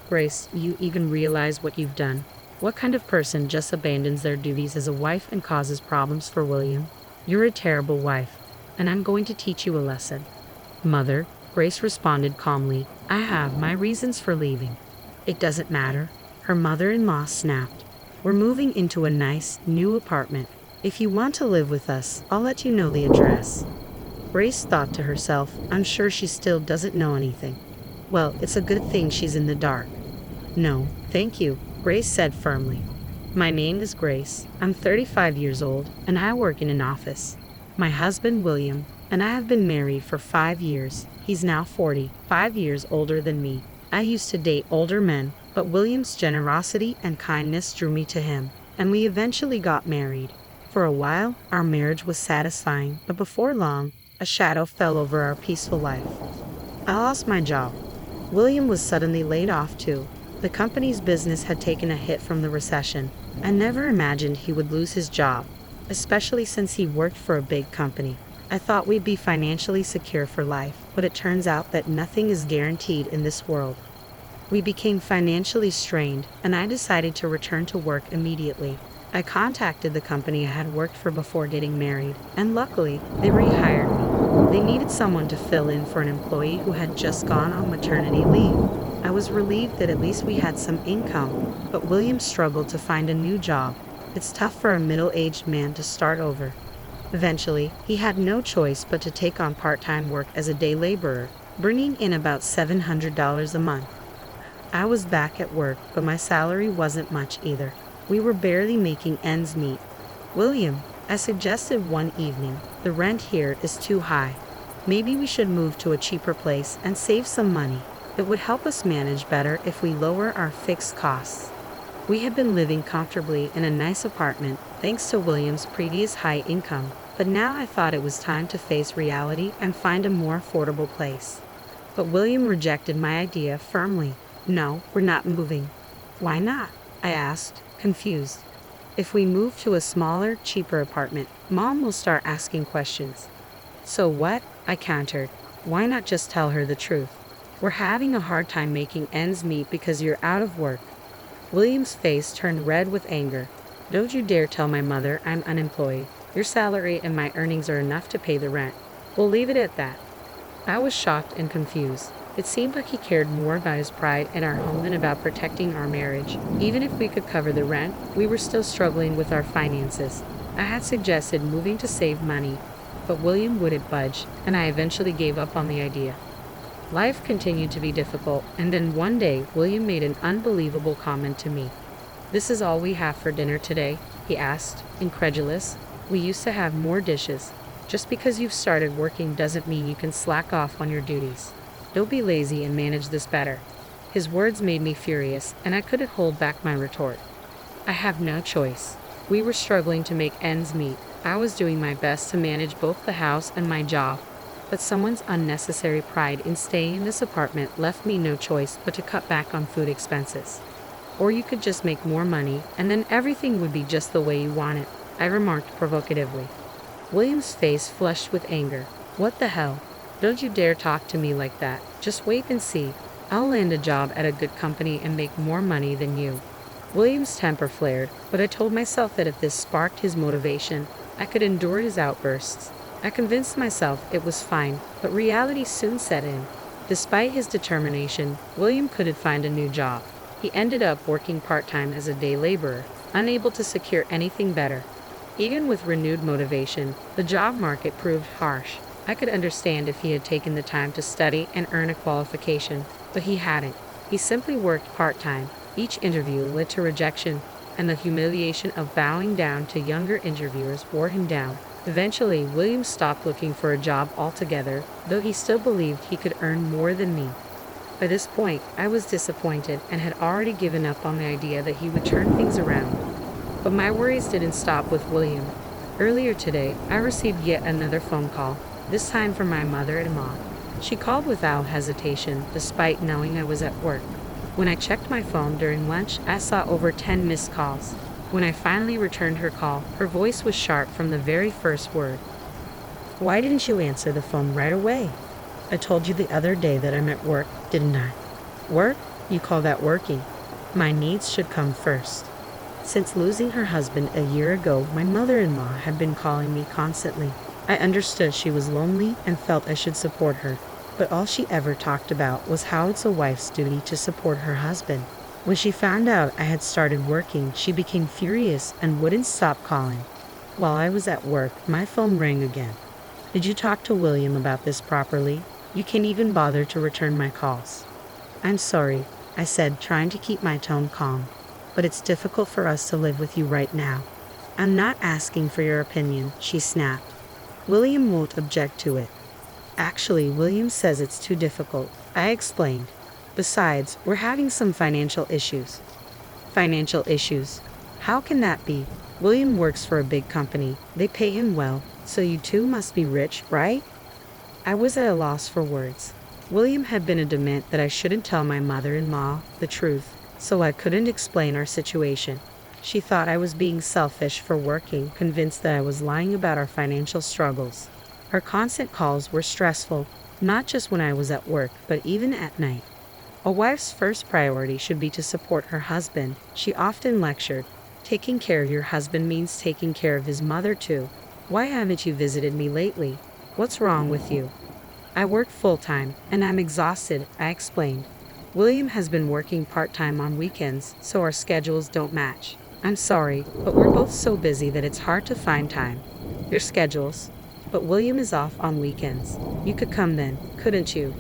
Grace, you even realize what you've done? What kind of person just abandons their duties as a wife and causes problems for William? You're a terrible wife, and I'm going to teach you a lesson. Mother, Grace responded calmly, I have my reasons for leaving. It doesn't matter, her mother-in-law snapped. We're moving into a nice, new apartment. If you want to live with us, I'll let you know the address. Grace thought to herself, I'm sure she still doesn't know anything. Well, it's a good thing she's in the dark. No, thank you, Grace said firmly. My name is Grace. I'm 35 years old, and I work in an office. My husband, William, and I have been married for 5 years. He's now 40, 5 years older than me. I used to date older men, but William's generosity and kindness drew me to him, and we eventually got married. For a while, our marriage was satisfying, but before long, a shadow fell over our peaceful life. I lost my job. William was suddenly laid off too. The company's business had taken a hit from the recession. I never imagined he would lose his job, especially since he worked for a big company. I thought we'd be financially secure for life, but it turns out that nothing is guaranteed in this world. We became financially strained, and I decided to return to work immediately. I contacted the company I had worked for before getting married, and luckily, they rehired me. They needed someone to fill in for an employee who had just gone on maternity leave. I was relieved that at least we had some income, but William struggled to find a new job. It's tough for a middle-aged man to start over. Eventually, he had no choice but to take on part-time work as a day laborer, bringing in about $700 a month. I was back at work, but my salary wasn't much either. We were barely making ends meet. William, I suggested one evening, the rent here is too high. Maybe we should move to a cheaper place and save some money. It would help us manage better if we lower our fixed costs. We had been living comfortably in a nice apartment thanks to William's previous high income, but now I thought it was time to face reality and find a more affordable place. But William rejected my idea firmly. No, we're not moving. Why not? I asked, confused. If we move to a smaller, cheaper apartment, Mom will start asking questions. So what? I countered. Why not just tell her the truth? We're having a hard time making ends meet because you're out of work. William's face turned red with anger. Don't you dare tell my mother I'm unemployed. Your salary and my earnings are enough to pay the rent. We'll leave it at that. I was shocked and confused. It seemed like he cared more about his pride in our home than about protecting our marriage. Even if we could cover the rent, we were still struggling with our finances. I had suggested moving to save money, but William wouldn't budge, and I eventually gave up on the idea. Life continued to be difficult, and then one day, William made an unbelievable comment to me. This is all we have for dinner today, he asked, incredulous. We used to have more dishes. Just because you've started working doesn't mean you can slack off on your duties. Don't be lazy and manage this better. His words made me furious, and I couldn't hold back my retort. I have no choice. We were struggling to make ends meet. I was doing my best to manage both the house and my job, but someone's unnecessary pride in staying in this apartment left me no choice but to cut back on food expenses. Or you could just make more money, and then everything would be just the way you want it, I remarked provocatively. William's face flushed with anger. What the hell? Don't you dare talk to me like that. Just wait and see. I'll land a job at a good company and make more money than you. William's temper flared, but I told myself that if this sparked his motivation, I could endure his outbursts. I convinced myself it was fine, but reality soon set in. Despite his determination, William couldn't find a new job. He ended up working part-time as a day laborer, unable to secure anything better. Even with renewed motivation, the job market proved harsh. I could understand if he had taken the time to study and earn a qualification, but he hadn't. He simply worked part-time. Each interview led to rejection, and the humiliation of bowing down to younger interviewers wore him down. Eventually, William stopped looking for a job altogether, though he still believed he could earn more than me. By this point, I was disappointed and had already given up on the idea that he would turn things around. But my worries didn't stop with William. Earlier today, I received yet another phone call, this time from my mother-in-law. She called without hesitation, despite knowing I was at work. When I checked my phone during lunch, I saw over 10 missed calls. When I finally returned her call, her voice was sharp from the very first word. Why didn't you answer the phone right away? I told you the other day that I'm at work, didn't I? Work? You call that working? My needs should come first. Since losing her husband a year ago, my mother-in-law had been calling me constantly. I understood she was lonely and felt I should support her, but all she ever talked about was how it's a wife's duty to support her husband. When she found out I had started working, she became furious and wouldn't stop calling. While I was at work, my phone rang again. Did you talk to William about this properly? You can't even bother to return my calls. I'm sorry, I said, trying to keep my tone calm, but it's difficult for us to live with you right now. I'm not asking for your opinion, she snapped. William won't object to it. Actually, William says it's too difficult, I explained. Besides, we're having some financial issues. Financial issues? How can that be? William works for a big company. They pay him well, so you two must be rich, right? I was at a loss for words. William had been adamant that I shouldn't tell my mother-in-law the truth, so I couldn't explain our situation. She thought I was being selfish for working, convinced that I was lying about our financial struggles. Her constant calls were stressful, not just when I was at work, but even at night. A wife's first priority should be to support her husband, she often lectured. Taking care of your husband means taking care of his mother too. Why haven't you visited me lately? What's wrong with you? I work full-time, and I'm exhausted, I explained. William has been working part-time on weekends, so our schedules don't match. I'm sorry, but we're both so busy that it's hard to find time. Your schedules? But William is off on weekends. You could come then, couldn't you?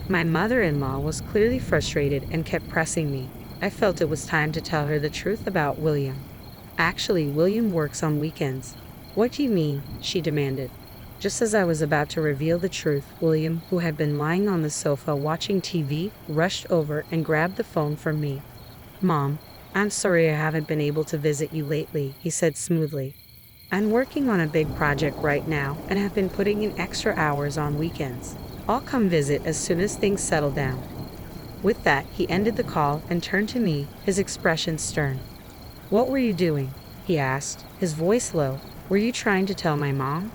My mother-in-law was clearly frustrated and kept pressing me. I felt it was time to tell her the truth about William. Actually, William works on weekends. What do you mean? She demanded. Just as I was about to reveal the truth, William, who had been lying on the sofa watching TV, rushed over and grabbed the phone from me. Mom, I'm sorry I haven't been able to visit you lately, he said smoothly. I'm working on a big project right now and have been putting in extra hours on weekends. I'll come visit as soon as things settle down. With that, he ended the call and turned to me, his expression stern. What were you doing? He asked, his voice low. Were you trying to tell my mom?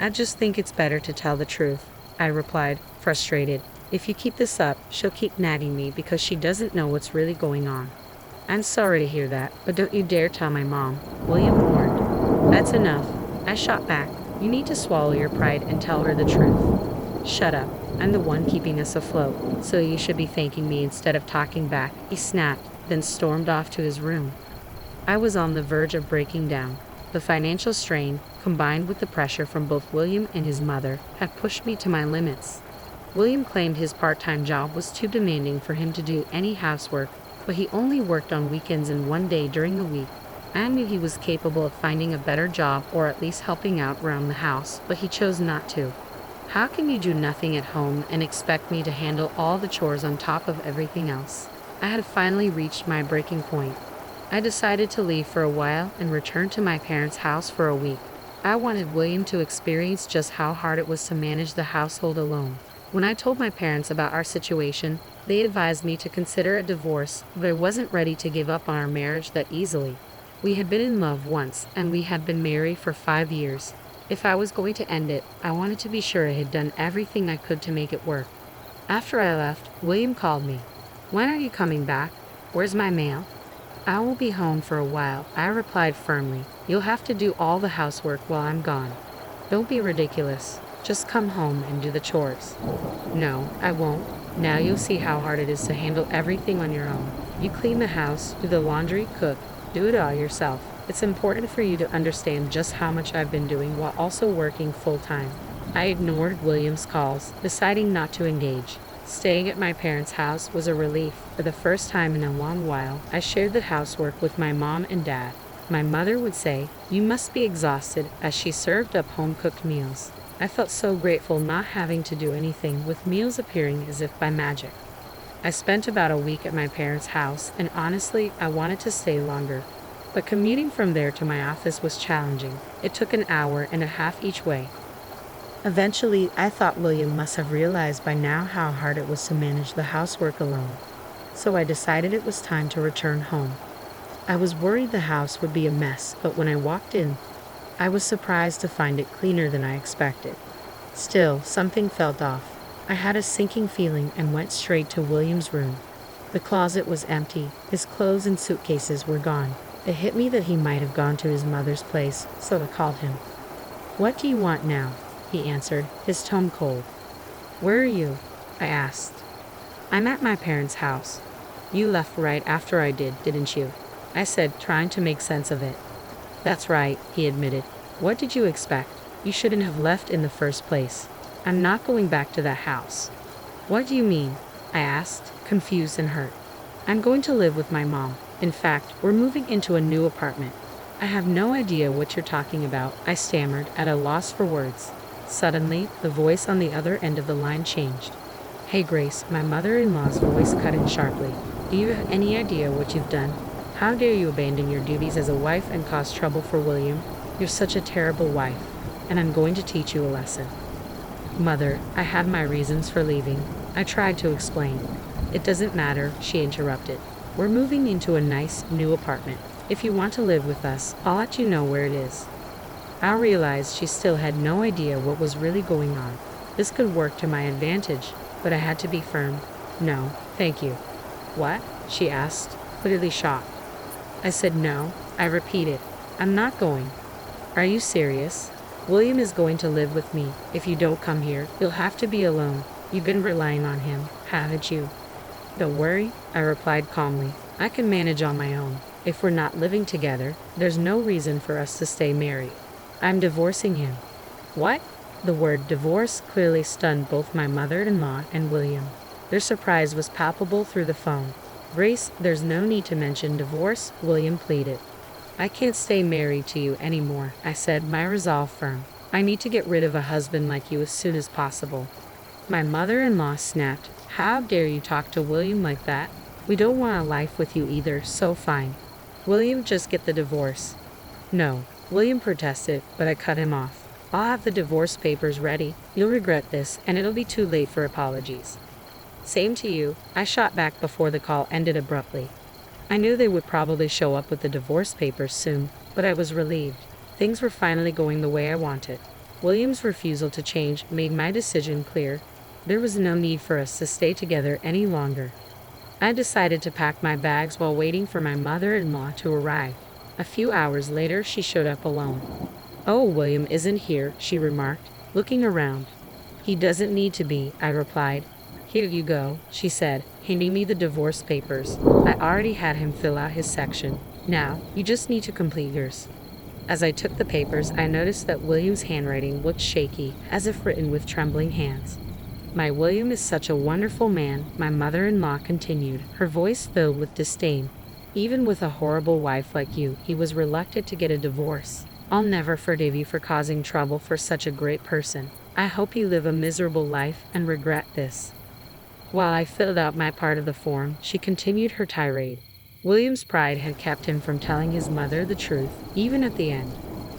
I just think it's better to tell the truth, I replied, frustrated. If you keep this up, she'll keep nagging me because she doesn't know what's really going on. I'm sorry to hear that, but don't you dare tell my mom, William warned. That's enough, I shot back. You need to swallow your pride and tell her the truth. Shut up, I'm the one keeping us afloat, so you should be thanking me instead of talking back, he snapped, then stormed off to his room. I was on the verge of breaking down. The financial strain, combined with the pressure from both William and his mother, had pushed me to my limits. William claimed his part-time job was too demanding for him to do any housework, but he only worked on weekends and one day during the week. I knew he was capable of finding a better job or at least helping out around the house, but he chose not to. How can you do nothing at home and expect me to handle all the chores on top of everything else? I had finally reached my breaking point. I decided to leave for a while and return to my parents' house for a week. I wanted William to experience just how hard it was to manage the household alone. When I told my parents about our situation, they advised me to consider a divorce, but I wasn't ready to give up on our marriage that easily. We had been in love once, and we had been married for 5 years. If I was going to end it, I wanted to be sure I had done everything I could to make it work. After I left, William called me. When are you coming back? Where's my mail? I will be home for a while, I replied firmly. You'll have to do all the housework while I'm gone. Don't be ridiculous. Just come home and do the chores. No, I won't. Now you'll see how hard it is to handle everything on your own. You clean the house, do the laundry, cook, do it all yourself. It's important for you to understand just how much I've been doing while also working full-time. I ignored William's calls, deciding not to engage. Staying at my parents' house was a relief. For the first time in a long while, I shared the housework with my mom and dad. My mother would say, "You must be exhausted," as she served up home-cooked meals. I felt so grateful not having to do anything, with meals appearing as if by magic. I spent about a week at my parents' house, and honestly, I wanted to stay longer. But commuting from there to my office was challenging. It took an hour and a half each way. Eventually, I thought William must have realized by now how hard it was to manage the housework alone. So I decided it was time to return home. I was worried the house would be a mess, but when I walked in, I was surprised to find it cleaner than I expected. Still, something felt off. I had a sinking feeling and went straight to William's room. The closet was empty. His clothes and suitcases were gone. It hit me that he might have gone to his mother's place, so I called him. "What do you want now?" he answered, his tone cold. "Where are you?" I asked. "I'm at my parents' house." "You left right after I did, didn't you?" I said, trying to make sense of it. "That's right," he admitted. "What did you expect? You shouldn't have left in the first place. I'm not going back to that house." "What do you mean?" I asked, confused and hurt. "I'm going to live with my mom. In fact, we're moving into a new apartment." "I have no idea what you're talking about," I stammered, at a loss for words. Suddenly, the voice on the other end of the line changed. "Hey Grace," my mother-in-law's voice cut in sharply. "Do you have any idea what you've done? How dare you abandon your duties as a wife and cause trouble for William? You're such a terrible wife, and I'm going to teach you a lesson." "Mother, I had my reasons for leaving," I tried to explain. "It doesn't matter," she interrupted. "We're moving into a nice, new apartment. If you want to live with us, I'll let you know where it is." I realized she still had no idea what was really going on. This could work to my advantage, but I had to be firm. "No, thank you." "What?" she asked, clearly shocked. I said no. I repeated, "I'm not going." "Are you serious? William is going to live with me. If you don't come here, you'll have to be alone. You've been relying on him, haven't you?" "Don't worry," I replied calmly. "I can manage on my own. If we're not living together, there's no reason for us to stay married. I'm divorcing him." "What?" The word divorce clearly stunned both my mother-in-law and William. Their surprise was palpable through the phone. "Grace, there's no need to mention divorce," William pleaded. "I can't stay married to you anymore," I said, my resolve firm. "I need to get rid of a husband like you as soon as possible." My mother-in-law snapped, "How dare you talk to William like that? We don't want a life with you either, so fine. William, just get the divorce." "No," William protested, but I cut him off. "I'll have the divorce papers ready. You'll regret this, and it'll be too late for apologies." "Same to you," I shot back before the call ended abruptly. I knew they would probably show up with the divorce papers soon, but I was relieved. Things were finally going the way I wanted. William's refusal to change made my decision clear. There was no need for us to stay together any longer. I decided to pack my bags while waiting for my mother-in-law to arrive. A few hours later, she showed up alone. "Oh, William isn't here," she remarked, looking around. "He doesn't need to be," I replied. "Here you go," she said, handing me the divorce papers. I already had him fill out his section. "Now, you just need to complete yours." As I took the papers, I noticed that William's handwriting looked shaky, as if written with trembling hands. "My William is such a wonderful man," my mother-in-law continued, her voice filled with disdain. "Even with a horrible wife like you, he was reluctant to get a divorce. I'll never forgive you for causing trouble for such a great person. I hope you live a miserable life and regret this." While I filled out my part of the form, she continued her tirade. William's pride had kept him from telling his mother the truth, even at the end.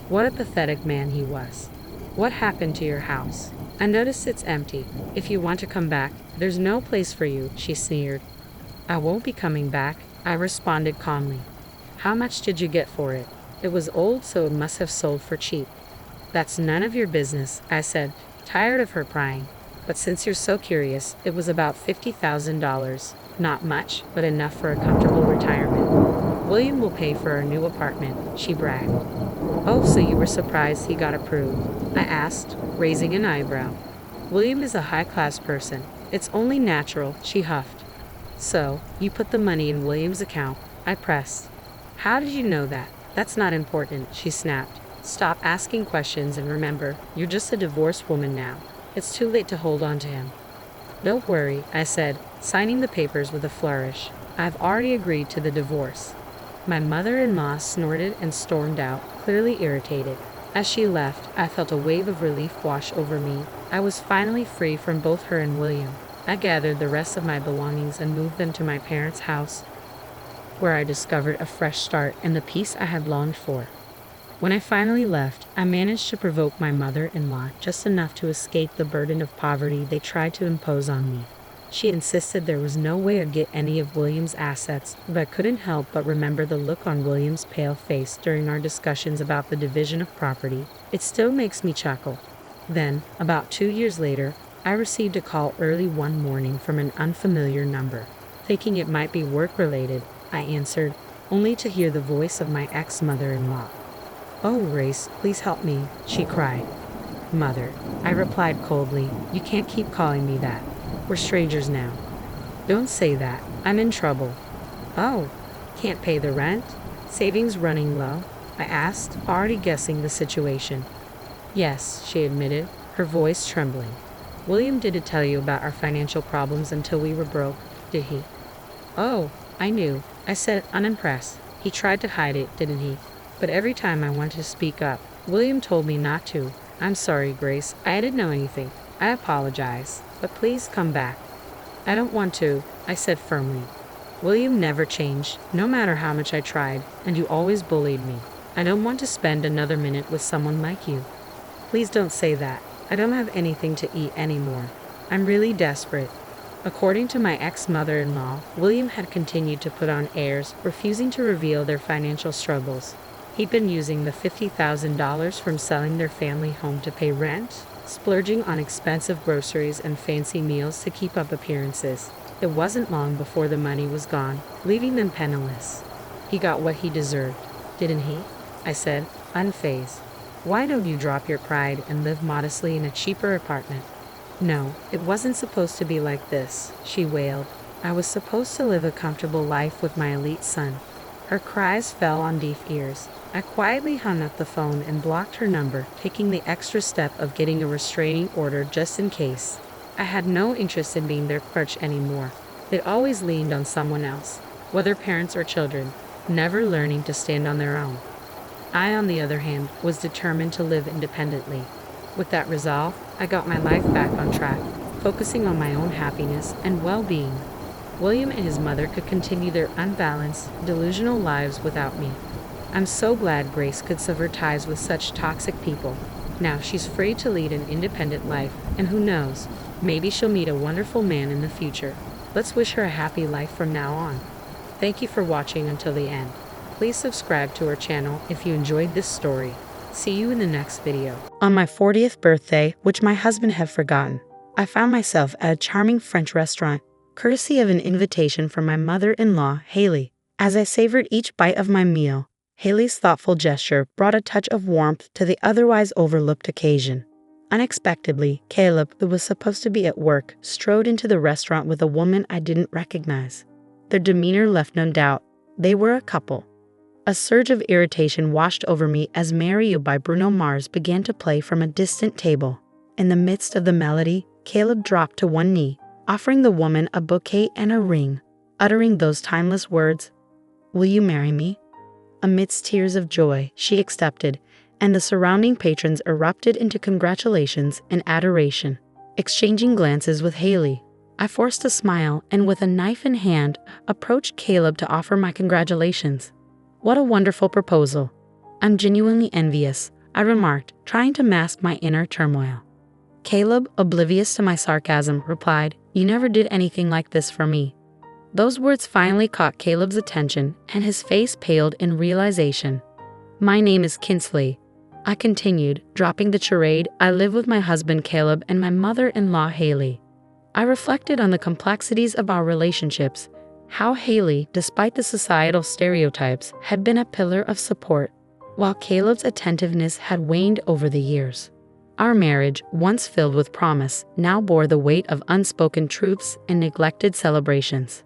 What a pathetic man he was. "What happened to your house? I noticed it's empty. If you want to come back, there's no place for you," she sneered. "I won't be coming back," I responded calmly. "How much did you get for it?" "It was old, so it must have sold for cheap." "That's none of your business," I said, tired of her prying. "But since you're so curious, it was about $50,000. Not much, but enough for a comfortable retirement. William will pay for our new apartment," she bragged. "Oh, so you were surprised he got approved?" I asked, raising an eyebrow. "William is a high-class person. It's only natural," she huffed. "So, you put the money in William's account?" I pressed. "How did you know that?" "That's not important," she snapped. "Stop asking questions and remember, you're just a divorced woman now. It's too late to hold on to him." "Don't worry," I said, signing the papers with a flourish. "I've already agreed to the divorce." My mother-in-law snorted and stormed out, clearly irritated. As she left, I felt a wave of relief wash over me. I was finally free from both her and William. I gathered the rest of my belongings and moved them to my parents' house, where I discovered a fresh start and the peace I had longed for. When I finally left, I managed to provoke my mother-in-law just enough to escape the burden of poverty they tried to impose on me. She insisted there was no way I'd get any of William's assets, but I couldn't help but remember the look on William's pale face during our discussions about the division of property. It still makes me chuckle. Then, about 2 years later, I received a call early one morning from an unfamiliar number. thinking it might be work-related, I answered, only to hear the voice of my ex-mother-in-law. "Oh, Grace, please help me," she cried. "Mother," I replied coldly, "you can't keep calling me that. We're strangers now." "Don't say that. I'm in trouble." "Oh, can't pay the rent? Savings running low?" I asked, already guessing the situation. "Yes," she admitted, her voice trembling. "William didn't tell you about our financial problems until we were broke, did he?" "Oh, I knew," I said, unimpressed. "He tried to hide it, didn't he? But every time I wanted to speak up, William told me not to. I'm sorry, Grace. I didn't know anything. I apologize. But please come back." "I don't want to," I said firmly. "William never changed, no matter how much I tried, and you always bullied me. I don't want to spend another minute with someone like you." "Please don't say that. I don't have anything to eat anymore. I'm really desperate." According to my ex-mother-in-law, William had continued to put on airs, refusing to reveal their financial struggles. He'd been using the $50,000 from selling their family home to pay rent, splurging on expensive groceries and fancy meals to keep up appearances. It wasn't long before the money was gone, leaving them penniless. "He got what he deserved, didn't he?" I said, unfazed. "Why don't you drop your pride and live modestly in a cheaper apartment?" "No, it wasn't supposed to be like this," she wailed. "I was supposed to live a comfortable life with my elite son." Her cries fell on deaf ears. I quietly hung up the phone and blocked her number, taking the extra step of getting a restraining order just in case. I had no interest in being their crutch anymore. They'd always leaned on someone else, whether parents or children, never learning to stand on their own. I, on the other hand, was determined to live independently. With that resolve, I got my life back on track, focusing on my own happiness and well-being. William and his mother could continue their unbalanced, delusional lives without me. I'm so glad Grace could sever ties with such toxic people. Now she's free to lead an independent life, and who knows, maybe she'll meet a wonderful man in the future. Let's wish her a happy life from now on. Thank you for watching until the end. Please subscribe to our channel if you enjoyed this story. See you in the next video. On my 40th birthday, which my husband had forgotten, I found myself at a charming French restaurant, courtesy of an invitation from my mother-in-law, Haley. As I savored each bite of my meal, Haley's thoughtful gesture brought a touch of warmth to the otherwise overlooked occasion. Unexpectedly, Caleb, who was supposed to be at work, strode into the restaurant with a woman I didn't recognize. Their demeanor left no doubt. They were a couple. A surge of irritation washed over me as "Marry You" by Bruno Mars began to play from a distant table. In the midst of the melody, Caleb dropped to one knee, offering the woman a bouquet and a ring, uttering those timeless words, "Will you marry me?" Amidst tears of joy, she accepted, and the surrounding patrons erupted into congratulations and adoration. Exchanging glances with Haley, I forced a smile and with a knife in hand, approached Caleb to offer my congratulations. "What a wonderful proposal. I'm genuinely envious," I remarked, trying to mask my inner turmoil. Caleb, oblivious to my sarcasm, replied, "You never did anything like this for me." Those words finally caught Caleb's attention, and his face paled in realization. "My name is Kinsley," I continued, dropping the charade. "I live with my husband Caleb and my mother-in-law Haley." I reflected on the complexities of our relationships, how Haley, despite the societal stereotypes, had been a pillar of support, while Caleb's attentiveness had waned over the years. Our marriage, once filled with promise, now bore the weight of unspoken truths and neglected celebrations.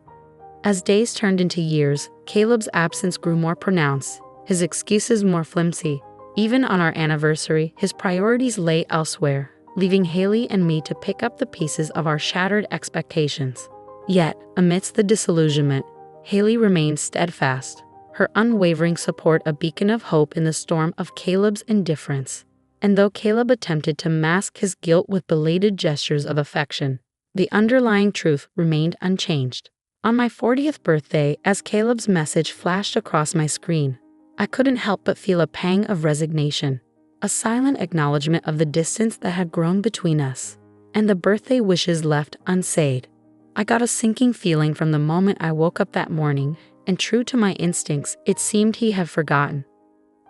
As days turned into years, Caleb's absence grew more pronounced, his excuses more flimsy. Even on our anniversary, his priorities lay elsewhere, leaving Haley and me to pick up the pieces of our shattered expectations. Yet, amidst the disillusionment, Haley remained steadfast, her unwavering support a beacon of hope in the storm of Caleb's indifference. And though Caleb attempted to mask his guilt with belated gestures of affection, the underlying truth remained unchanged. On my 40th birthday, as Caleb's message flashed across my screen, I couldn't help but feel a pang of resignation, a silent acknowledgement of the distance that had grown between us, and the birthday wishes left unsaid. I got a sinking feeling from the moment I woke up that morning, and true to my instincts, it seemed he had forgotten.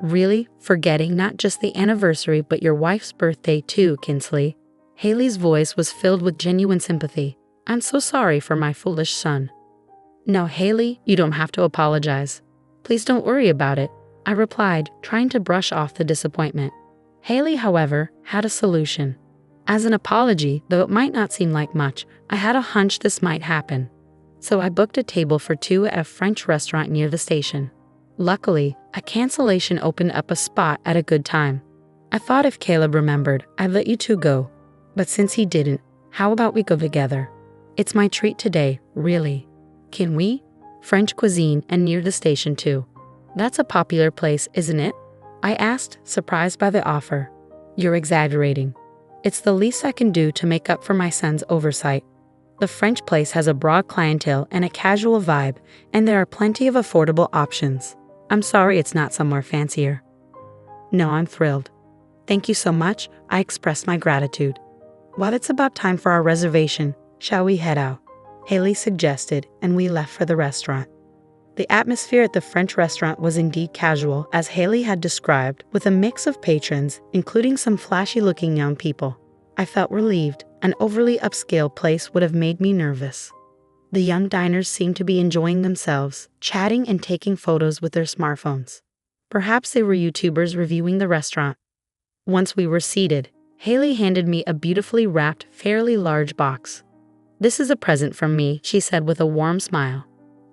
"Really? Forgetting not just the anniversary but your wife's birthday too, Kinsley?" Haley's voice was filled with genuine sympathy. "I'm so sorry for my foolish son." No, Haley, you don't have to apologize. Please don't worry about it, I replied, trying to brush off the disappointment. Haley, however, had a solution. As an apology, though it might not seem like much, I had a hunch this might happen. So I booked a table for two at a French restaurant near the station. Luckily, a cancellation opened up a spot at a good time. I thought if Caleb remembered, I'd let you two go. But since he didn't, how about we go together? It's my treat today, really. Can we? French cuisine and near the station too. That's a popular place, isn't it? I asked, surprised by the offer. You're exaggerating. It's the least I can do to make up for my son's oversight. The French place has a broad clientele and a casual vibe, and there are plenty of affordable options. I'm sorry it's not somewhere fancier. No, I'm thrilled. Thank you so much, I expressed my gratitude. Well, it's about time for our reservation. Shall we head out? Haley suggested, and we left for the restaurant. The atmosphere at the French restaurant was indeed casual, as Haley had described, with a mix of patrons, including some flashy-looking young people. I felt relieved. An overly upscale place would have made me nervous. The young diners seemed to be enjoying themselves, chatting and taking photos with their smartphones. Perhaps they were YouTubers reviewing the restaurant. Once we were seated, Haley handed me a beautifully wrapped, fairly large box. This is a present from me, she said with a warm smile.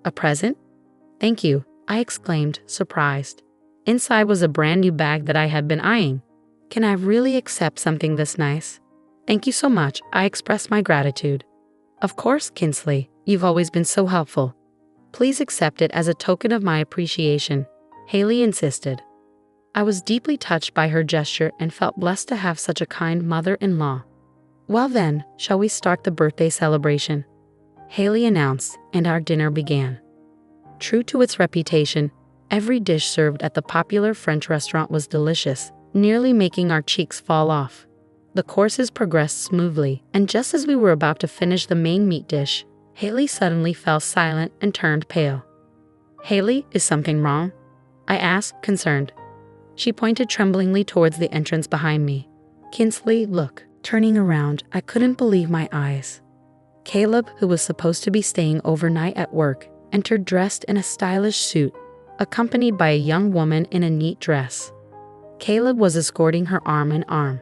A present? Thank you, I exclaimed, surprised. Inside was a brand new bag that I had been eyeing. Can I really accept something this nice? Thank you so much, I expressed my gratitude. Of course, Kinsley, you've always been so helpful. Please accept it as a token of my appreciation, Haley insisted. I was deeply touched by her gesture and felt blessed to have such a kind mother-in-law. Well then, shall we start the birthday celebration? Haley announced, and our dinner began. True to its reputation, every dish served at the popular French restaurant was delicious, nearly making our cheeks fall off. The courses progressed smoothly, and just as we were about to finish the main meat dish, Haley suddenly fell silent and turned pale. Haley, is something wrong? I asked, concerned. She pointed tremblingly towards the entrance behind me. Kinsley, look. Turning around, I couldn't believe my eyes. Caleb, who was supposed to be staying overnight at work, entered dressed in a stylish suit, accompanied by a young woman in a neat dress. Caleb was escorting her arm in arm.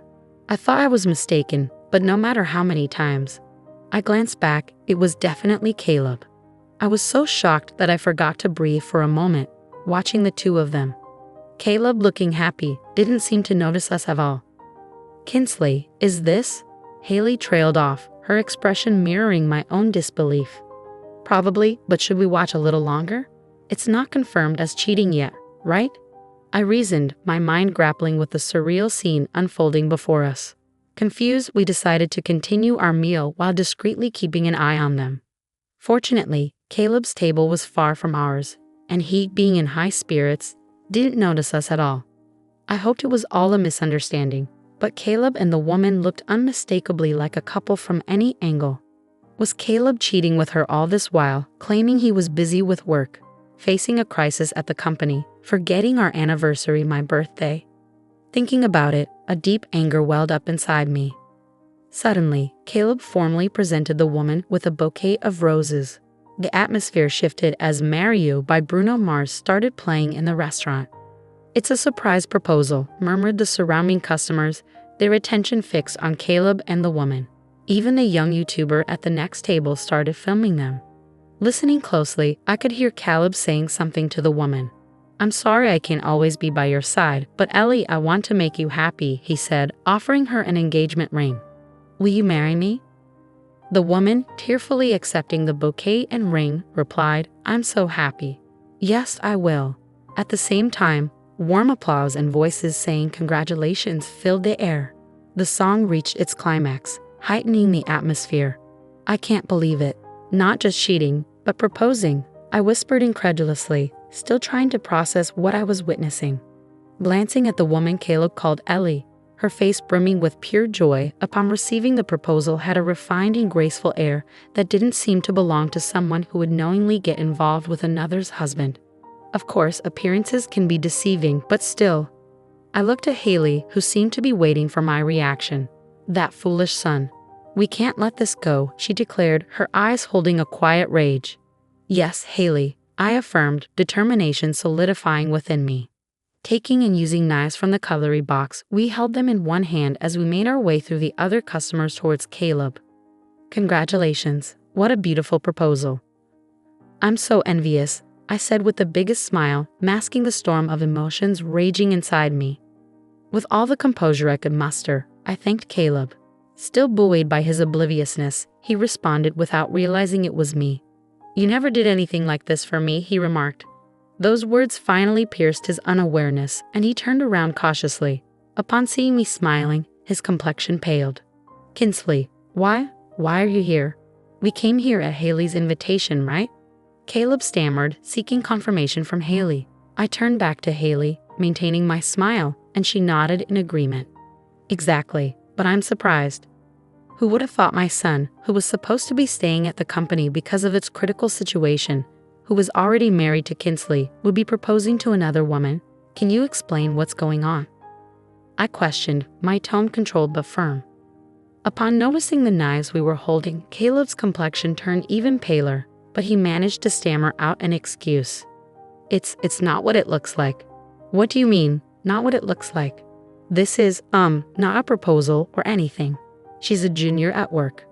I thought I was mistaken, but no matter how many times I glanced back, it was definitely Caleb. I was so shocked that I forgot to breathe for a moment, watching the two of them. Caleb, looking happy, didn't seem to notice us at all. Kinsley, is this? Haley trailed off, her expression mirroring my own disbelief. Probably, but should we watch a little longer? It's not confirmed as cheating yet, right? I reasoned, my mind grappling with the surreal scene unfolding before us. Confused, we decided to continue our meal while discreetly keeping an eye on them. Fortunately, Caleb's table was far from ours, and he, being in high spirits, didn't notice us at all. I hoped it was all a misunderstanding, but Caleb and the woman looked unmistakably like a couple from any angle. Was Caleb cheating with her all this while, claiming he was busy with work, facing a crisis at the company, forgetting our anniversary, my birthday? Thinking about it, a deep anger welled up inside me. Suddenly, Caleb formally presented the woman with a bouquet of roses. The atmosphere shifted as Marry You by Bruno Mars started playing in the restaurant. It's a surprise proposal, murmured the surrounding customers, their attention fixed on Caleb and the woman. Even the young YouTuber at the next table started filming them. Listening closely, I could hear Caleb saying something to the woman. I'm sorry I can't always be by your side, but Ellie, I want to make you happy, he said, offering her an engagement ring. Will you marry me? The woman, tearfully accepting the bouquet and ring, replied, I'm so happy. Yes, I will. At the same time, warm applause and voices saying congratulations filled the air. The song reached its climax, heightening the atmosphere. I can't believe it. Not just cheating, but proposing, I whispered incredulously, still trying to process what I was witnessing. Glancing at the woman Caleb called Ellie, her face brimming with pure joy upon receiving the proposal had a refined and graceful air that didn't seem to belong to someone who would knowingly get involved with another's husband. Of course, appearances can be deceiving, but still. I looked at Haley, who seemed to be waiting for my reaction. That foolish son. We can't let this go, she declared, her eyes holding a quiet rage. Yes, Haley, I affirmed, determination solidifying within me. Taking and using knives from the cutlery box, we held them in one hand as we made our way through the other customers towards Caleb. Congratulations, what a beautiful proposal. I'm so envious, I said with the biggest smile, masking the storm of emotions raging inside me. With all the composure I could muster, I thanked Caleb. Still buoyed by his obliviousness, he responded without realizing it was me. You never did anything like this for me, he remarked. Those words finally pierced his unawareness, and he turned around cautiously. Upon seeing me smiling, his complexion paled. Kinsley, why are you here? We came here at Haley's invitation, right? Caleb stammered, seeking confirmation from Haley. I turned back to Haley, maintaining my smile, and she nodded in agreement. Exactly, but I'm surprised. Who would have thought my son, who was supposed to be staying at the company because of its critical situation, who was already married to Kinsley, would be proposing to another woman? Can you explain what's going on? I questioned, my tone controlled but firm. Upon noticing the knives we were holding, Caleb's complexion turned even paler, but he managed to stammer out an excuse. It's not what it looks like. What do you mean, not what it looks like? This is, not a proposal or anything. She's a junior at work.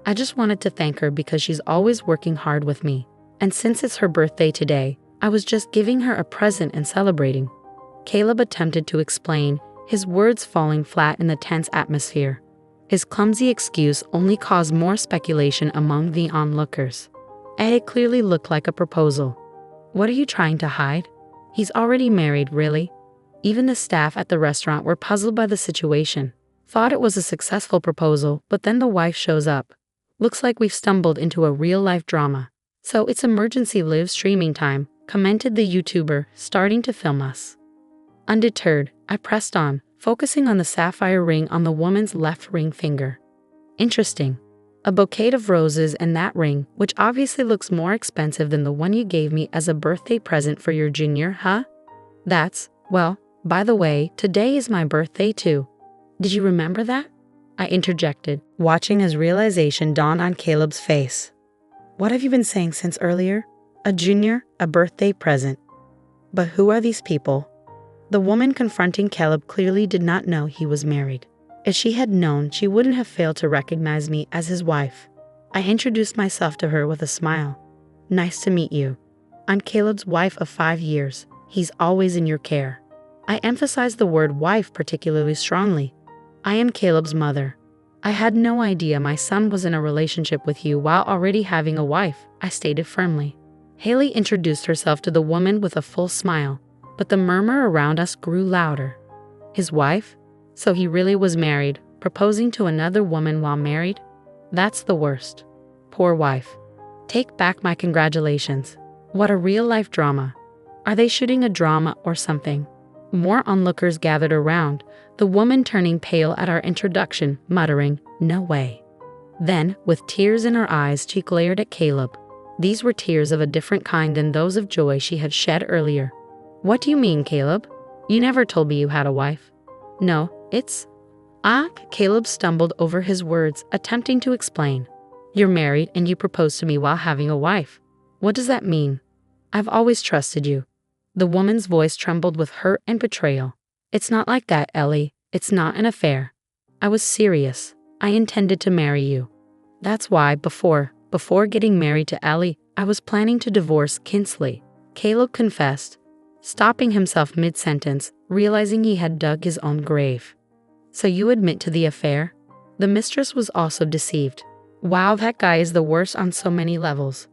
I just wanted to thank her because she's always working hard with me. And since it's her birthday today, I was just giving her a present and celebrating. Caleb attempted to explain, his words falling flat in the tense atmosphere. His clumsy excuse only caused more speculation among the onlookers. It clearly looked like a proposal. What are you trying to hide? He's already married, really? Even the staff at the restaurant were puzzled by the situation. Thought it was a successful proposal, but then the wife shows up. Looks like we've stumbled into a real-life drama. So it's emergency live streaming time, commented the YouTuber, starting to film us. Undeterred, I pressed on, focusing on the sapphire ring on the woman's left ring finger. Interesting. A bouquet of roses and that ring, which obviously looks more expensive than the one you gave me as a birthday present for your junior, huh? Well, by the way, today is my birthday too. Did you remember that? I interjected, watching as realization dawned on Caleb's face. What have you been saying since earlier? A junior, a birthday present. But who are these people? The woman confronting Caleb clearly did not know he was married. If she had known, she wouldn't have failed to recognize me as his wife. I introduced myself to her with a smile. Nice to meet you. I'm Caleb's wife of 5 years. He's always in your care. I emphasized the word wife particularly strongly. I am Caleb's mother. I had no idea my son was in a relationship with you while already having a wife, I stated firmly. Haley introduced herself to the woman with a full smile, but the murmur around us grew louder. His wife? So he really was married, proposing to another woman while married? That's the worst. Poor wife. Take back my congratulations. What a real-life drama. Are they shooting a drama or something? More onlookers gathered around, the woman turning pale at our introduction, muttering, "No way." Then, with tears in her eyes, she glared at Caleb. These were tears of a different kind than those of joy she had shed earlier. What do you mean, Caleb? You never told me you had a wife. No, it's... Caleb stumbled over his words, attempting to explain. You're married and you proposed to me while having a wife. What does that mean? I've always trusted you. The woman's voice trembled with hurt and betrayal. It's not like that, Ellie. It's not an affair. I was serious. I intended to marry you. That's why, before getting married to Ellie, I was planning to divorce Kinsley. Caleb confessed, stopping himself mid-sentence, realizing he had dug his own grave. So you admit to the affair? The mistress was also deceived. Wow, that guy is the worst on so many levels.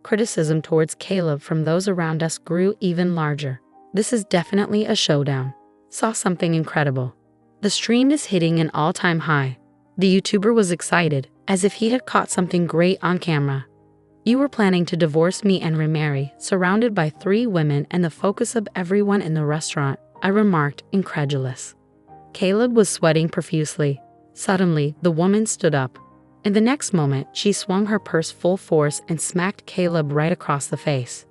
Criticism towards Caleb from those around us grew even larger. This is definitely a showdown. Saw something incredible. The stream is hitting an all-time high. The YouTuber was excited, as if he had caught something great on camera. You were planning to divorce me and remarry, surrounded by 3 women and the focus of everyone in the restaurant, I remarked, incredulous. Caleb was sweating profusely. Suddenly, the woman stood up. In the next moment, she swung her purse full force and smacked Caleb right across the face.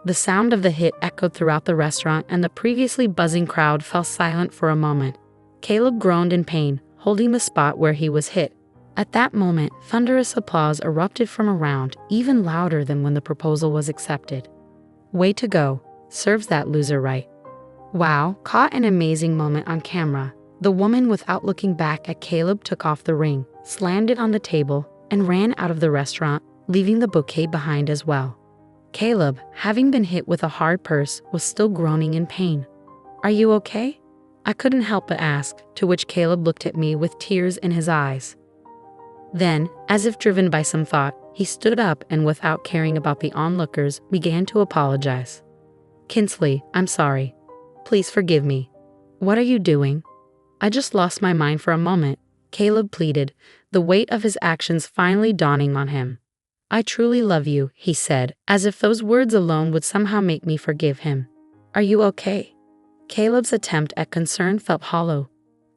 The sound of the hit echoed throughout the restaurant and the previously buzzing crowd fell silent for a moment. Caleb groaned in pain, holding the spot where he was hit. At that moment, thunderous applause erupted from around, even louder than when the proposal was accepted. Way to go, serves that loser right. Wow, caught an amazing moment on camera. The woman, without looking back at Caleb, took off the ring, slammed it on the table, and ran out of the restaurant, leaving the bouquet behind as well. Caleb, having been hit with a hard purse, was still groaning in pain. "Are you okay?" I couldn't help but ask, to which Caleb looked at me with tears in his eyes. Then, as if driven by some thought, he stood up and, without caring about the onlookers, began to apologize. "Kinsley, I'm sorry. Please forgive me. What are you doing?" "I just lost my mind for a moment," Caleb pleaded, the weight of his actions finally dawning on him. "I truly love you," he said, as if those words alone would somehow make me forgive him. "Are you okay?" Caleb's attempt at concern felt hollow,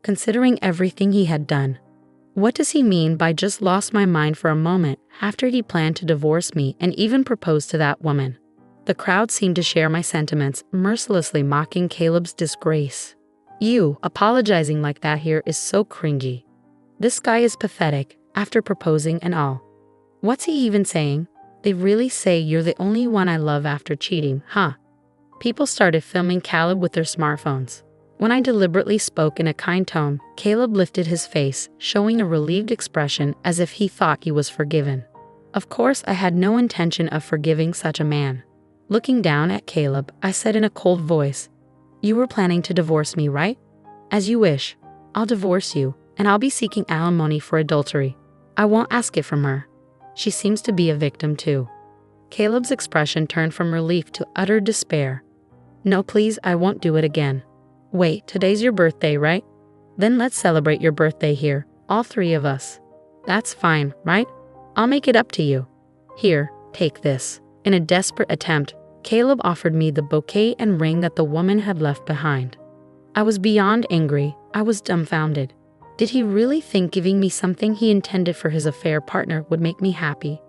considering everything he had done. What does he mean by "just lost my mind for a moment" after he planned to divorce me and even propose to that woman? The crowd seemed to share my sentiments, mercilessly mocking Caleb's disgrace. "You apologizing like that here is so cringy. This guy is pathetic, after proposing and all. What's he even saying? They really say you're the only one I love after cheating, huh?" People started filming Caleb with their smartphones. When I deliberately spoke in a kind tone, Caleb lifted his face, showing a relieved expression as if he thought he was forgiven. Of course, I had no intention of forgiving such a man. Looking down at Caleb, I said in a cold voice, "You were planning to divorce me, right? As you wish. I'll divorce you, and I'll be seeking alimony for adultery. I won't ask it from her. She seems to be a victim too." Caleb's expression turned from relief to utter despair. "No, please, I won't do it again." "Wait, today's your birthday, right? Then let's celebrate your birthday here, all three of us." "That's fine, right? I'll make it up to you. Here, take this." In a desperate attempt, Caleb offered me the bouquet and ring that the woman had left behind. I was beyond angry. I was dumbfounded. Did he really think giving me something he intended for his affair partner would make me happy?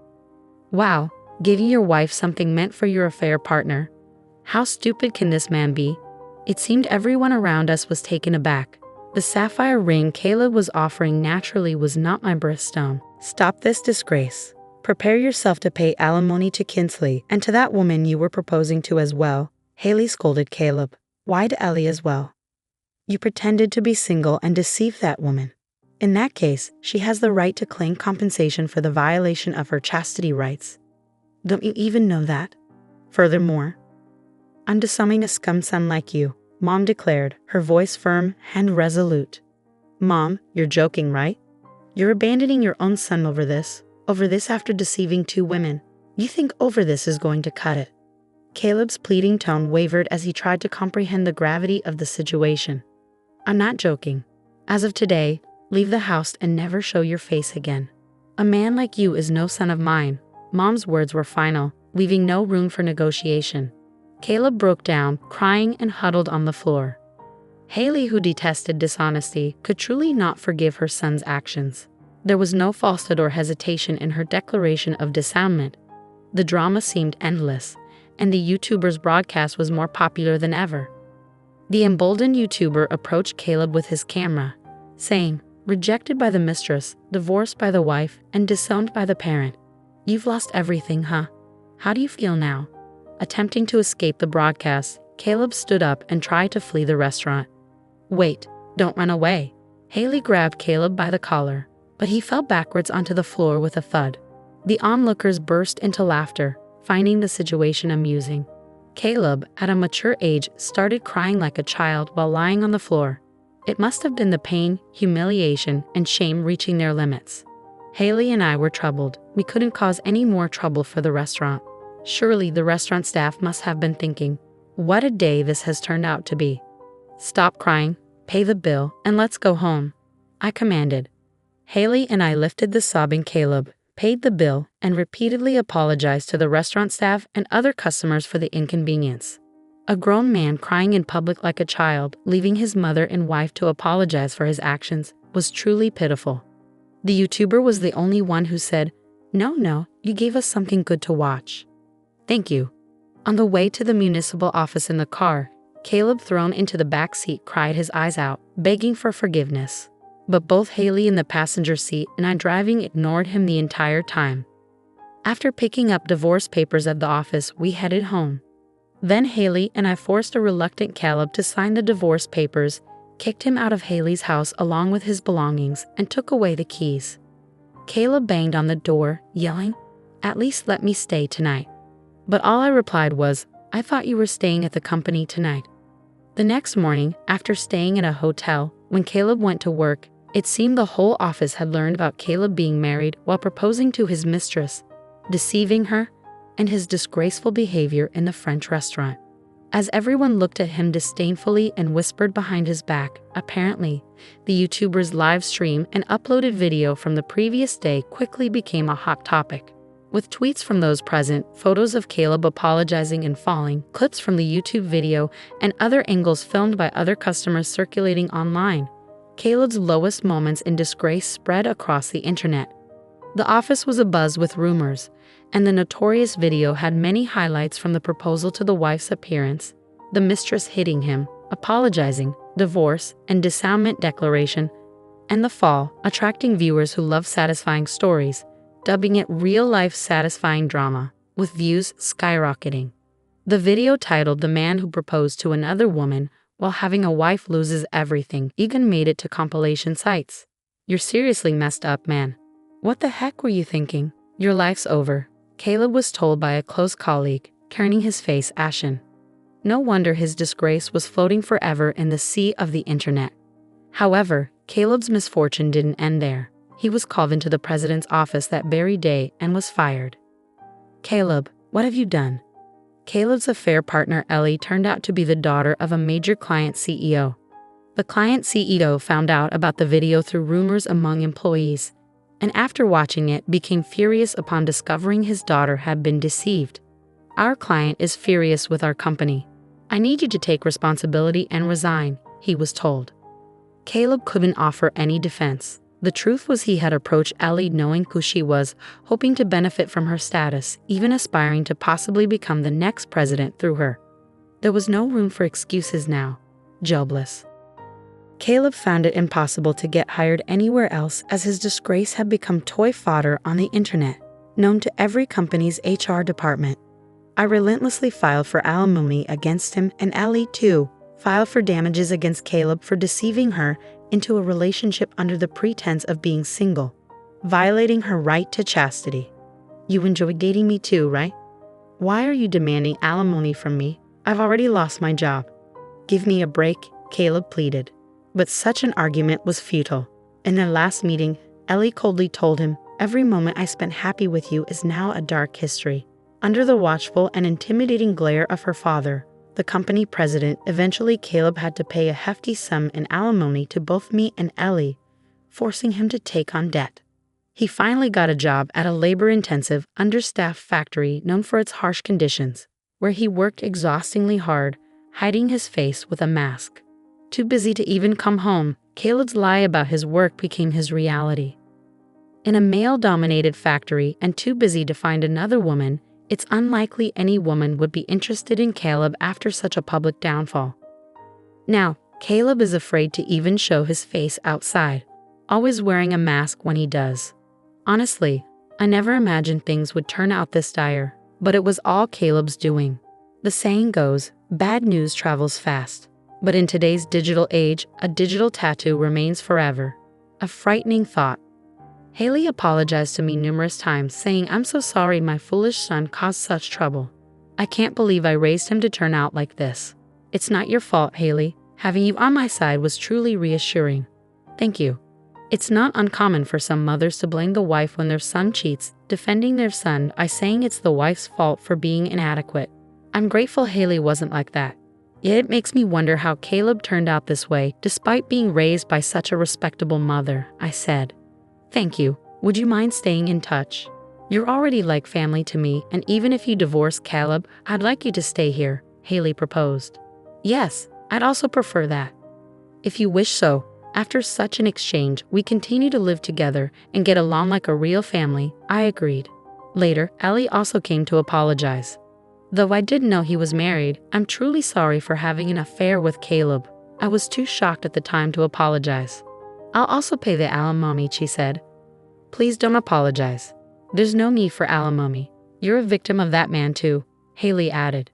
Wow, giving your wife something meant for your affair partner? How stupid can this man be? It seemed everyone around us was taken aback. The sapphire ring Caleb was offering naturally was not my birthstone. "Stop this disgrace. Prepare yourself to pay alimony to Kinsley and to that woman you were proposing to as well," Haley scolded Caleb. "Why to Ellie as well? You pretended to be single and deceived that woman. In that case, she has the right to claim compensation for the violation of her chastity rights. Don't you even know that? Furthermore, I'm disowning a scum son like you," Mom declared, her voice firm and resolute. "Mom, you're joking, right? You're abandoning your own son over this after deceiving two women. You think over this is going to cut it?" Caleb's pleading tone wavered as he tried to comprehend the gravity of the situation. "I'm not joking. As of today, leave the house and never show your face again. A man like you is no son of mine." Mom's words were final, leaving no room for negotiation. Caleb broke down, crying and huddled on the floor. Haley, who detested dishonesty, could truly not forgive her son's actions. There was no falsehood or hesitation in her declaration of disavowment. The drama seemed endless, and the YouTuber's broadcast was more popular than ever. The emboldened YouTuber approached Caleb with his camera, saying, "Rejected by the mistress, divorced by the wife, and disowned by the parent. You've lost everything, huh? How do you feel now?" Attempting to escape the broadcast, Caleb stood up and tried to flee the restaurant. "Wait, don't run away." Haley grabbed Caleb by the collar, but he fell backwards onto the floor with a thud. The onlookers burst into laughter, finding the situation amusing. Caleb, at a mature age, started crying like a child while lying on the floor. It must have been the pain, humiliation, and shame reaching their limits. Haley and I were troubled. We couldn't cause any more trouble for the restaurant. Surely the restaurant staff must have been thinking, "What a day this has turned out to be. Stop crying, pay the bill, and let's go home," I commanded. Haley and I lifted the sobbing Caleb, paid the bill, and repeatedly apologized to the restaurant staff and other customers for the inconvenience. A grown man crying in public like a child, leaving his mother and wife to apologize for his actions, was truly pitiful. The YouTuber was the only one who said, No, you gave us something good to watch. Thank you." On the way to the municipal office in the car, Caleb, thrown into the back seat, cried his eyes out, begging for forgiveness. but both Haley in the passenger seat and I driving ignored him the entire time. After picking up divorce papers at the office, we headed home. Then Haley and I forced a reluctant Caleb to sign the divorce papers, kicked him out of Haley's house along with his belongings, and took away the keys. Caleb banged on the door, yelling, "At least let me stay tonight." But all I replied was, "I thought you were staying at the company tonight." The next morning, after staying at a hotel, when Caleb went to work, it seemed the whole office had learned about Caleb being married while proposing to his mistress, deceiving her, and his disgraceful behavior in the French restaurant. As everyone looked at him disdainfully and whispered behind his back, apparently, the YouTuber's live stream and uploaded video from the previous day quickly became a hot topic. With tweets from those present, photos of Caleb apologizing and falling, clips from the YouTube video, and other angles filmed by other customers circulating online, Caleb's lowest moments in disgrace spread across the internet. The office was abuzz with rumors, and the notorious video had many highlights from the proposal to the wife's appearance, the mistress hitting him, apologizing, divorce and disavowment declaration, and the fall, attracting viewers who love satisfying stories, dubbing it real-life satisfying drama, with views skyrocketing. The video titled "The Man Who Proposed to Another Woman While Having a Wife Loses Everything" even made it to compilation sites. "You're seriously messed up, man. What the heck were you thinking? Your life's over," Caleb was told by a close colleague, turning his face ashen. No wonder his disgrace was floating forever in the sea of the internet. However, Caleb's misfortune didn't end there. He was called into the president's office that very day and was fired. "Caleb, what have you done?" Caleb's affair partner Ellie turned out to be the daughter of a major client CEO. The client CEO found out about the video through rumors among employees, and after watching it became furious upon discovering his daughter had been deceived. "Our client is furious with our company. I need you to take responsibility and resign," he was told. Caleb couldn't offer any defense. The truth was he had approached Ellie knowing who she was, hoping to benefit from her status, even aspiring to possibly become the next president through her. There was no room for excuses now. Jobless. Caleb found it impossible to get hired anywhere else as his disgrace had become toy fodder on the internet, known to every company's HR department. I relentlessly filed for alimony against him, and Ellie, too, filed for damages against Caleb for deceiving her into a relationship under the pretense of being single, violating her right to chastity. "You enjoy dating me too, right? Why are you demanding alimony from me? I've already lost my job." "Give me a break," Caleb pleaded. But such an argument was futile. In their last meeting, Ellie coldly told him, "Every moment I spent happy with you is now a dark history." Under the watchful and intimidating glare of her father, the company president, eventually Caleb had to pay a hefty sum in alimony to both me and Ellie, forcing him to take on debt. He finally got a job at a labor-intensive, understaffed factory known for its harsh conditions, where he worked exhaustingly hard, hiding his face with a mask. Too busy to even come home, Caleb's lie about his work became his reality. In a male-dominated factory and too busy to find another woman, it's unlikely any woman would be interested in Caleb after such a public downfall. Now, Caleb is afraid to even show his face outside, always wearing a mask when he does. Honestly, I never imagined things would turn out this dire, but it was all Caleb's doing. The saying goes, bad news travels fast. But in today's digital age, a digital tattoo remains forever. A frightening thought. Haley apologized to me numerous times, saying, "I'm so sorry my foolish son caused such trouble. I can't believe I raised him to turn out like this. It's not your fault, Haley. Having you on my side was truly reassuring. Thank you." It's not uncommon for some mothers to blame the wife when their son cheats, defending their son by saying it's the wife's fault for being inadequate. I'm grateful Haley wasn't like that. Yet it makes me wonder how Caleb turned out this way, despite being raised by such a respectable mother, I said. "Thank you. Would you mind staying in touch? You're already like family to me, and even if you divorce Caleb, I'd like you to stay here," Haley proposed. "Yes, I'd also prefer that. If you wish so." After such an exchange, we continue to live together and get along like a real family, I agreed. Later, Ellie also came to apologize. "Though I didn't know he was married, I'm truly sorry for having an affair with Caleb. I was too shocked at the time to apologize. I'll also pay the alimony, she said. Please don't apologize. There's no need for alimony. You're a victim of that man too, Haley added.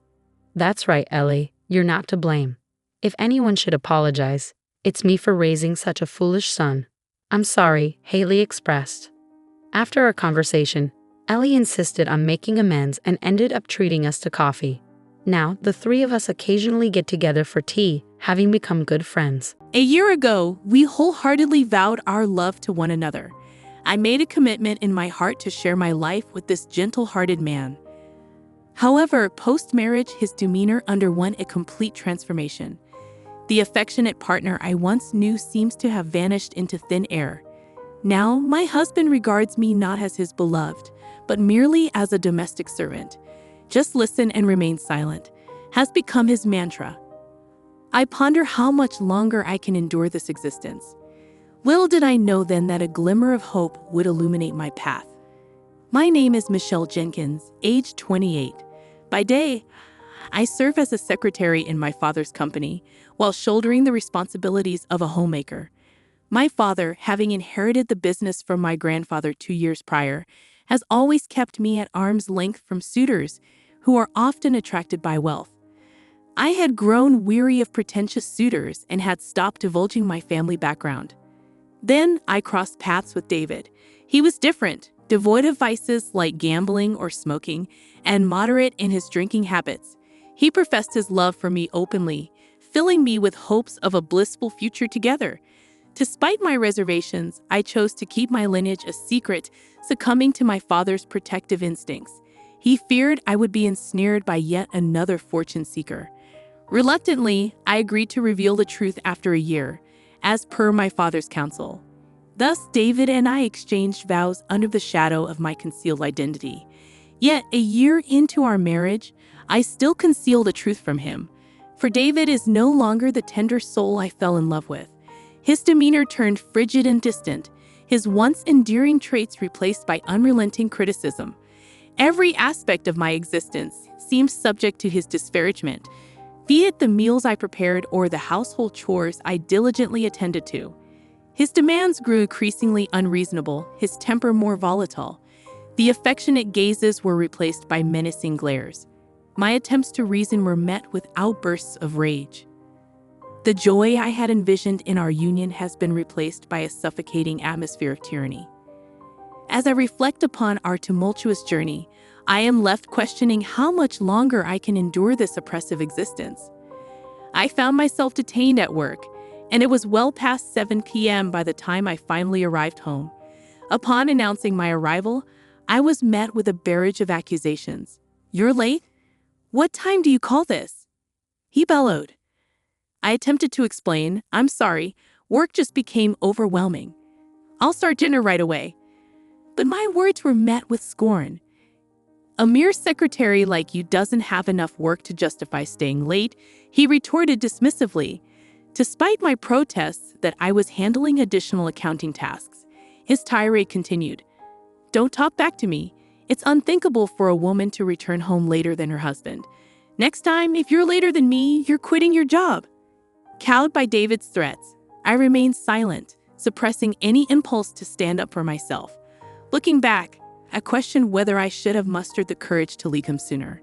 That's right, Ellie. You're not to blame. If anyone should apologize, it's me for raising such a foolish son. I'm sorry, Haley expressed. After our conversation, Ellie insisted on making amends and ended up treating us to coffee. Now, the three of us occasionally get together for tea, having become good friends. A year ago, we wholeheartedly vowed our love to one another. I made a commitment in my heart to share my life with this gentle-hearted man. However, post-marriage, his demeanor underwent a complete transformation. The affectionate partner I once knew seems to have vanished into thin air. Now, my husband regards me not as his beloved, but merely as a domestic servant. Just listen and remain silent has become his mantra. I ponder how much longer I can endure this existence. Little did I know then that a glimmer of hope would illuminate my path. My name is Michelle Jenkins, age 28. By day, I serve as a secretary in my father's company while shouldering the responsibilities of a homemaker. My father, having inherited the business from my grandfather 2 years prior, has always kept me at arm's length from suitors who are often attracted by wealth. I had grown weary of pretentious suitors and had stopped divulging my family background. Then I crossed paths with David. He was different, devoid of vices like gambling or smoking, and moderate in his drinking habits. He professed his love for me openly, filling me with hopes of a blissful future together. Despite my reservations, I chose to keep my lineage a secret, succumbing to my father's protective instincts. He feared I would be ensnared by yet another fortune seeker. Reluctantly, I agreed to reveal the truth after a year, as per my father's counsel. Thus, David and I exchanged vows under the shadow of my concealed identity. Yet, a year into our marriage, I still conceal the truth from him. For David is no longer the tender soul I fell in love with. His demeanor turned frigid and distant, his once endearing traits replaced by unrelenting criticism. Every aspect of my existence seemed subject to his disparagement, be it the meals I prepared or the household chores I diligently attended to. His demands grew increasingly unreasonable, his temper more volatile. The affectionate gazes were replaced by menacing glares. My attempts to reason were met with outbursts of rage. The joy I had envisioned in our union has been replaced by a suffocating atmosphere of tyranny. As I reflect upon our tumultuous journey, I am left questioning how much longer I can endure this oppressive existence. I found myself detained at work, and it was well past 7 p.m. by the time I finally arrived home. Upon announcing my arrival, I was met with a barrage of accusations. "You're late? What time do you call this?" he bellowed. I attempted to explain, "I'm sorry, work just became overwhelming. I'll start dinner right away." But my words were met with scorn. "A mere secretary like you doesn't have enough work to justify staying late," he retorted dismissively. Despite my protests that I was handling additional accounting tasks, his tirade continued. "Don't talk back to me. It's unthinkable for a woman to return home later than her husband. Next time, if you're later than me, you're quitting your job." Cowed by David's threats, I remained silent, suppressing any impulse to stand up for myself. Looking back, I questioned whether I should have mustered the courage to leave him sooner.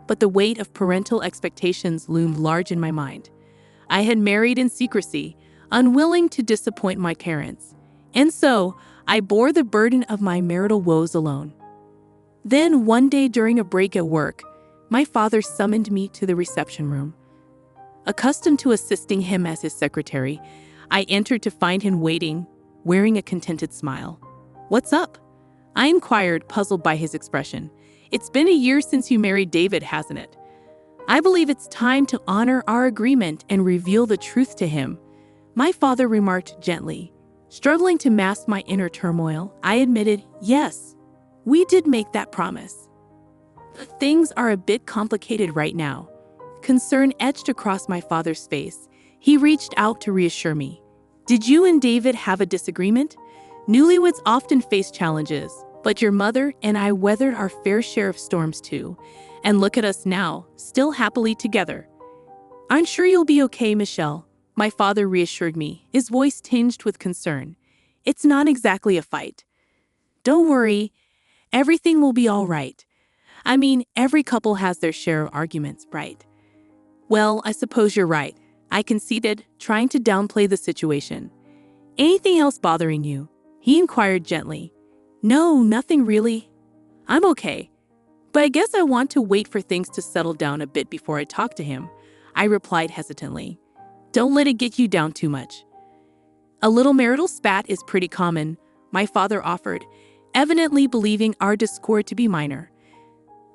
But the weight of parental expectations loomed large in my mind. I had married in secrecy, unwilling to disappoint my parents, and so I bore the burden of my marital woes alone. Then one day during a break at work, my father summoned me to the reception room. Accustomed to assisting him as his secretary, I entered to find him waiting, wearing a contented smile. "What's up?" I inquired, puzzled by his expression. "It's been a year since you married David, hasn't it?" "I believe it's time to honor our agreement and reveal the truth to him," my father remarked gently. Struggling to mask my inner turmoil, I admitted, "Yes, we did make that promise. But things are a bit complicated right now." Concern etched across my father's face. He reached out to reassure me. "Did you and David have a disagreement? Newlyweds often face challenges, but your mother and I weathered our fair share of storms too. And look at us now, still happily together." "I'm sure you'll be okay, Michelle. My father reassured me, his voice tinged with concern. It's not exactly a fight. Don't worry, everything will be all right. I mean, every couple has their share of arguments, right? Well, I suppose you're right, I conceded, trying to downplay the situation. Anything else bothering you? He inquired gently. No, nothing really. I'm okay. But I guess I want to wait for things to settle down a bit before I talk to him, I replied hesitantly. Don't let it get you down too much. A little marital spat is pretty common, my father offered, evidently believing our discord to be minor.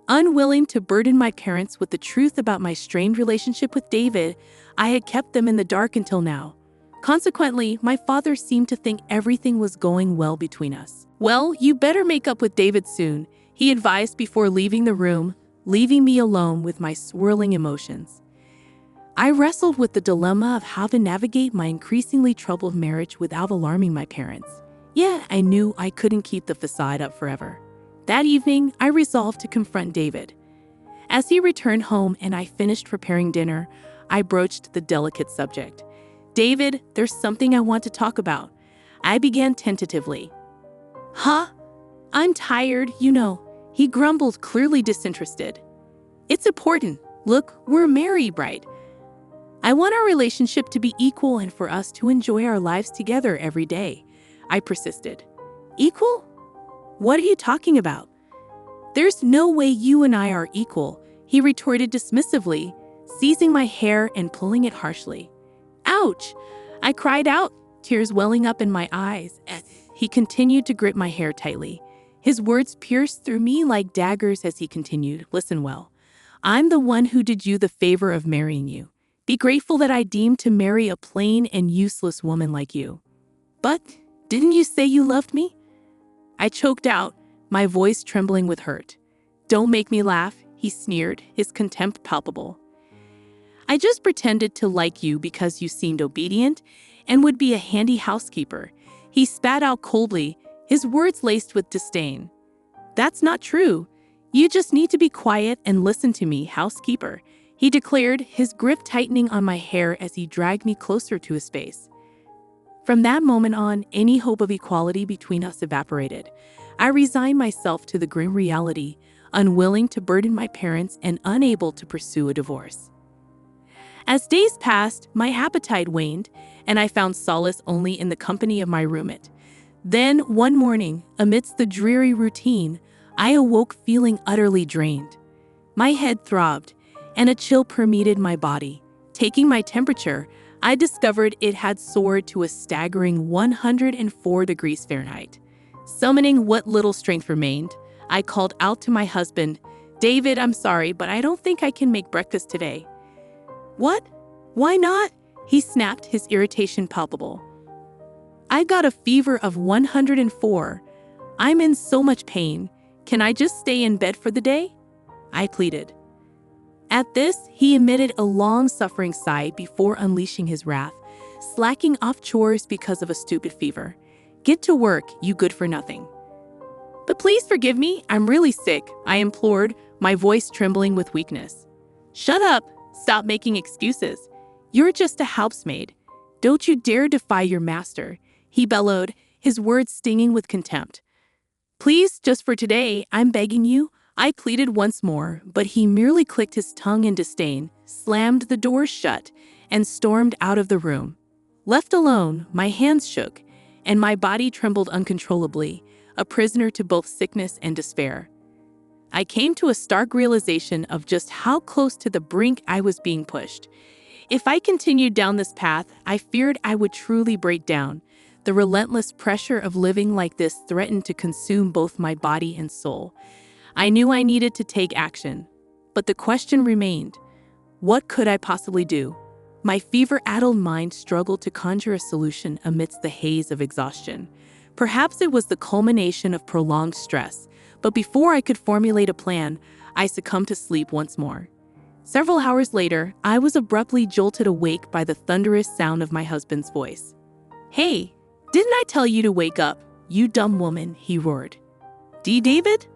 Unwilling to burden my parents with the truth about my strained relationship with David, I had kept them in the dark until now. Consequently, my father seemed to think everything was going well between us. Well, you better make up with David soon, he advised before leaving the room, leaving me alone with my swirling emotions. I wrestled with the dilemma of how to navigate my increasingly troubled marriage without alarming my parents. Yet I knew I couldn't keep the facade up forever. That evening, I resolved to confront David. As he returned home and I finished preparing dinner, I broached the delicate subject. David, there's something I want to talk about. I began tentatively. Huh? I'm tired, he grumbled, clearly disinterested. It's important. Look, we're married, right? I want our relationship to be equal and for us to enjoy our lives together every day, I persisted. Equal? What are you talking about? There's no way you and I are equal, he retorted dismissively, seizing my hair and pulling it harshly. Ouch! I cried out, tears welling up in my eyes as he continued to grip my hair tightly. His words pierced through me like daggers as he continued, listen well. I'm the one who did you the favor of marrying you. Be grateful that I deemed to marry a plain and useless woman like you. But didn't you say you loved me? I choked out, my voice trembling with hurt. Don't make me laugh, he sneered, his contempt palpable. I just pretended to like you because you seemed obedient and would be a handy housekeeper. He spat out coldly, his words laced with disdain. That's not true. You just need to be quiet and listen to me, housekeeper, he declared, his grip tightening on my hair as he dragged me closer to his face. From that moment on, any hope of equality between us evaporated. I resigned myself to the grim reality, unwilling to burden my parents and unable to pursue a divorce. As days passed, my appetite waned, and I found solace only in the company of my roommate. Then, one morning, amidst the dreary routine, I awoke feeling utterly drained. My head throbbed, and a chill permeated my body. Taking my temperature, I discovered it had soared to a staggering 104 degrees Fahrenheit. Summoning what little strength remained, I called out to my husband, David, I'm sorry, but I don't think I can make breakfast today. What? Why not? He snapped, his irritation palpable. I got a fever of 104. I'm in so much pain. Can I just stay in bed for the day? I pleaded. At this, he emitted a long-suffering sigh before unleashing his wrath, slacking off chores because of a stupid fever. Get to work, you good-for-nothing. But please forgive me, I'm really sick, I implored, my voice trembling with weakness. Shut up, stop making excuses. You're just a housemaid. Don't you dare defy your master, he bellowed, his words stinging with contempt. Please, just for today, I'm begging you, I pleaded once more, but he merely clicked his tongue in disdain, slammed the door shut, and stormed out of the room. Left alone, my hands shook, and my body trembled uncontrollably, a prisoner to both sickness and despair. I came to a stark realization of just how close to the brink I was being pushed. If I continued down this path, I feared I would truly break down. The relentless pressure of living like this threatened to consume both my body and soul. I knew I needed to take action, but the question remained, what could I possibly do? My fever-addled mind struggled to conjure a solution amidst the haze of exhaustion. Perhaps it was the culmination of prolonged stress, but before I could formulate a plan, I succumbed to sleep once more. Several hours later, I was abruptly jolted awake by the thunderous sound of my husband's voice. Hey, didn't I tell you to wake up, you dumb woman, he roared. David?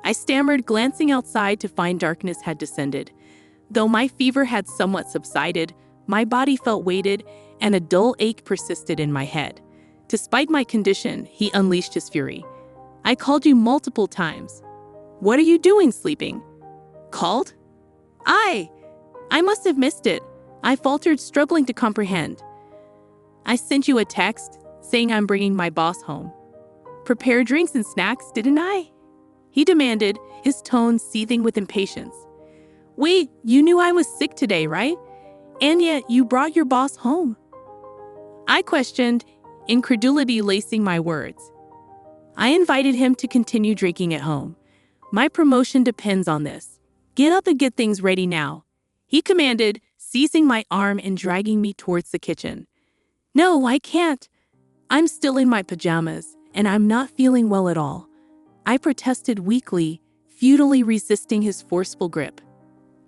I stammered, glancing outside to find darkness had descended. Though my fever had somewhat subsided, My body felt weighted, and a dull ache persisted in my head. Despite my condition, he unleashed his fury. I called you multiple times. What are you doing sleeping? Called? I must have missed it. I faltered, struggling to comprehend. I sent you a text saying I'm bringing my boss home. Prepare drinks and snacks, didn't I? He demanded, his tone seething with impatience. Wait, you knew I was sick today, right? And yet you brought your boss home. I questioned, incredulity lacing my words. I invited him to continue drinking at home. My promotion depends on this. Get up and get things ready now, he commanded, seizing my arm and dragging me towards the kitchen. No, I can't. I'm still in my pajamas, and I'm not feeling well at all. I protested weakly, futilely resisting his forceful grip.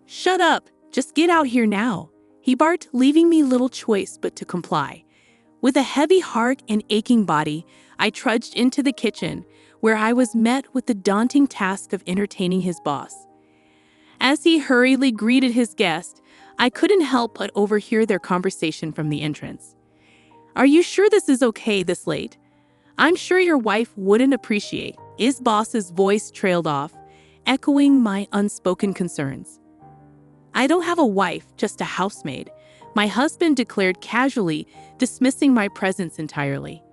Shut up, just get out here now, he barked, leaving me little choice but to comply. With a heavy heart and aching body, I trudged into the kitchen, where I was met with the daunting task of entertaining his boss. As he hurriedly greeted his guest, I couldn't help but overhear their conversation from the entrance. Are you sure this is okay this late? I'm sure your wife wouldn't appreciate. His boss's voice trailed off, echoing my unspoken concerns. I don't have a wife, just a housemaid, my husband declared casually, dismissing my presence entirely.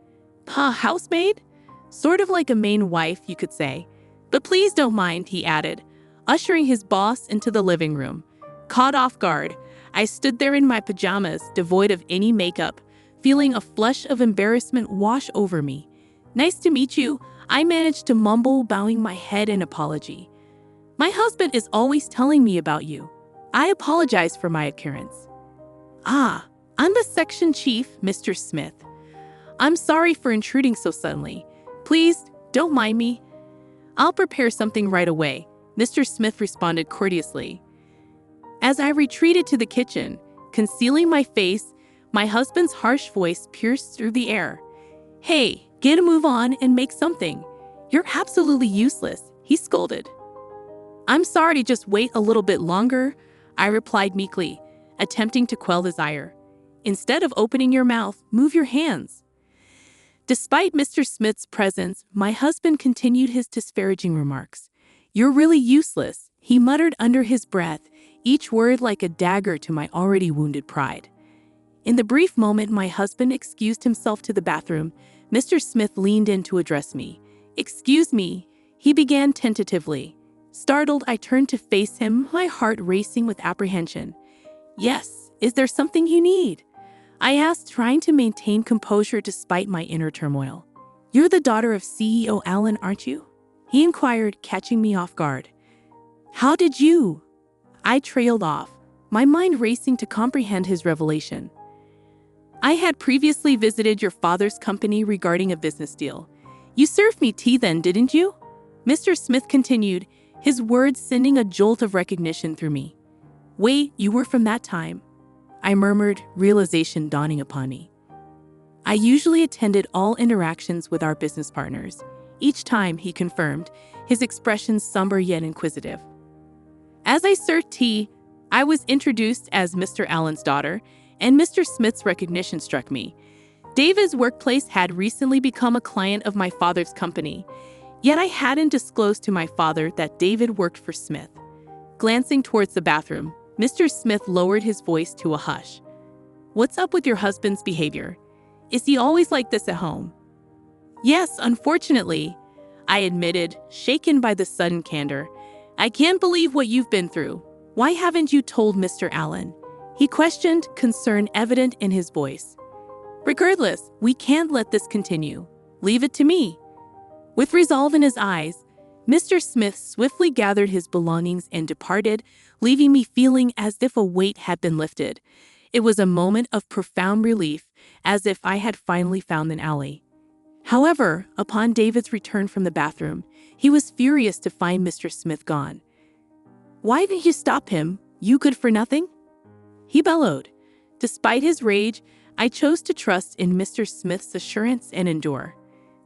Housemaid? Sort of like a main wife, you could say. But please don't mind, he added, ushering his boss into the living room. Caught off guard, I stood there in my pajamas, devoid of any makeup, feeling a flush of embarrassment wash over me. Nice to meet you, I managed to mumble, bowing my head in apology. My husband is always telling me about you. I apologize for my appearance. I'm the section chief, Mr. Smith. I'm sorry for intruding so suddenly. Please, don't mind me. I'll prepare something right away, Mr. Smith responded courteously. As I retreated to the kitchen, concealing my face, my husband's harsh voice pierced through the air. Hey, get a move on and make something. You're absolutely useless, he scolded. I'm sorry, just wait a little bit longer, I replied meekly, attempting to quell his ire. Instead of opening your mouth, move your hands. Despite Mr. Smith's presence, my husband continued his disparaging remarks. You're really useless, he muttered under his breath, each word like a dagger to my already wounded pride. In the brief moment my husband excused himself to the bathroom, Mr. Smith leaned in to address me. Excuse me, he began tentatively. Startled, I turned to face him, my heart racing with apprehension. Yes, is there something you need? I asked, trying to maintain composure despite my inner turmoil. You're the daughter of CEO Allen, aren't you? He inquired, catching me off guard. How did you? I trailed off, my mind racing to comprehend his revelation. I had previously visited your father's company regarding a business deal. You served me tea then, didn't you? Mr. Smith continued, his words sending a jolt of recognition through me. Wait, you were from that time? I murmured, realization dawning upon me. I usually attended all interactions with our business partners. Each time, he confirmed, his expression somber yet inquisitive. As I served tea, I was introduced as Mr. Allen's daughter, and Mr. Smith's recognition struck me. David's workplace had recently become a client of my father's company, yet I hadn't disclosed to my father that David worked for Smith. Glancing towards the bathroom, Mr. Smith lowered his voice to a hush. What's up with your husband's behavior? Is he always like this at home? Yes, unfortunately, I admitted, shaken by the sudden candor. I can't believe what you've been through. Why haven't you told Mr. Allen? He questioned, concern evident in his voice. Regardless, we can't let this continue. Leave it to me. With resolve in his eyes, Mr. Smith swiftly gathered his belongings and departed, leaving me feeling as if a weight had been lifted. It was a moment of profound relief, as if I had finally found an ally. However, upon David's return from the bathroom, he was furious to find Mr. Smith gone. Why didn't you stop him? You good for nothing? He bellowed. Despite his rage, I chose to trust in Mr. Smith's assurance and endure.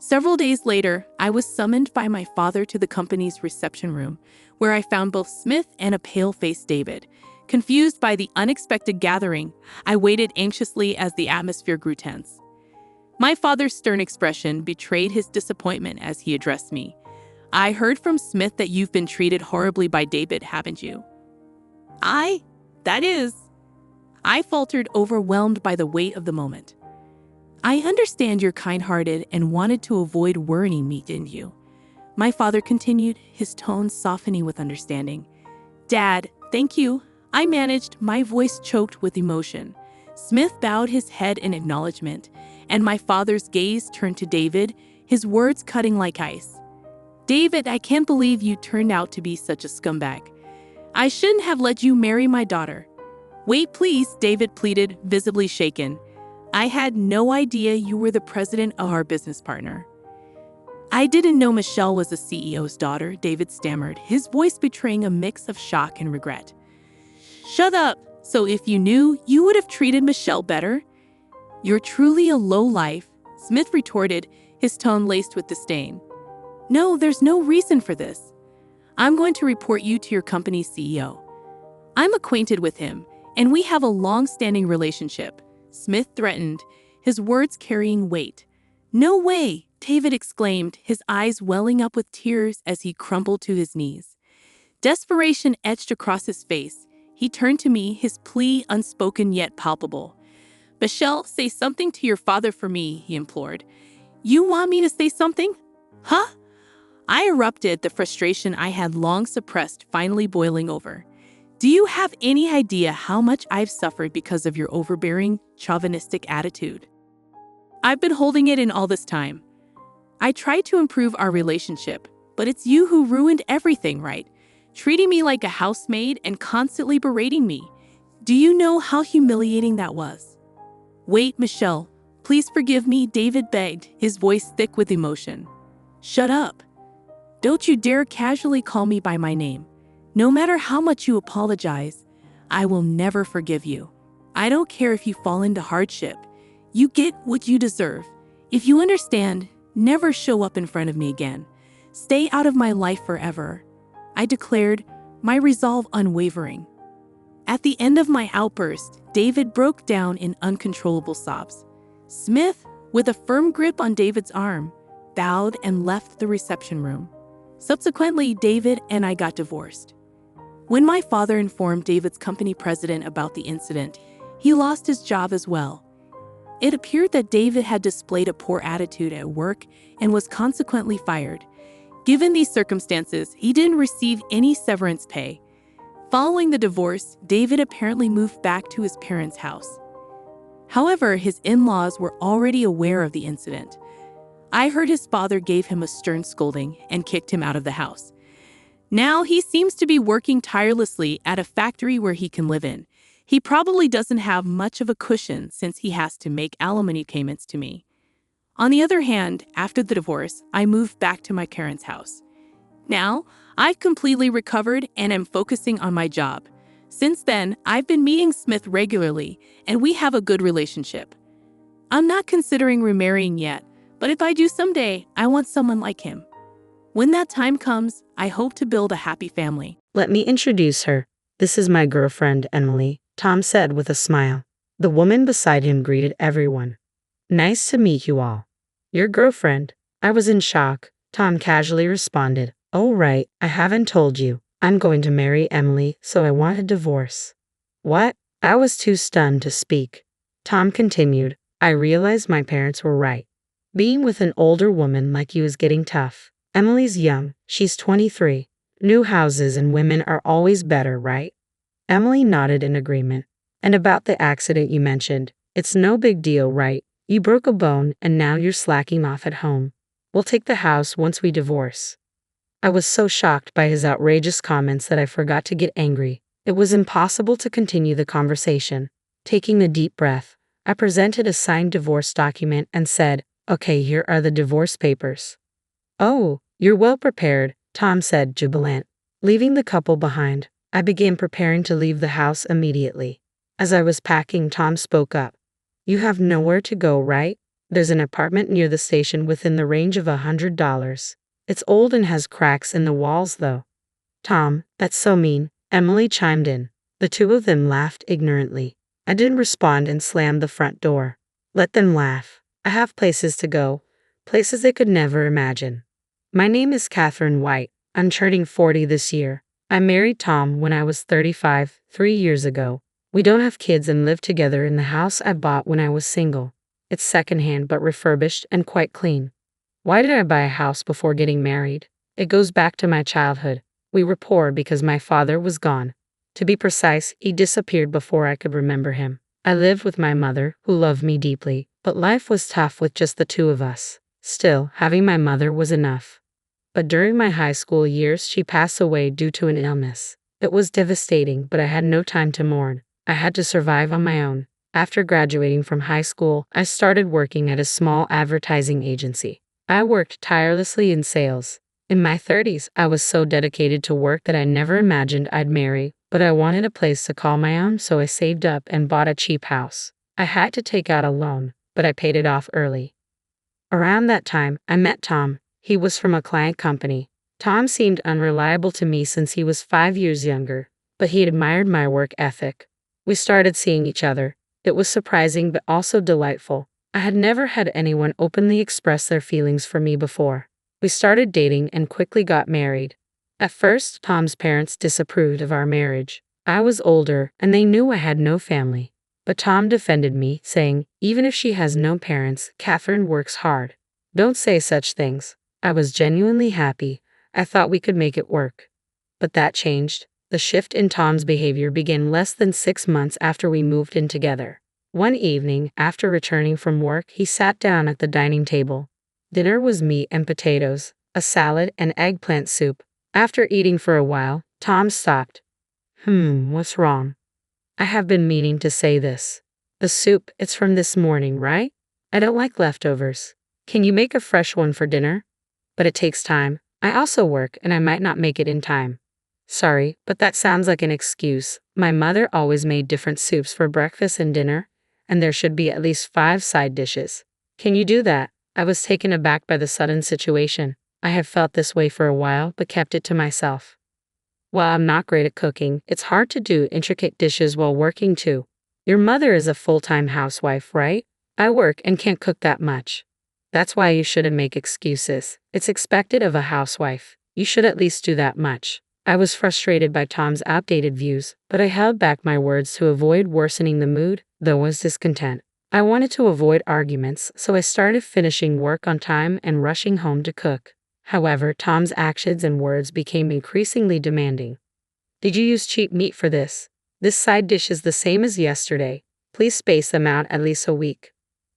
Several days later, I was summoned by my father to the company's reception room, where I found both Smith and a pale-faced David. Confused by the unexpected gathering, I waited anxiously as the atmosphere grew tense. My father's stern expression betrayed his disappointment as he addressed me. "I heard from Smith that you've been treated horribly by David, haven't you?" That is. I faltered, overwhelmed by the weight of the moment. "I understand you're kind-hearted and wanted to avoid worrying me, didn't you?" My father continued, his tone softening with understanding. "Dad, thank you," I managed, my voice choked with emotion. Smith bowed his head in acknowledgement, and my father's gaze turned to David, his words cutting like ice. "David, I can't believe you turned out to be such a scumbag. I shouldn't have let you marry my daughter." "Wait, please," David pleaded, visibly shaken. "I had no idea you were the president of our business partner." "I didn't know Michelle was the CEO's daughter," David stammered, his voice betraying a mix of shock and regret. "Shut up! So if you knew, you would have treated Michelle better?" "You're truly a lowlife," Smith retorted, his tone laced with disdain. "No, there's no reason for this. I'm going to report you to your company's CEO. I'm acquainted with him, and we have a long-standing relationship," Smith threatened, his words carrying weight. "No way!" David exclaimed, his eyes welling up with tears as he crumpled to his knees. Desperation etched across his face. He turned to me, his plea unspoken yet palpable. "Michelle, say something to your father for me," he implored. "You want me to say something? Huh?" I erupted, the frustration I had long suppressed finally boiling over. "Do you have any idea how much I've suffered because of your overbearing, chauvinistic attitude? I've been holding it in all this time. I tried to improve our relationship, but it's you who ruined everything, right? Treating me like a housemaid and constantly berating me. Do you know how humiliating that was?" "Wait, Michelle, please forgive me," David begged, his voice thick with emotion. "Shut up. Don't you dare casually call me by my name. No matter how much you apologize, I will never forgive you. I don't care if you fall into hardship. You get what you deserve. If you understand, never show up in front of me again. Stay out of my life forever," I declared, my resolve unwavering. At the end of my outburst, David broke down in uncontrollable sobs. Smith, with a firm grip on David's arm, bowed and left the reception room. Subsequently, David and I got divorced. When my father informed David's company president about the incident, he lost his job as well. It appeared that David had displayed a poor attitude at work and was consequently fired. Given these circumstances, he didn't receive any severance pay. Following the divorce, David apparently moved back to his parents' house. However, his in-laws were already aware of the incident. I heard his father gave him a stern scolding and kicked him out of the house. Now he seems to be working tirelessly at a factory where he can live in. He probably doesn't have much of a cushion since he has to make alimony payments to me. On the other hand, after the divorce, I moved back to my parents' house. Now, I've completely recovered and am focusing on my job. Since then, I've been meeting Smith regularly, and we have a good relationship. I'm not considering remarrying yet, but if I do someday, I want someone like him. When that time comes, I hope to build a happy family. "Let me introduce her. This is my girlfriend, Emily," Tom said with a smile. The woman beside him greeted everyone. "Nice to meet you all." "Your girlfriend?" I was in shock. Tom casually responded, "Oh right, I haven't told you. I'm going to marry Emily, so I want a divorce." "What?" I was too stunned to speak. Tom continued, "I realized my parents were right. Being with an older woman like you is getting tough. Emily's young, she's 23. New houses and women are always better, right?" Emily nodded in agreement. "And about the accident you mentioned, it's no big deal, right? You broke a bone and now you're slacking off at home. We'll take the house once we divorce." I was so shocked by his outrageous comments that I forgot to get angry. It was impossible to continue the conversation. Taking a deep breath, I presented a signed divorce document and said, "Okay, here are the divorce papers." "Oh, you're well prepared," Tom said, jubilant. Leaving the couple behind, I began preparing to leave the house immediately. As I was packing, Tom spoke up. "You have nowhere to go, right? There's an apartment near the station within the range of $100. It's old and has cracks in the walls, though." "Tom, that's so mean," Emily chimed in. The two of them laughed ignorantly. I didn't respond and slammed the front door. Let them laugh. I have places to go, places they could never imagine. My name is Catherine White. I'm turning 40 this year. I married Tom when I was 35, 3 years ago. We don't have kids and live together in the house I bought when I was single. It's secondhand but refurbished and quite clean. Why did I buy a house before getting married? It goes back to my childhood. We were poor because my father was gone. To be precise, he disappeared before I could remember him. I lived with my mother, who loved me deeply, but life was tough with just the two of us. Still, having my mother was enough. But during my high school years, she passed away due to an illness. It was devastating, but I had no time to mourn. I had to survive on my own. After graduating from high school, I started working at a small advertising agency. I worked tirelessly in sales. In my 30s, I was so dedicated to work that I never imagined I'd marry, but I wanted a place to call my own, so I saved up and bought a cheap house. I had to take out a loan, but I paid it off early. Around that time, I met Tom. He was from a client company. Tom seemed unreliable to me since he was 5 years younger, but he admired my work ethic. We started seeing each other. It was surprising but also delightful. I had never had anyone openly express their feelings for me before. We started dating and quickly got married. At first, Tom's parents disapproved of our marriage. I was older, and they knew I had no family. But Tom defended me, saying, "Even if she has no parents, Catherine works hard. Don't say such things." I was genuinely happy. I thought we could make it work. But that changed. The shift in Tom's behavior began less than 6 months after we moved in together. One evening, after returning from work, he sat down at the dining table. Dinner was meat and potatoes, a salad, and eggplant soup. After eating for a while, Tom stopped. What's wrong? I have been meaning to say this. The soup, it's from this morning, right? I don't like leftovers. Can you make a fresh one for dinner? But it takes time. I also work and I might not make it in time. Sorry, but that sounds like an excuse. My mother always made different soups for breakfast and dinner, and there should be at least 5 side dishes. Can you do that? I was taken aback by the sudden situation. I have felt this way for a while, but kept it to myself. While I'm not great at cooking, it's hard to do intricate dishes while working too. Your mother is a full-time housewife, right? I work and can't cook that much. That's why you shouldn't make excuses. It's expected of a housewife. You should at least do that much. I was frustrated by Tom's outdated views, but I held back my words to avoid worsening the mood, though I was discontent. I wanted to avoid arguments, so I started finishing work on time and rushing home to cook. However, Tom's actions and words became increasingly demanding. Did you use cheap meat for this? This side dish is the same as yesterday. Please space them out at least a week.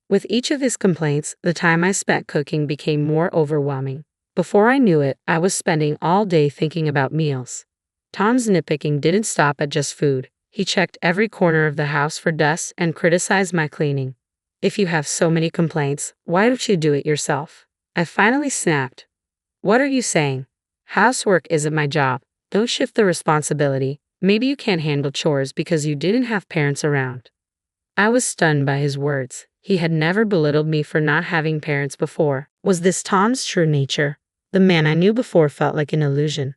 With each of his complaints, the time I spent cooking became more overwhelming. Before I knew it, I was spending all day thinking about meals. Tom's nitpicking didn't stop at just food. He checked every corner of the house for dust and criticized my cleaning. If you have so many complaints, why don't you do it yourself? I finally snapped. What are you saying? Housework isn't my job. Don't shift the responsibility. Maybe you can't handle chores because you didn't have parents around. I was stunned by his words. He had never belittled me for not having parents before. Was this Tom's true nature? The man I knew before felt like an illusion.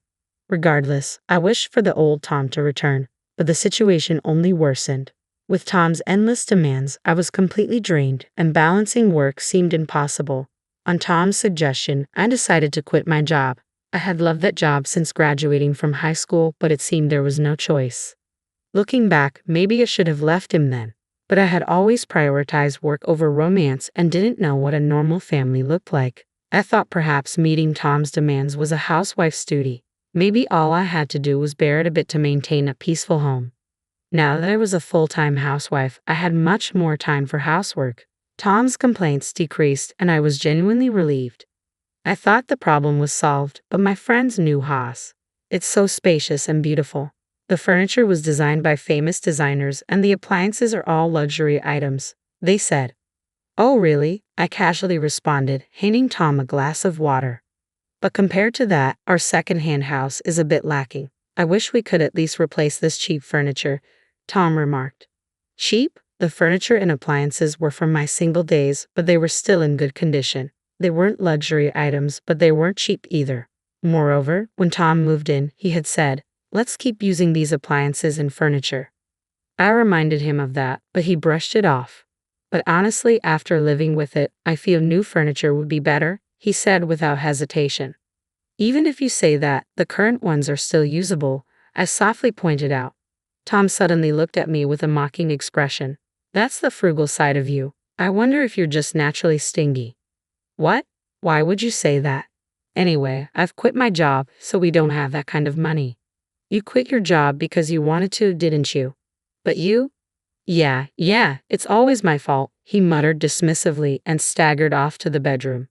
Regardless, I wished for the old Tom to return, but the situation only worsened. With Tom's endless demands, I was completely drained, and balancing work seemed impossible. On Tom's suggestion, I decided to quit my job. I had loved that job since graduating from high school, but it seemed there was no choice. Looking back, maybe I should have left him then. But I had always prioritized work over romance and didn't know what a normal family looked like. I thought perhaps meeting Tom's demands was a housewife's duty. Maybe all I had to do was bear it a bit to maintain a peaceful home. Now that I was a full-time housewife, I had much more time for housework. Tom's complaints decreased, and I was genuinely relieved. I thought the problem was solved, but my friends knew Haas. It's so spacious and beautiful. The furniture was designed by famous designers, and the appliances are all luxury items, they said. Oh, really? I casually responded, handing Tom a glass of water. But compared to that, our second-hand house is a bit lacking. I wish we could at least replace this cheap furniture, Tom remarked. Cheap? The furniture and appliances were from my single days, but they were still in good condition. They weren't luxury items, but they weren't cheap either. Moreover, when Tom moved in, he had said, Let's keep using these appliances and furniture. I reminded him of that, but he brushed it off. But honestly, after living with it, I feel new furniture would be better, he said without hesitation. Even if you say that, the current ones are still usable, I softly pointed out. Tom suddenly looked at me with a mocking expression. That's the frugal side of you. I wonder if you're just naturally stingy. What? Why would you say that? Anyway, I've quit my job, so we don't have that kind of money. You quit your job because you wanted to, didn't you? But you? Yeah, it's always my fault, he muttered dismissively and staggered off to the bedroom.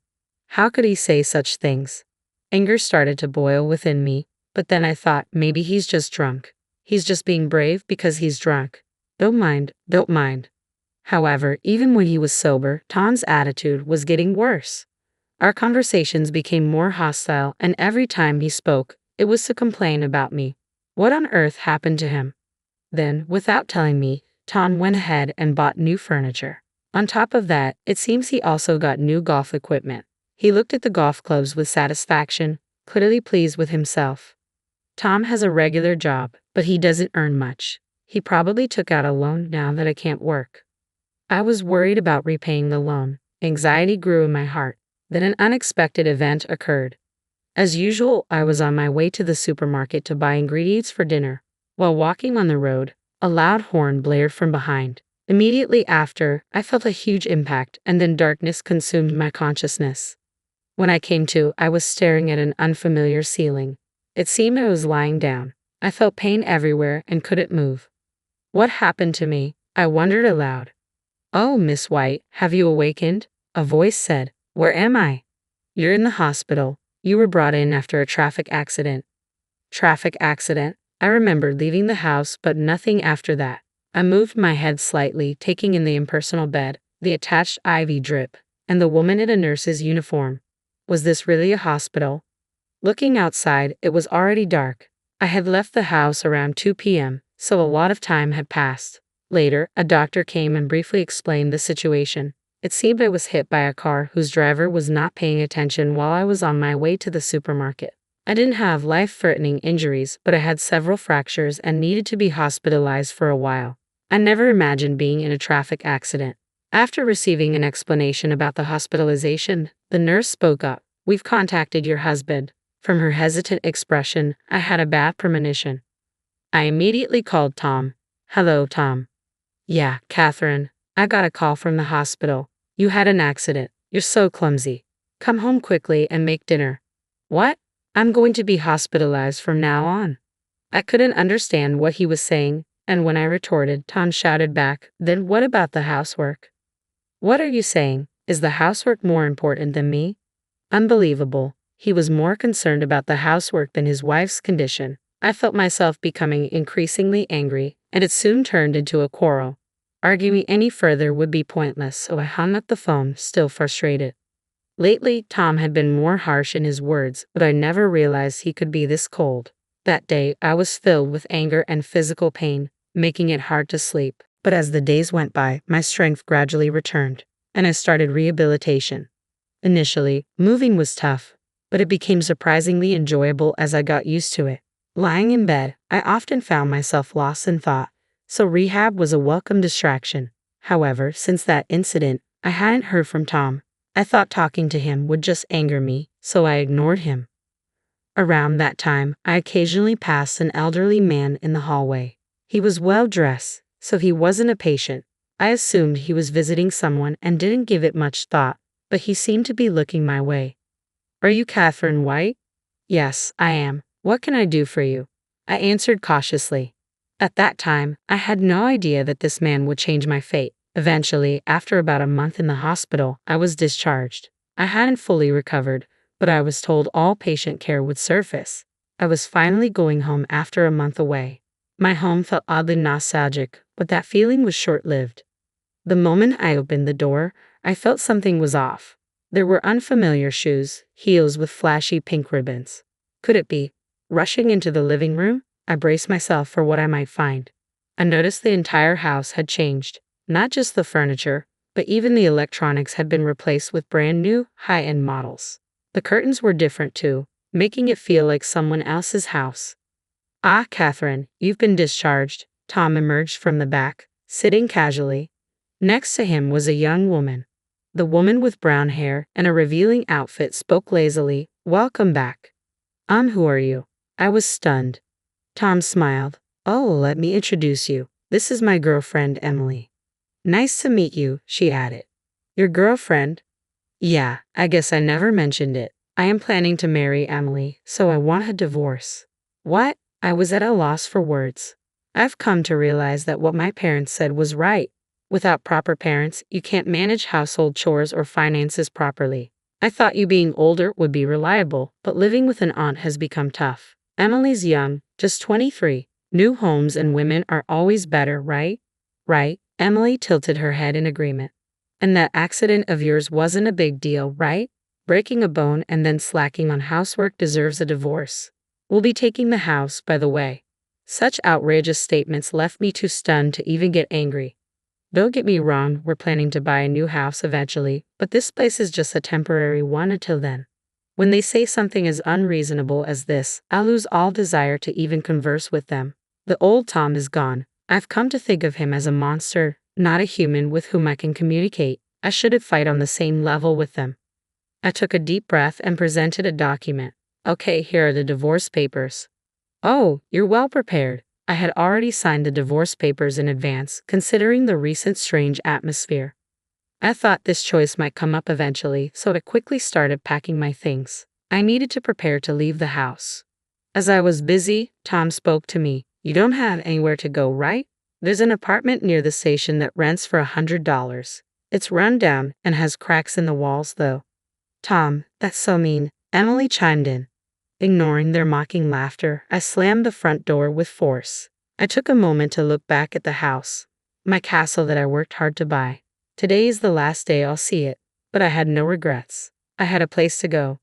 How could he say such things? Anger started to boil within me, but then I thought maybe he's just drunk. He's just being brave because he's drunk. Don't mind. However, even when he was sober, Tom's attitude was getting worse. Our conversations became more hostile, and every time he spoke, it was to complain about me. What on earth happened to him? Then, without telling me, Tom went ahead and bought new furniture. On top of that, it seems he also got new golf equipment. He looked at the golf clubs with satisfaction, clearly pleased with himself. Tom has a regular job, but he doesn't earn much. He probably took out a loan now that I can't work. I was worried about repaying the loan. Anxiety grew in my heart. Then an unexpected event occurred. As usual, I was on my way to the supermarket to buy ingredients for dinner. While walking on the road, a loud horn blared from behind. Immediately after, I felt a huge impact, and then darkness consumed my consciousness. When I came to, I was staring at an unfamiliar ceiling. It seemed I was lying down. I felt pain everywhere and couldn't move. What happened to me? I wondered aloud. Oh, Miss White, have you awakened? A voice said. Where am I? You're in the hospital. You were brought in after a traffic accident. Traffic accident? I remembered leaving the house, but nothing after that. I moved my head slightly, taking in the impersonal bed, the attached IV drip, and the woman in a nurse's uniform. Was this really a hospital? Looking outside, it was already dark. I had left the house around 2 p.m., so a lot of time had passed. Later, a doctor came and briefly explained the situation. It seemed I was hit by a car whose driver was not paying attention while I was on my way to the supermarket. I didn't have life-threatening injuries, but I had several fractures and needed to be hospitalized for a while. I never imagined being in a traffic accident. After receiving an explanation about the hospitalization, the nurse spoke up. We've contacted your husband. From her hesitant expression, I had a bad premonition. I immediately called Tom. Hello, Tom. Yeah, Catherine. I got a call from the hospital. You had an accident. You're so clumsy. Come home quickly and make dinner. What? I'm going to be hospitalized from now on. I couldn't understand what he was saying, and when I retorted, Tom shouted back, Then what about the housework? What are you saying? Is the housework more important than me? Unbelievable. He was more concerned about the housework than his wife's condition. I felt myself becoming increasingly angry, and it soon turned into a quarrel. Arguing any further would be pointless, so I hung up the phone, still frustrated. Lately, Tom had been more harsh in his words, but I never realized he could be this cold. That day, I was filled with anger and physical pain, making it hard to sleep. But as the days went by, my strength gradually returned, and I started rehabilitation. Initially, moving was tough, but it became surprisingly enjoyable as I got used to it. Lying in bed, I often found myself lost in thought, so rehab was a welcome distraction. However, since that incident, I hadn't heard from Tom. I thought talking to him would just anger me, so I ignored him. Around that time, I occasionally passed an elderly man in the hallway. He was well dressed, so he wasn't a patient. I assumed he was visiting someone and didn't give it much thought, but he seemed to be looking my way. Are you Catherine White? Yes, I am. What can I do for you? I answered cautiously. At that time, I had no idea that this man would change my fate. Eventually, after about a month in the hospital, I was discharged. I hadn't fully recovered, but I was told all patient care would surface. I was finally going home after a month away. My home felt oddly nostalgic, but that feeling was short-lived. The moment I opened the door, I felt something was off. There were unfamiliar shoes, heels with flashy pink ribbons. Could it be? Rushing into the living room, I braced myself for what I might find. I noticed the entire house had changed. Not just the furniture, but even the electronics had been replaced with brand new, high-end models. The curtains were different too, making it feel like someone else's house. Ah, Catherine, you've been discharged. Tom emerged from the back, sitting casually. Next to him was a young woman. The woman with brown hair and a revealing outfit spoke lazily. Welcome back. Who are you? I was stunned. Tom smiled. Oh, let me introduce you. This is my girlfriend, Emily. Nice to meet you, she added. Your girlfriend? Yeah, I guess I never mentioned it. I am planning to marry Emily, so I want a divorce. What? I was at a loss for words. I've come to realize that what my parents said was right. Without proper parents, you can't manage household chores or finances properly. I thought you being older would be reliable, but living with an aunt has become tough. Emily's young, just 23. New homes and women are always better, right? Right. Emily tilted her head in agreement. And that accident of yours wasn't a big deal, right? Breaking a bone and then slacking on housework deserves a divorce. We'll be taking the house, by the way. Such outrageous statements left me too stunned to even get angry. Don't get me wrong, we're planning to buy a new house eventually, but this place is just a temporary one until then. When they say something as unreasonable as this, I'll lose all desire to even converse with them. The old Tom is gone. I've come to think of him as a monster, not a human with whom I can communicate. I shouldn't fight on the same level with them. I took a deep breath and presented a document. Okay, here are the divorce papers. Oh, you're well prepared. I had already signed the divorce papers in advance, considering the recent strange atmosphere. I thought this choice might come up eventually, so I quickly started packing my things. I needed to prepare to leave the house. As I was busy, Tom spoke to me. You don't have anywhere to go, right? There's an apartment near the station that rents for $100. It's run down and has cracks in the walls, though. Tom, that's so mean, Emily chimed in. Ignoring their mocking laughter, I slammed the front door with force. I took a moment to look back at the house, my castle that I worked hard to buy. Today is the last day I'll see it, but I had no regrets. I had a place to go.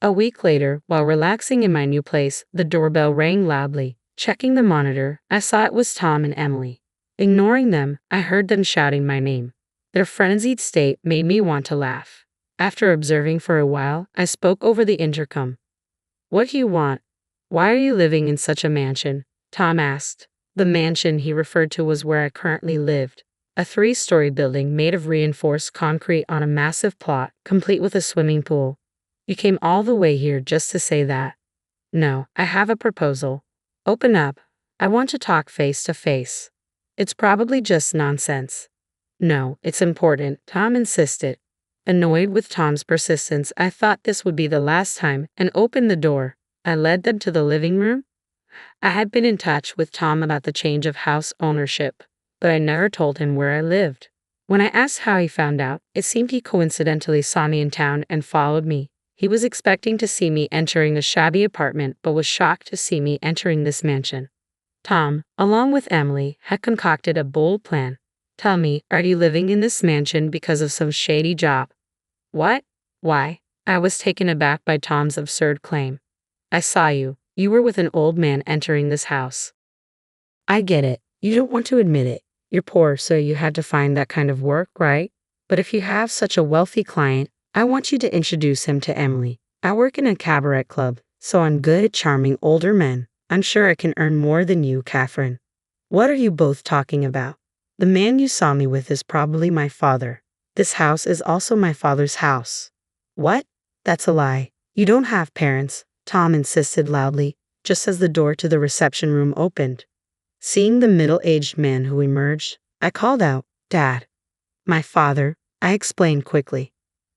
A week later, while relaxing in my new place, the doorbell rang loudly. Checking the monitor, I saw it was Tom and Emily. Ignoring them, I heard them shouting my name. Their frenzied state made me want to laugh. After observing for a while, I spoke over the intercom. What do you want? Why are you living in such a mansion? Tom asked. The mansion he referred to was where I currently lived. A 3-story building made of reinforced concrete on a massive plot, complete with a swimming pool. You came all the way here just to say that? No, I have a proposal. Open up. I want to talk face to face. It's probably just nonsense. No, it's important, Tom insisted. Annoyed with Tom's persistence, I thought this would be the last time and opened the door. I led them to the living room. I had been in touch with Tom about the change of house ownership, but I never told him where I lived. When I asked how he found out, it seemed he coincidentally saw me in town and followed me. He was expecting to see me entering a shabby apartment, but was shocked to see me entering this mansion. Tom, along with Emily, had concocted a bold plan. Tell me, are you living in this mansion because of some shady job? What? Why? I was taken aback by Tom's absurd claim. I saw you. You were with an old man entering this house. I get it. You don't want to admit it. You're poor, so you had to find that kind of work, right? But if you have such a wealthy client, I want you to introduce him to Emily. I work in a cabaret club, so I'm good at charming older men. I'm sure I can earn more than you, Catherine. What are you both talking about? The man you saw me with is probably my father. This house is also my father's house. What? That's a lie. You don't have parents, Tom insisted loudly, just as the door to the reception room opened. Seeing the middle-aged man who emerged, I called out, Dad. My father, I explained quickly.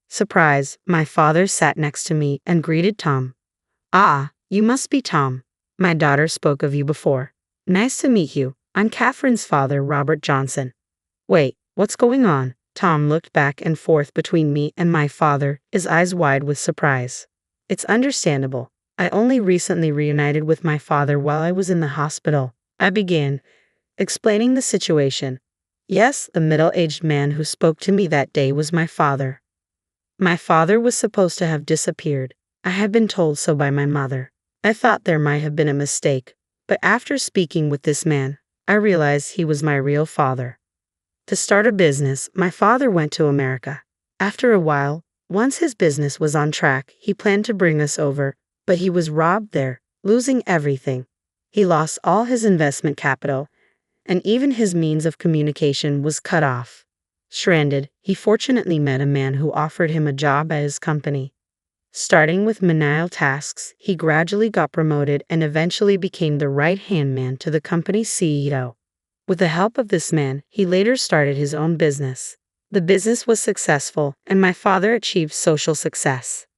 Surprised, my father sat next to me and greeted Tom. Ah, you must be Tom. My daughter spoke of you before. Nice to meet you. I'm Catherine's father, Robert Johnson. Wait, what's going on? Tom looked back and forth between me and my father, his eyes wide with surprise. It's understandable. I only recently reunited with my father while I was in the hospital. I began, explaining the situation. Yes, the middle-aged man who spoke to me that day was my father. My father was supposed to have disappeared. I had been told so by my mother. I thought there might have been a mistake, but after speaking with this man, I realized he was my real father. To start a business, my father went to America. After a while, once his business was on track, he planned to bring us over, but he was robbed there, losing everything. He lost all his investment capital, and even his means of communication was cut off. Stranded, he fortunately met a man who offered him a job at his company. Starting with menial tasks, he gradually got promoted and eventually became the right-hand man to the company's CEO. With the help of this man, he later started his own business. The business was successful, and my father achieved social success.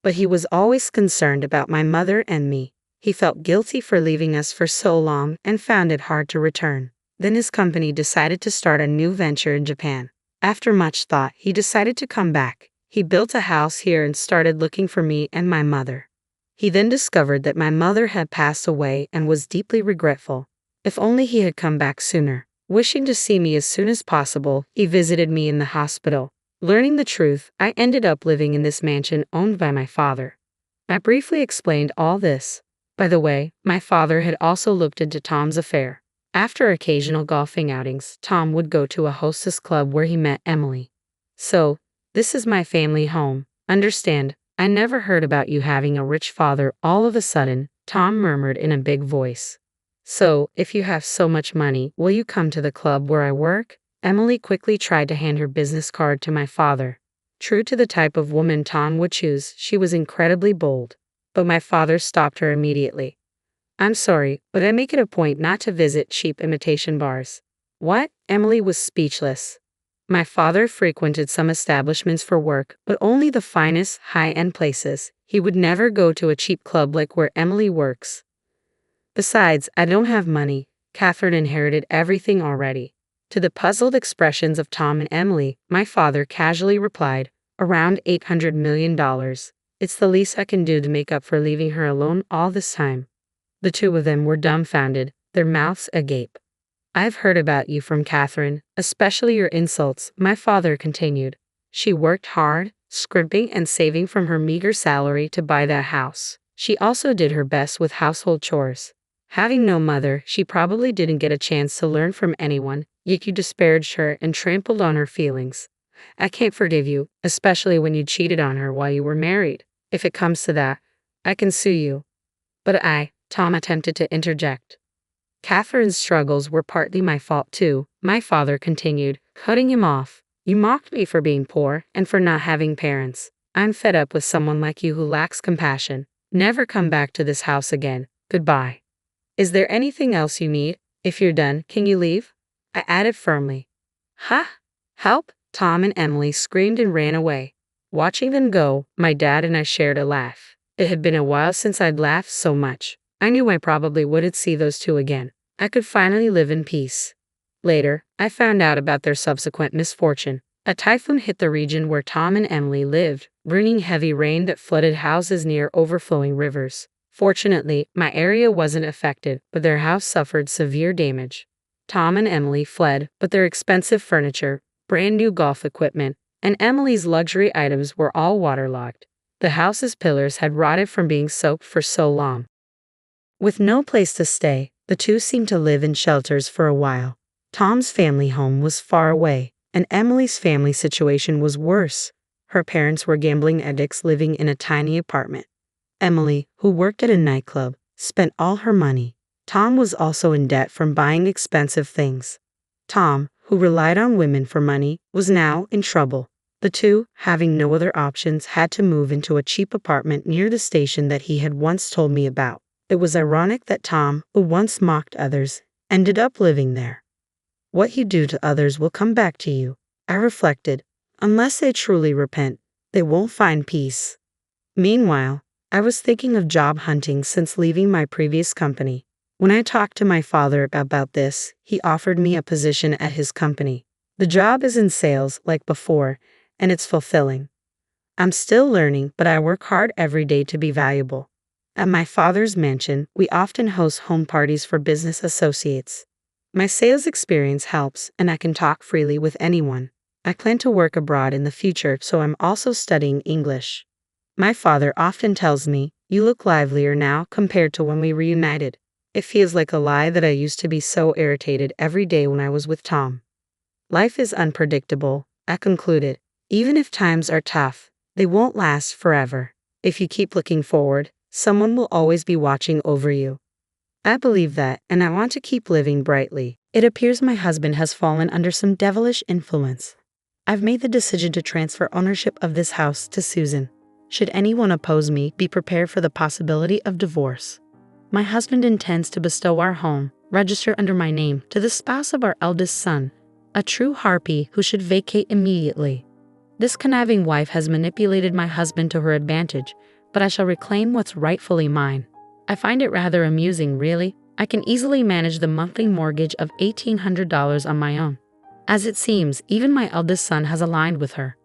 But he was always concerned about my mother and me. He felt guilty for leaving us for so long and found it hard to return. Then his company decided to start a new venture in Japan. After much thought, he decided to come back. He built a house here and started looking for me and my mother. He then discovered that my mother had passed away and was deeply regretful. If only he had come back sooner. Wishing to see me as soon as possible, he visited me in the hospital. Learning the truth, I ended up living in this mansion owned by my father. I briefly explained all this. By the way, my father had also looked into Tom's affair. After occasional golfing outings, Tom would go to a hostess club where he met Emily. So, this is my family home. Understand, I never heard about you having a rich father all of a sudden, Tom murmured in a big voice. So, if you have so much money, will you come to the club where I work? Emily quickly tried to hand her business card to my father. True to the type of woman Tom would choose, she was incredibly bold. But my father stopped her immediately. I'm sorry, but I make it a point not to visit cheap imitation bars. What? Emily was speechless. My father frequented some establishments for work, but only the finest, high-end places. He would never go to a cheap club like where Emily works. Besides, I don't have money. Catherine inherited everything already. To the puzzled expressions of Tom and Emily, my father casually replied, around $800 million. It's the least I can do to make up for leaving her alone all this time. The two of them were dumbfounded, their mouths agape. I've heard about you from Catherine, especially your insults, my father continued. She worked hard, scrimping and saving from her meager salary to buy that house. She also did her best with household chores. Having no mother, she probably didn't get a chance to learn from anyone, yet you disparaged her and trampled on her feelings. I can't forgive you, especially when you cheated on her while you were married. If it comes to that, I can sue you. But Tom attempted to interject. Catherine's struggles were partly my fault too, my father continued, cutting him off. You mocked me for being poor and for not having parents. I'm fed up with someone like you who lacks compassion. Never come back to this house again. Goodbye. Is there anything else you need? If you're done, can you leave? I added firmly. Ha! Help! Tom and Emily screamed and ran away. Watching them go, my dad and I shared a laugh. It had been a while since I'd laughed so much. I knew I probably wouldn't see those two again. I could finally live in peace. Later, I found out about their subsequent misfortune. A typhoon hit the region where Tom and Emily lived, bringing heavy rain that flooded houses near overflowing rivers. Fortunately, my area wasn't affected, but their house suffered severe damage. Tom and Emily fled, but their expensive furniture, brand new golf equipment, and Emily's luxury items were all waterlogged. The house's pillars had rotted from being soaked for so long. With no place to stay, the two seemed to live in shelters for a while. Tom's family home was far away, and Emily's family situation was worse. Her parents were gambling addicts living in a tiny apartment. Emily, who worked at a nightclub, spent all her money. Tom was also in debt from buying expensive things. Tom, who relied on women for money, was now in trouble. The two, having no other options, had to move into a cheap apartment near the station that he had once told me about. It was ironic that Tom, who once mocked others, ended up living there. What you do to others will come back to you, I reflected. Unless they truly repent, they won't find peace. Meanwhile, I was thinking of job hunting since leaving my previous company. When I talked to my father about this, he offered me a position at his company. The job is in sales like before, and it's fulfilling. I'm still learning, but I work hard every day to be valuable. At my father's mansion, we often host home parties for business associates. My sales experience helps, and I can talk freely with anyone. I plan to work abroad in the future, so I'm also studying English. My father often tells me, you look livelier now compared to when we reunited. It feels like a lie that I used to be so irritated every day when I was with Tom. Life is unpredictable, I concluded. Even if times are tough, they won't last forever. If you keep looking forward, someone will always be watching over you. I believe that, and I want to keep living brightly. It appears my husband has fallen under some devilish influence. I've made the decision to transfer ownership of this house to Susan. Should anyone oppose me, be prepared for the possibility of divorce. My husband intends to bestow our home, registered under my name, to the spouse of our eldest son, a true harpy who should vacate immediately. This conniving wife has manipulated my husband to her advantage, but I shall reclaim what's rightfully mine. I find it rather amusing, really. I can easily manage the monthly mortgage of $1,800 on my own. As it seems, even my eldest son has aligned with her.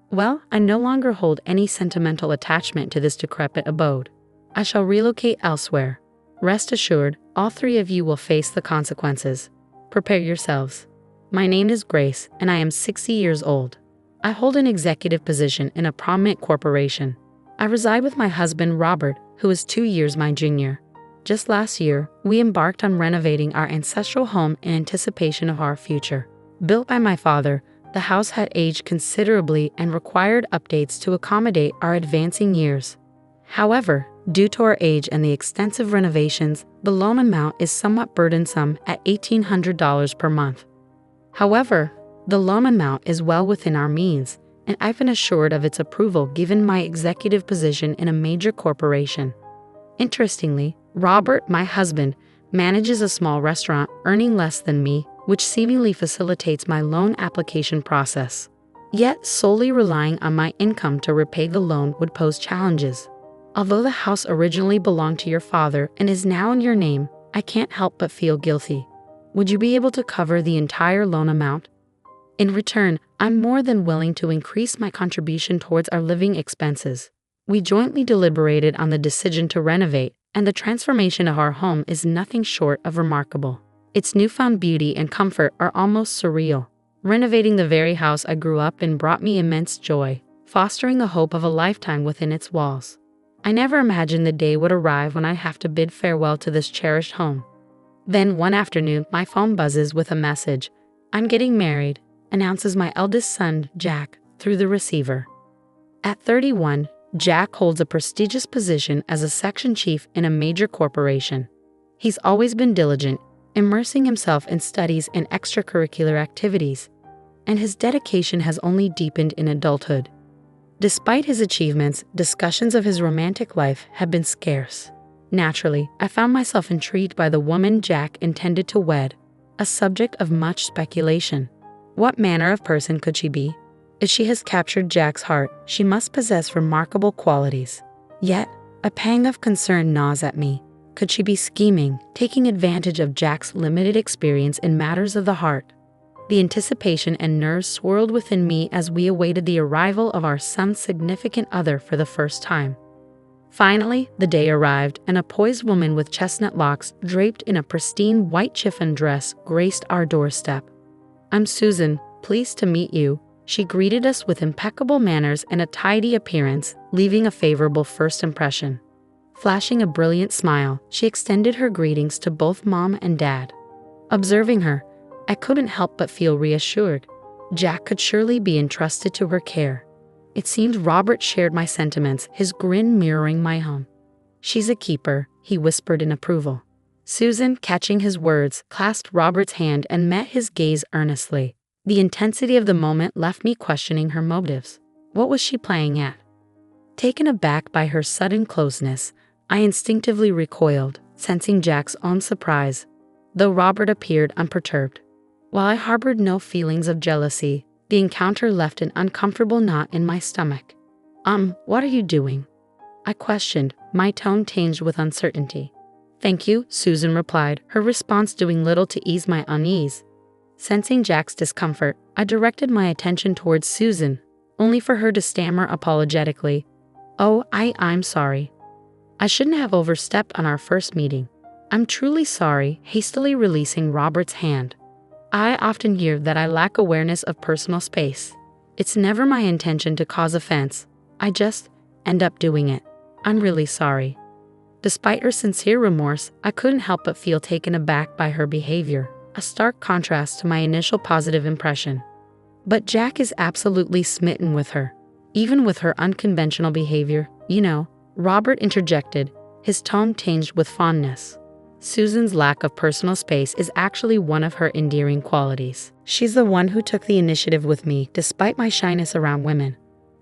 Well, I no longer hold any sentimental attachment to this decrepit abode. I shall relocate elsewhere. Rest assured, all three of you will face the consequences. Prepare yourselves. My name is Grace, and I am 60 years old. I hold an executive position in a prominent corporation. I reside with my husband, Robert, who is 2 years my junior. Just last year, we embarked on renovating our ancestral home in anticipation of our future. Built by my father, the house had aged considerably and required updates to accommodate our advancing years. However, due to our age and the extensive renovations, the loan amount is somewhat burdensome at $1,800 per month. However, the loan amount is well within our means, and I've been assured of its approval given my executive position in a major corporation. Interestingly, Robert, my husband, manages a small restaurant earning less than me, which seemingly facilitates my loan application process. Yet, solely relying on my income to repay the loan would pose challenges. Although the house originally belonged to your father and is now in your name, I can't help but feel guilty. Would you be able to cover the entire loan amount? In return, I'm more than willing to increase my contribution towards our living expenses. We jointly deliberated on the decision to renovate, and the transformation of our home is nothing short of remarkable. Its newfound beauty and comfort are almost surreal. Renovating the very house I grew up in brought me immense joy, fostering the hope of a lifetime within its walls. I never imagined the day would arrive when I have to bid farewell to this cherished home. Then one afternoon, my phone buzzes with a message. "I'm getting married," announces my eldest son, Jack, through the receiver. At 31, Jack holds a prestigious position as a section chief in a major corporation. He's always been diligent, immersing himself in studies and extracurricular activities, and his dedication has only deepened in adulthood. Despite his achievements, discussions of his romantic life have been scarce. Naturally, I found myself intrigued by the woman Jack intended to wed, a subject of much speculation. What manner of person could she be? If she has captured Jack's heart, she must possess remarkable qualities. Yet, a pang of concern gnaws at me. Could she be scheming, taking advantage of Jack's limited experience in matters of the heart? The anticipation and nerves swirled within me as we awaited the arrival of our son's significant other for the first time. Finally, the day arrived, and a poised woman with chestnut locks draped in a pristine white chiffon dress graced our doorstep. "I'm Susan, pleased to meet you." She greeted us with impeccable manners and a tidy appearance, leaving a favorable first impression. Flashing a brilliant smile, she extended her greetings to both Mom and Dad. Observing her, I couldn't help but feel reassured. Jack could surely be entrusted to her care. It seemed Robert shared my sentiments, his grin mirroring my own. "She's a keeper," he whispered in approval. Susan, catching his words, clasped Robert's hand and met his gaze earnestly. The intensity of the moment left me questioning her motives. What was she playing at? Taken aback by her sudden closeness, I instinctively recoiled, sensing Jack's own surprise, though Robert appeared unperturbed. While I harbored no feelings of jealousy, the encounter left an uncomfortable knot in my stomach. What are you doing?" I questioned, my tone tinged with uncertainty. "Thank you," Susan replied, her response doing little to ease my unease. Sensing Jack's discomfort, I directed my attention towards Susan, only for her to stammer apologetically, "Oh, I'm sorry. I shouldn't have overstepped on our first meeting. I'm truly sorry," hastily releasing Robert's hand. I often hear that I lack awareness of personal space. It's never my intention to cause offense. I just end up doing it. I'm really sorry. Despite her sincere remorse, I couldn't help but feel taken aback by her behavior, a stark contrast to my initial positive impression. But Jack is absolutely smitten with her, even with her unconventional behavior. Robert interjected, his tone tinged with fondness. Susan's lack of personal space is actually one of her endearing qualities. She's the one who took the initiative with me despite my shyness around women.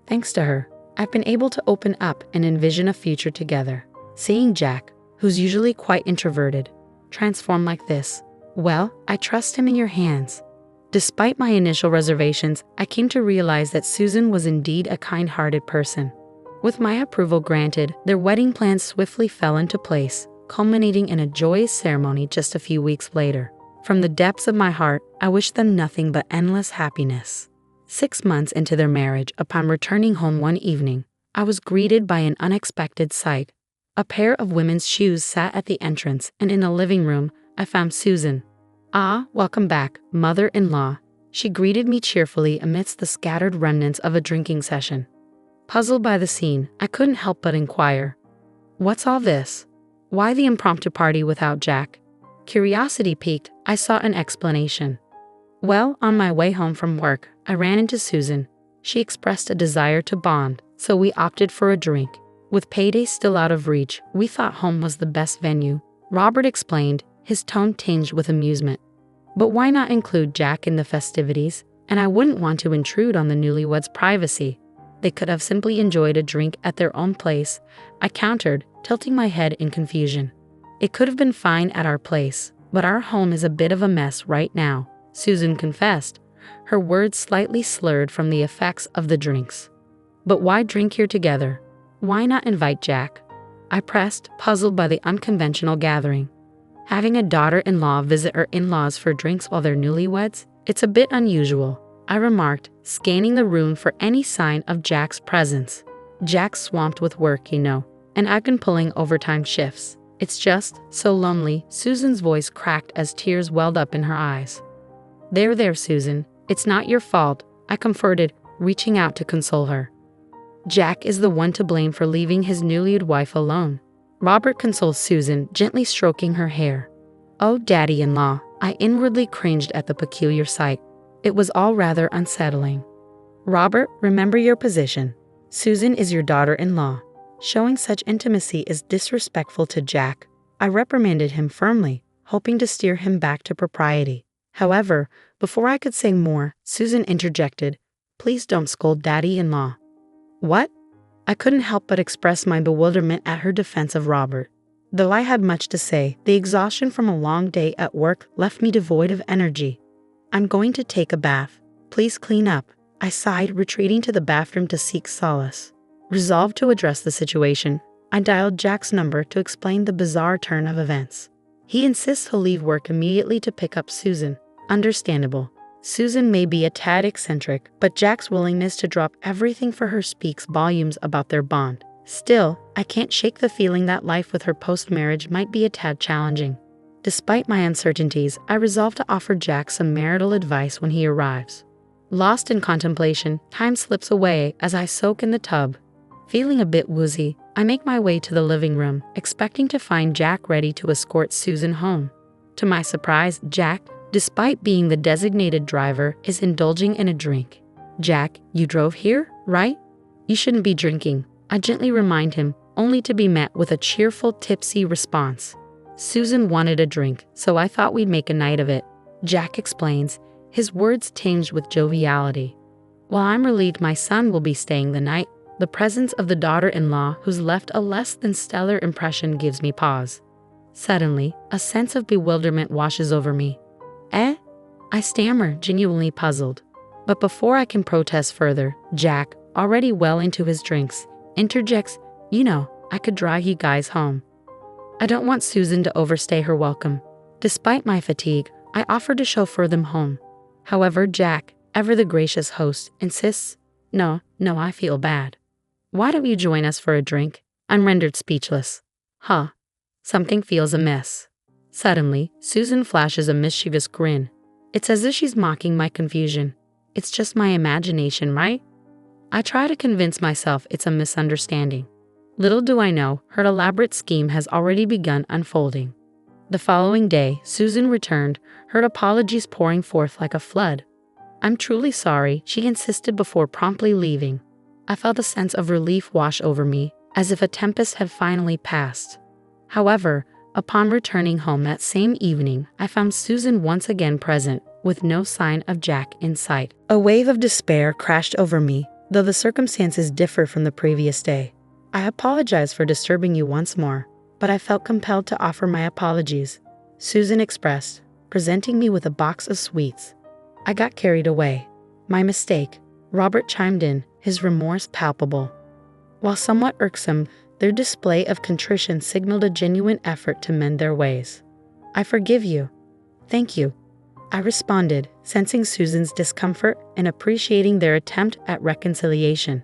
Thanks to her, I've been able to open up and envision a future together. Seeing Jack, who's usually quite introverted, transform like this, well, I trust him in your hands. Despite my initial reservations, I came to realize that Susan was indeed a kind-hearted person. With my approval granted, their wedding plans swiftly fell into place, culminating in a joyous ceremony just a few weeks later. From the depths of my heart, I wish them nothing but endless happiness. 6 months into their marriage, upon returning home one evening, I was greeted by an unexpected sight. A pair of women's shoes sat at the entrance, and in the living room, I found Susan. "Ah, welcome back, mother-in-law," she greeted me cheerfully amidst the scattered remnants of a drinking session. Puzzled by the scene, I couldn't help but inquire, "What's all this? Why the impromptu party without Jack?" Curiosity piqued, I sought an explanation. Well, on my way home from work, I ran into Susan. She expressed a desire to bond, so we opted for a drink. With payday still out of reach, we thought home was the best venue, Robert explained, his tone tinged with amusement. But why not include Jack in the festivities? And I wouldn't want to intrude on the newlyweds' privacy. They could have simply enjoyed a drink at their own place, I countered, tilting my head in confusion. It could have been fine at our place, but our home is a bit of a mess right now, Susan confessed, her words slightly slurred from the effects of the drinks. But why drink here together? Why not invite Jack? I pressed, puzzled by the unconventional gathering. Having a daughter-in-law visit her in-laws for drinks while they're newlyweds? It's a bit unusual, I remarked, scanning the room for any sign of Jack's presence. Jack's swamped with work, you know, and I've been pulling overtime shifts. It's just so lonely, Susan's voice cracked as tears welled up in her eyes. There, Susan, it's not your fault, I comforted, reaching out to console her. Jack is the one to blame for leaving his newlywed wife alone. Robert consoled Susan, gently stroking her hair. Oh, daddy-in-law, I inwardly cringed at the peculiar sight. It was all rather unsettling. Robert, remember your position. Susan is your daughter-in-law. Showing such intimacy is disrespectful to Jack. I reprimanded him firmly, hoping to steer him back to propriety. However, before I could say more, Susan interjected, "Please don't scold daddy-in-law." What? I couldn't help but express my bewilderment at her defense of Robert. Though I had much to say, the exhaustion from a long day at work left me devoid of energy. I'm going to take a bath. Please clean up, I sighed, retreating to the bathroom to seek solace. Resolved to address the situation, I dialed Jack's number to explain the bizarre turn of events. He insists he'll leave work immediately to pick up Susan. Understandable. Susan may be a tad eccentric, but Jack's willingness to drop everything for her speaks volumes about their bond. Still, I can't shake the feeling that life with her post-marriage might be a tad challenging. Despite my uncertainties, I resolve to offer Jack some marital advice when he arrives. Lost in contemplation, time slips away as I soak in the tub. Feeling a bit woozy, I make my way to the living room, expecting to find Jack ready to escort Susan home. To my surprise, Jack, despite being the designated driver, is indulging in a drink. Jack, you drove here, right? You shouldn't be drinking, I gently remind him, only to be met with a cheerful, tipsy response. Susan wanted a drink, so I thought we'd make a night of it, Jack explains, his words tinged with joviality. While I'm relieved my son will be staying the night, the presence of the daughter-in-law who's left a less than stellar impression gives me pause. Suddenly, a sense of bewilderment washes over me. Eh? I stammer, genuinely puzzled. But before I can protest further, Jack, already well into his drinks, interjects, "You know, I could drive you guys home." I don't want Susan to overstay her welcome. Despite my fatigue, I offer to chauffeur them home. However, Jack, ever the gracious host, insists, No, I feel bad. Why don't you join us for a drink? I'm rendered speechless. Something feels amiss. Suddenly, Susan flashes a mischievous grin. It's as if she's mocking my confusion. It's just my imagination, right? I try to convince myself it's a misunderstanding. Little do I know, her elaborate scheme has already begun unfolding. The following day, Susan returned, her apologies pouring forth like a flood. I'm truly sorry, she insisted before promptly leaving. I felt a sense of relief wash over me, as if a tempest had finally passed. However, Upon returning home that same evening, I found Susan once again present, with no sign of Jack in sight. A wave of despair crashed over me, though the circumstances differed from the previous day. I apologize for disturbing you once more, but I felt compelled to offer my apologies, Susan expressed, presenting me with a box of sweets. I got carried away. My mistake, Robert chimed in, his remorse palpable. While somewhat irksome, their display of contrition signaled a genuine effort to mend their ways. I forgive you. Thank you, I responded, sensing Susan's discomfort and appreciating their attempt at reconciliation.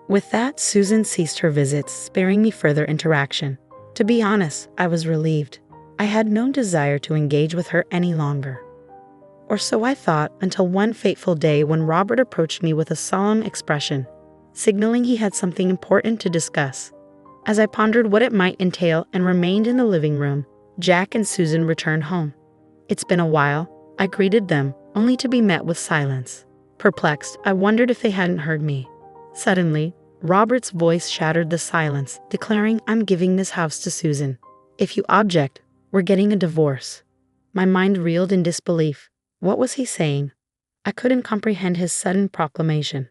With that, Susan ceased her visits, sparing me further interaction. To be honest, I was relieved. I had no desire to engage with her any longer. Or so I thought, until one fateful day when Robert approached me with a solemn expression, signaling he had something important to discuss. As I pondered what it might entail and remained in the living room, Jack and Susan returned home. It's been a while, I greeted them, only to be met with silence. Perplexed, I wondered if they hadn't heard me. Suddenly, Robert's voice shattered the silence, declaring, I'm giving this house to Susan. If you object, we're getting a divorce. My mind reeled in disbelief. What was he saying? I couldn't comprehend his sudden proclamation.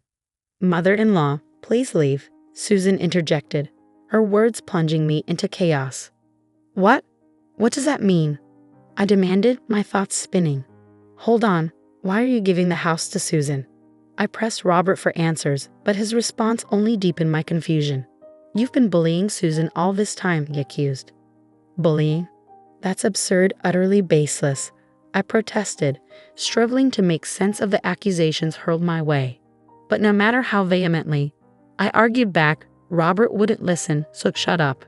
Mother-in-law, please leave, Susan interjected, her words plunging me into chaos. What? What does that mean? I demanded, my thoughts spinning. Hold on, why are you giving the house to Susan? I pressed Robert for answers, but his response only deepened my confusion. You've been bullying Susan all this time, he accused. Bullying? That's absurd, utterly baseless, I protested, struggling to make sense of the accusations hurled my way. But no matter how vehemently I argued back, Robert wouldn't listen, so shut up.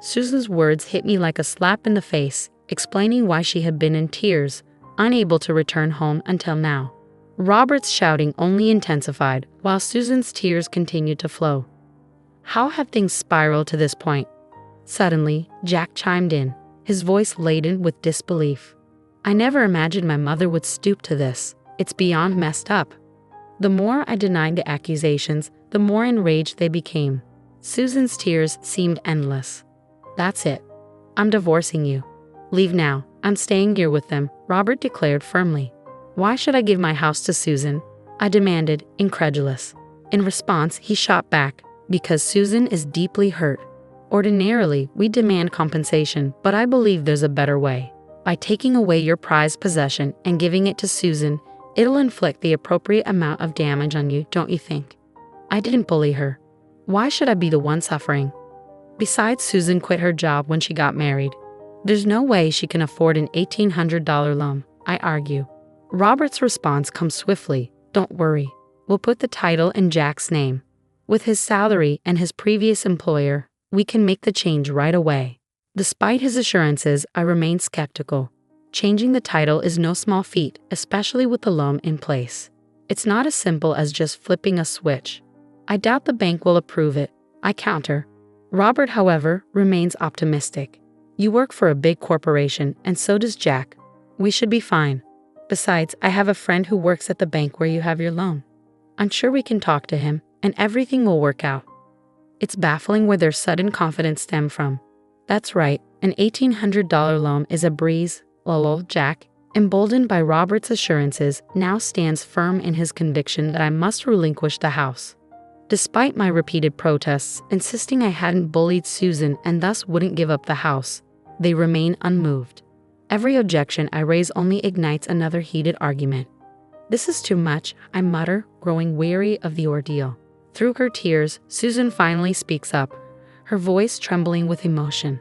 Susan's words hit me like a slap in the face, explaining why she had been in tears, unable to return home until now. Robert's shouting only intensified, while Susan's tears continued to flow. How had things spiraled to this point? Suddenly, Jack chimed in, his voice laden with disbelief. I never imagined my mother would stoop to this. It's beyond messed up. The more I denied the accusations, the more enraged they became. Susan's tears seemed endless. That's it. I'm divorcing you. Leave now. I'm staying here with them, Robert declared firmly. Why should I give my house to Susan? I demanded, incredulous. In response, he shot back, because Susan is deeply hurt. Ordinarily, we demand compensation, but I believe there's a better way. By taking away your prized possession and giving it to Susan, it'll inflict the appropriate amount of damage on you, don't you think? I didn't bully her. Why should I be the one suffering? Besides, Susan quit her job when she got married. There's no way she can afford an $1,800 loan, I argue. Robert's response comes swiftly. Don't worry. We'll put the title in Jack's name. With his salary and his previous employer, we can make the change right away. Despite his assurances, I remained skeptical. Changing the title is no small feat, especially with the loan in place. It's not as simple as just flipping a switch. I doubt the bank will approve it, I counter. Robert, however, remains optimistic. You work for a big corporation, and so does Jack. We should be fine. Besides, I have a friend who works at the bank where you have your loan. I'm sure we can talk to him, and everything will work out. It's baffling where their sudden confidence stemmed from. That's right, an $1,800 loan is a breeze, lol. Jack, emboldened by Robert's assurances, now stands firm in his conviction that I must relinquish the house. Despite my repeated protests, insisting I hadn't bullied Susan and thus wouldn't give up the house, they remain unmoved. Every objection I raise only ignites another heated argument. This is too much, I mutter, growing weary of the ordeal. Through her tears, Susan finally speaks up, her voice trembling with emotion.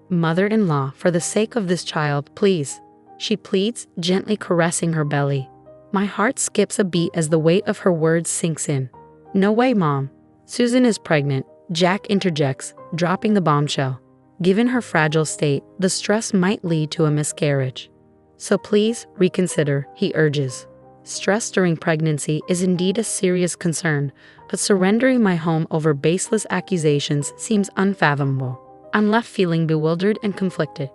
Mother-in-law, for the sake of this child, please, she pleads, gently caressing her belly. My heart skips a beat as the weight of her words sinks in. No way, Mom. Susan is pregnant, Jack interjects, dropping the bombshell. Given her fragile state, the stress might lead to a miscarriage. So please, reconsider, he urges. Stress during pregnancy is indeed a serious concern, but surrendering my home over baseless accusations seems unfathomable. I'm left feeling bewildered and conflicted.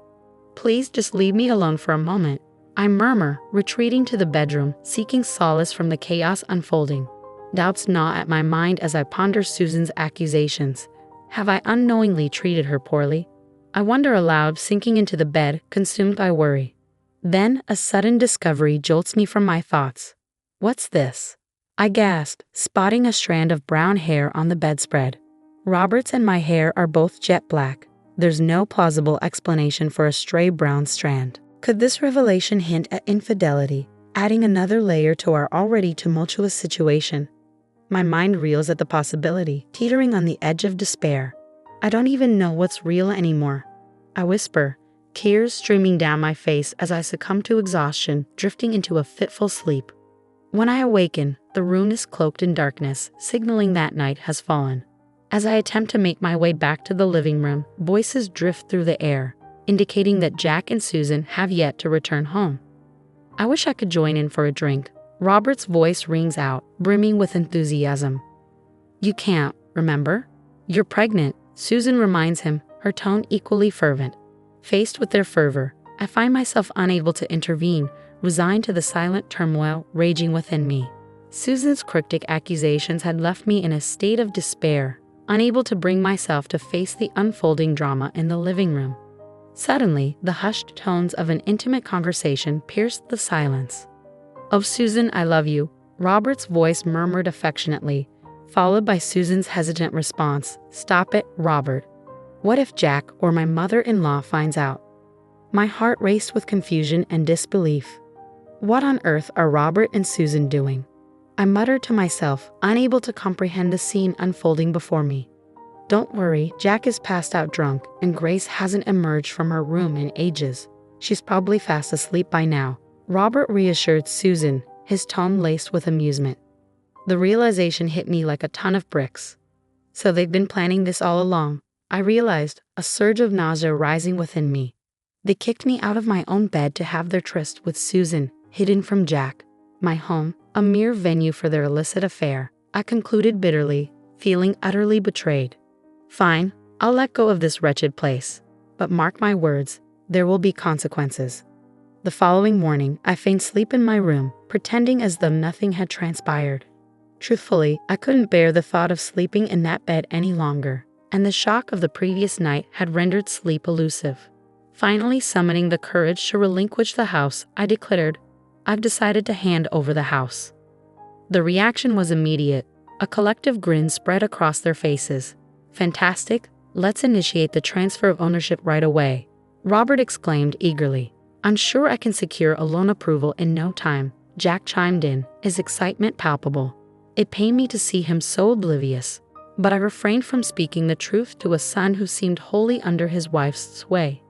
Please just leave me alone for a moment, I murmur, retreating to the bedroom, seeking solace from the chaos unfolding. Doubts gnaw at my mind as I ponder Susan's accusations. Have I unknowingly treated her poorly? I wonder aloud, sinking into the bed, consumed by worry. Then a sudden discovery jolts me from my thoughts. What's this? I gasp, spotting a strand of brown hair on the bedspread. Robert's and my hair are both jet black. There's no plausible explanation for a stray brown strand. Could this revelation hint at infidelity, adding another layer to our already tumultuous situation? My mind reels at the possibility, teetering on the edge of despair. I don't even know what's real anymore. I whisper, tears streaming down my face as I succumb to exhaustion, drifting into a fitful sleep. When I awaken, the room is cloaked in darkness, signaling that night has fallen. As I attempt to make my way back to the living room, voices drift through the air, indicating that Jack and Susan have yet to return home. I wish I could join in for a drink. Robert's voice rings out, brimming with enthusiasm. You can't, remember? You're pregnant, Susan reminds him, her tone equally fervent. Faced with their fervor, I find myself unable to intervene, resigned to the silent turmoil raging within me. Susan's cryptic accusations had left me in a state of despair, unable to bring myself to face the unfolding drama in the living room. Suddenly, the hushed tones of an intimate conversation pierced the silence. "Oh, Susan, I love you," Robert's voice murmured affectionately, followed by Susan's hesitant response, "Stop it, Robert. What if Jack or my mother-in-law finds out?" My heart raced with confusion and disbelief. What on earth are Robert and Susan doing? I muttered to myself, unable to comprehend the scene unfolding before me. Don't worry, Jack is passed out drunk, and Grace hasn't emerged from her room in ages. She's probably fast asleep by now, Robert reassured Susan, his tone laced with amusement. The realization hit me like a ton of bricks. So they've been planning this all along, I realized, a surge of nausea rising within me. They kicked me out of my own bed to have their tryst with Susan, hidden from Jack. My home, a mere venue for their illicit affair, I concluded bitterly, feeling utterly betrayed. Fine, I'll let go of this wretched place. But mark my words, there will be consequences. The following morning, I feigned sleep in my room, pretending as though nothing had transpired. Truthfully, I couldn't bear the thought of sleeping in that bed any longer, and the shock of the previous night had rendered sleep elusive. Finally summoning the courage to relinquish the house, I declared, "I've decided to hand over the house." The reaction was immediate. A collective grin spread across their faces. "Fantastic, let's initiate the transfer of ownership right away," Robert exclaimed eagerly. "I'm sure I can secure a loan approval in no time," Jack chimed in, his excitement palpable. It pained me to see him so oblivious, but I refrained from speaking the truth to a son who seemed wholly under his wife's sway.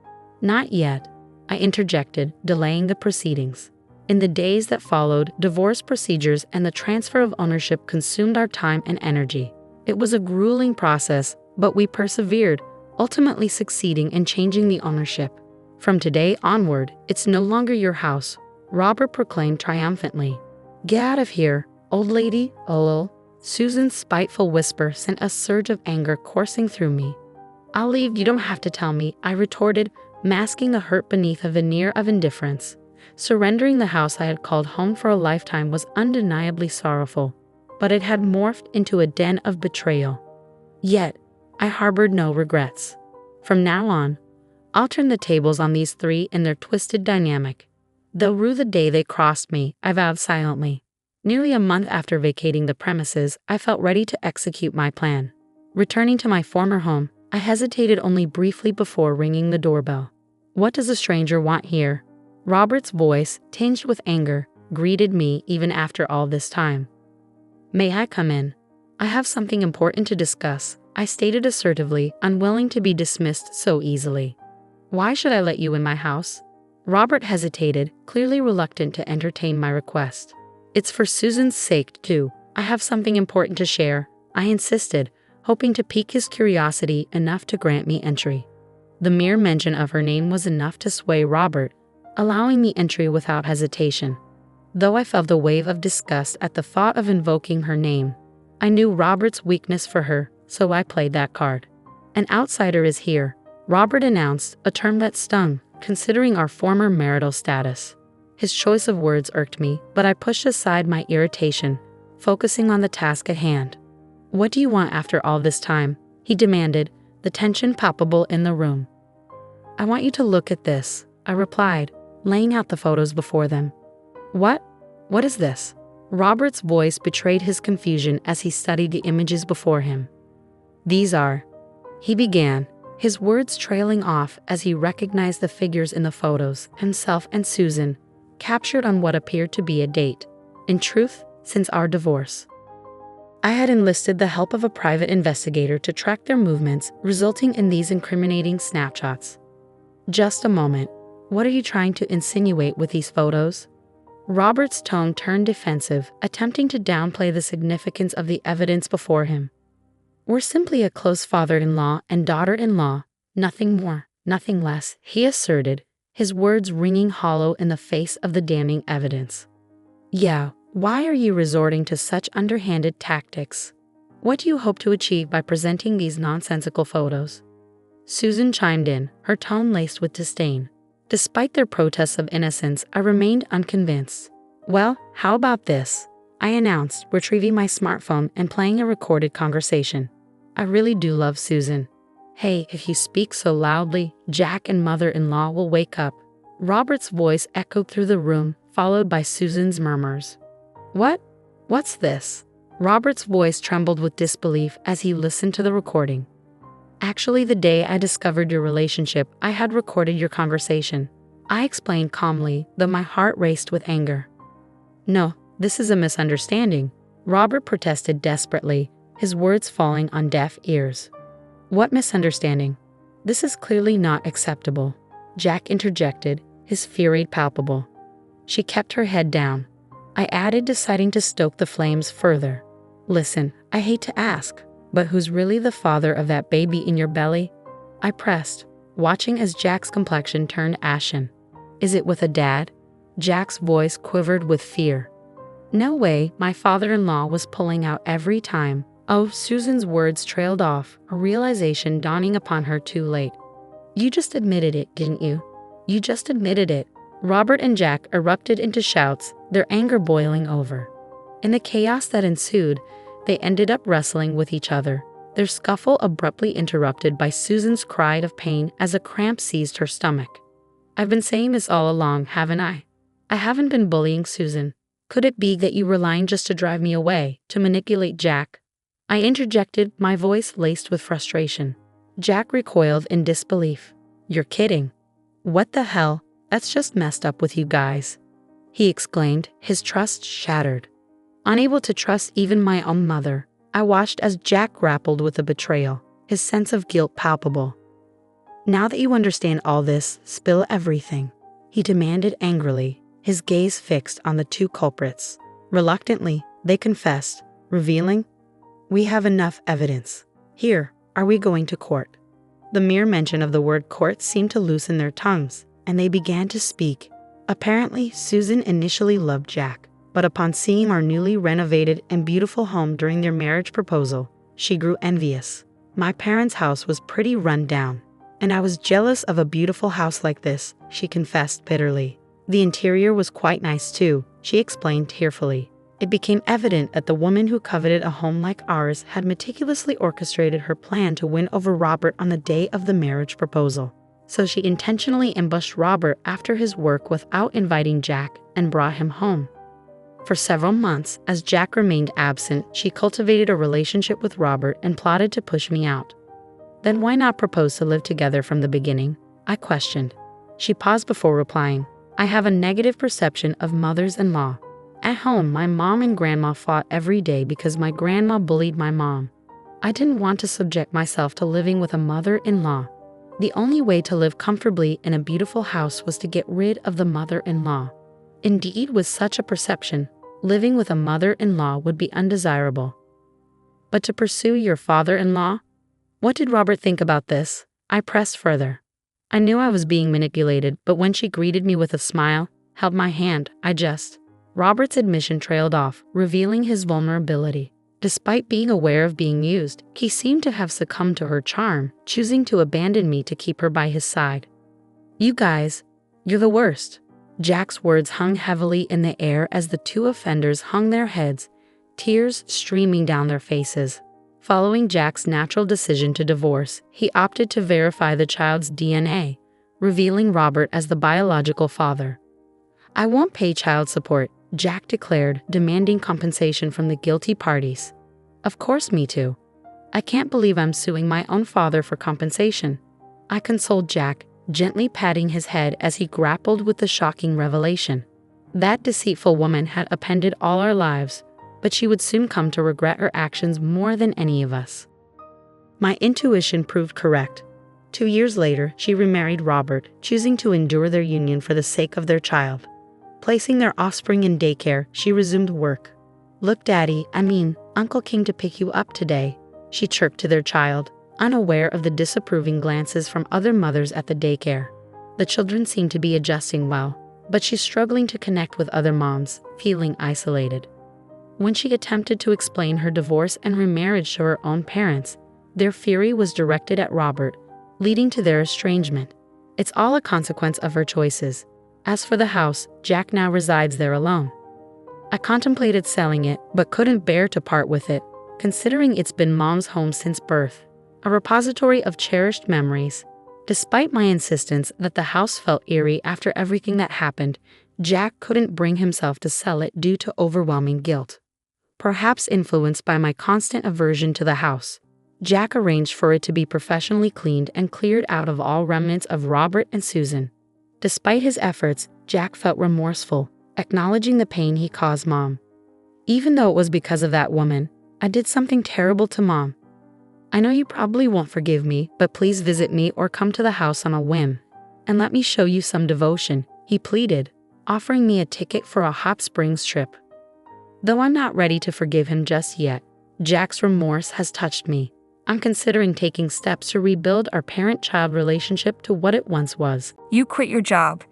"Not yet," I interjected, delaying the proceedings. In the days that followed, divorce procedures and the transfer of ownership consumed our time and energy. It was a grueling process, but we persevered, ultimately succeeding in changing the ownership. "From today onward, it's no longer your house," Robert proclaimed triumphantly. "Get out of here, old lady, lol." Susan's spiteful whisper sent a surge of anger coursing through me. "I'll leave, you don't have to tell me," I retorted, masking the hurt beneath a veneer of indifference. Surrendering the house I had called home for a lifetime was undeniably sorrowful, but it had morphed into a den of betrayal. Yet, I harbored no regrets. From now on, I'll turn the tables on these three in their twisted dynamic. They'll rue the day they crossed me, I vowed silently. Nearly a month after vacating the premises, I felt ready to execute my plan. Returning to my former home, I hesitated only briefly before ringing the doorbell. "What does a stranger want here?" Robert's voice, tinged with anger, greeted me even after all this time. "May I come in? I have something important to discuss," I stated assertively, unwilling to be dismissed so easily. "Why should I let you in my house?" Robert hesitated, clearly reluctant to entertain my request. "It's for Susan's sake, too. I have something important to share," I insisted, hoping to pique his curiosity enough to grant me entry. The mere mention of her name was enough to sway Robert, allowing me entry without hesitation. Though I felt a wave of disgust at the thought of invoking her name, I knew Robert's weakness for her, so I played that card. "An outsider is here," Robert announced, a term that stung, considering our former marital status. His choice of words irked me, but I pushed aside my irritation, focusing on the task at hand. "What do you want after all this time?" he demanded, the tension palpable in the room. I want you to look at this, I replied, laying out the photos before them. What? What is this? Robert's voice betrayed his confusion as he studied the images before him. These are, he began, his words trailing off as he recognized the figures in the photos, himself and Susan, captured on what appeared to be a date. In truth, since our divorce. I had enlisted the help of a private investigator to track their movements, resulting in these incriminating snapshots. Just a moment. What are you trying to insinuate with these photos? Robert's tone turned defensive, attempting to downplay the significance of the evidence before him. We're simply a close father-in-law and daughter-in-law, nothing more, nothing less, he asserted, his words ringing hollow in the face of the damning evidence. Yeah, why are you resorting to such underhanded tactics? What do you hope to achieve by presenting these nonsensical photos? Susan chimed in, her tone laced with disdain. Despite their protests of innocence, I remained unconvinced. Well, how about this? I announced, retrieving my smartphone and playing a recorded conversation. I really do love Susan. Hey, if you speak so loudly, Jack and mother-in-law will wake up. Robert's voice echoed through the room, followed by Susan's murmurs. What? What's this? Robert's voice trembled with disbelief as he listened to the recording. Actually, the day I discovered your relationship, I had recorded your conversation. I explained calmly, though my heart raced with anger. No, this is a misunderstanding, Robert protested desperately, his words falling on deaf ears. What misunderstanding? This is clearly not acceptable, Jack interjected, his fury palpable. She kept her head down. I added, deciding to stoke the flames further. Listen, I hate to ask, but who's really the father of that baby in your belly? I pressed, watching as Jack's complexion turned ashen. Is it with a dad? Jack's voice quivered with fear. No way, my father-in-law was pulling out every time. Oh, Susan's words trailed off, a realization dawning upon her too late. You just admitted it, didn't you? You just admitted it. Robert and Jack erupted into shouts, their anger boiling over. In the chaos that ensued, they ended up wrestling with each other, their scuffle abruptly interrupted by Susan's cry of pain as a cramp seized her stomach. I've been saying this all along, haven't I? I haven't been bullying Susan. Could it be that you were lying just to drive me away, to manipulate Jack? I interjected, my voice laced with frustration. Jack recoiled in disbelief. You're kidding. What the hell? That's just messed up with you guys, he exclaimed, his trust shattered. Unable to trust even my own mother, I watched as Jack grappled with the betrayal, his sense of guilt palpable. Now that you understand all this, spill everything, he demanded angrily, his gaze fixed on the two culprits. Reluctantly, they confessed, revealing, we have enough evidence. Here, are we going to court? The mere mention of the word court seemed to loosen their tongues, and they began to speak. Apparently, Susan initially loved Jack, but upon seeing our newly renovated and beautiful home during their marriage proposal, she grew envious. My parents' house was pretty run down, and I was jealous of a beautiful house like this, she confessed bitterly. The interior was quite nice too, she explained tearfully. It became evident that the woman who coveted a home like ours had meticulously orchestrated her plan to win over Robert on the day of the marriage proposal. So she intentionally ambushed Robert after his work without inviting Jack and brought him home. For several months, as Jack remained absent, she cultivated a relationship with Robert and plotted to push me out. Then why not propose to live together from the beginning? I questioned. She paused before replying. I have a negative perception of mothers-in-law. At home, my mom and grandma fought every day because my grandma bullied my mom. I didn't want to subject myself to living with a mother-in-law. The only way to live comfortably in a beautiful house was to get rid of the mother-in-law. Indeed, with such a perception, living with a mother-in-law would be undesirable. But to pursue your father-in-law? What did Robert think about this? I pressed further. I knew I was being manipulated, but when she greeted me with a smile, held my hand, Robert's admission trailed off, revealing his vulnerability. Despite being aware of being used, he seemed to have succumbed to her charm, choosing to abandon me to keep her by his side. You guys, you're the worst. Jack's words hung heavily in the air as the two offenders hung their heads, tears streaming down their faces. Following Jack's natural decision to divorce, he opted to verify the child's DNA, revealing Robert as the biological father. "I won't pay child support," Jack declared, demanding compensation from the guilty parties. "Of course, me too. I can't believe I'm suing my own father for compensation," I consoled Jack, gently patting his head as he grappled with the shocking revelation. That deceitful woman had upended all our lives, but she would soon come to regret her actions more than any of us. My intuition proved correct. 2 years later, she remarried Robert, choosing to endure their union for the sake of their child. Placing their offspring in daycare, she resumed work. "Look, Daddy, Uncle came to pick you up today," she chirped to their child, unaware of the disapproving glances from other mothers at the daycare. The children seemed to be adjusting well, but she's struggling to connect with other moms, feeling isolated. When she attempted to explain her divorce and remarriage to her own parents, their fury was directed at Robert, leading to their estrangement. It's all a consequence of her choices. As for the house, Jack now resides there alone. I contemplated selling it, but couldn't bear to part with it, considering it's been Mom's home since birth, a repository of cherished memories. Despite my insistence that the house felt eerie after everything that happened, Jack couldn't bring himself to sell it due to overwhelming guilt. Perhaps influenced by my constant aversion to the house, Jack arranged for it to be professionally cleaned and cleared out of all remnants of Robert and Susan. Despite his efforts, Jack felt remorseful, acknowledging the pain he caused Mom. "Even though it was because of that woman, I did something terrible to Mom. I know you probably won't forgive me, but please visit me or come to the house on a whim, and let me show you some devotion," he pleaded, offering me a ticket for a hot springs trip. Though I'm not ready to forgive him just yet, Jack's remorse has touched me. I'm considering taking steps to rebuild our parent-child relationship to what it once was. "You quit your job.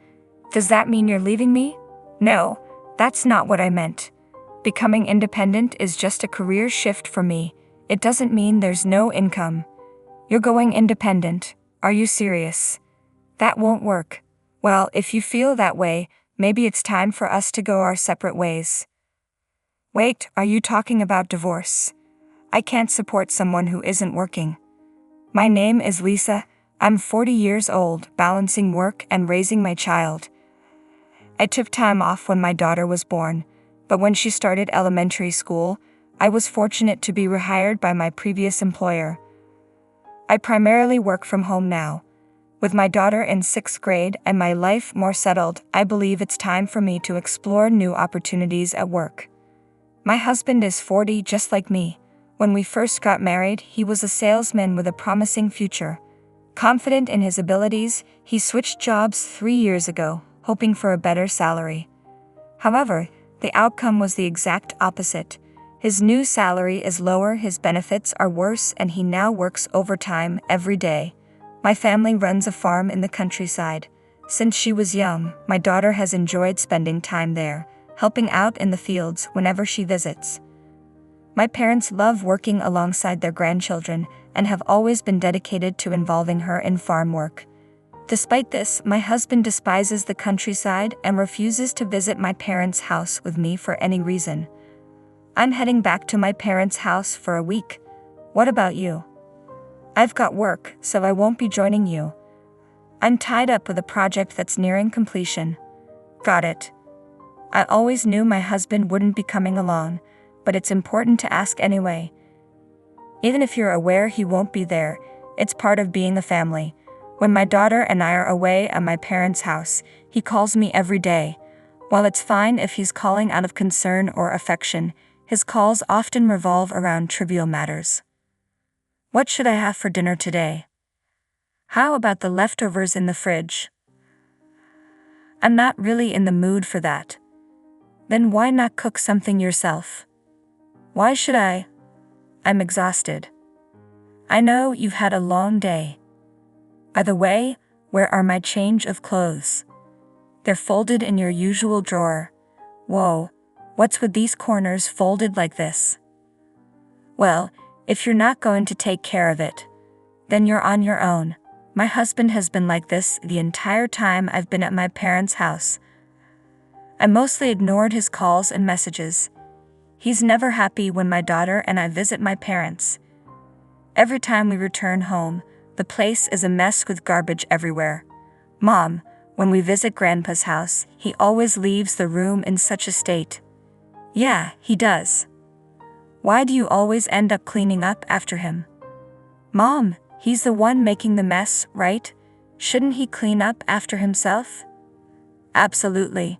Does that mean you're leaving me?" "No, that's not what I meant. Becoming independent is just a career shift for me. It doesn't mean there's no income." "You're going independent. Are you serious?" "That won't work." "Well, if you feel that way, maybe it's time for us to go our separate ways." "Wait, are you talking about divorce?" "I can't support someone who isn't working." "My name is Lisa. I'm 40 years old, balancing work and raising my child. I took time off when my daughter was born, but when she started elementary school, I was fortunate to be rehired by my previous employer. I primarily work from home now. With my daughter in 6th grade and my life more settled, I believe it's time for me to explore new opportunities at work. My husband is 40 just like me. When we first got married, he was a salesman with a promising future. Confident in his abilities, he switched jobs 3 years ago, hoping for a better salary. However, the outcome was the exact opposite. His new salary is lower, his benefits are worse, and he now works overtime every day. My family runs a farm in the countryside. Since she was young, my daughter has enjoyed spending time there, helping out in the fields whenever she visits. My parents love working alongside their grandchildren and have always been dedicated to involving her in farm work. Despite this, my husband despises the countryside and refuses to visit my parents' house with me for any reason. I'm heading back to my parents' house for a week. What about you? I've got work, so I won't be joining you. I'm tied up with a project that's nearing completion. Got it. I always knew my husband wouldn't be coming along, but it's important to ask anyway. Even if you're aware he won't be there, it's part of being a family. When my daughter and I are away at my parents' house, he calls me every day. While it's fine if he's calling out of concern or affection, his calls often revolve around trivial matters. What should I have for dinner today? How about the leftovers in the fridge? I'm not really in the mood for that. Then why not cook something yourself? Why should I? I'm exhausted. I know you've had a long day. By the way, where are my change of clothes? They're folded in your usual drawer. Whoa, what's with these corners folded like this? Well, if you're not going to take care of it, then you're on your own. My husband has been like this the entire time I've been at my parents' house. I mostly ignored his calls and messages. He's never happy when my daughter and I visit my parents. Every time we return home, the place is a mess with garbage everywhere. Mom, when we visit Grandpa's house, he always leaves the room in such a state. Yeah, he does. Why do you always end up cleaning up after him? Mom, he's the one making the mess, right? Shouldn't he clean up after himself? Absolutely.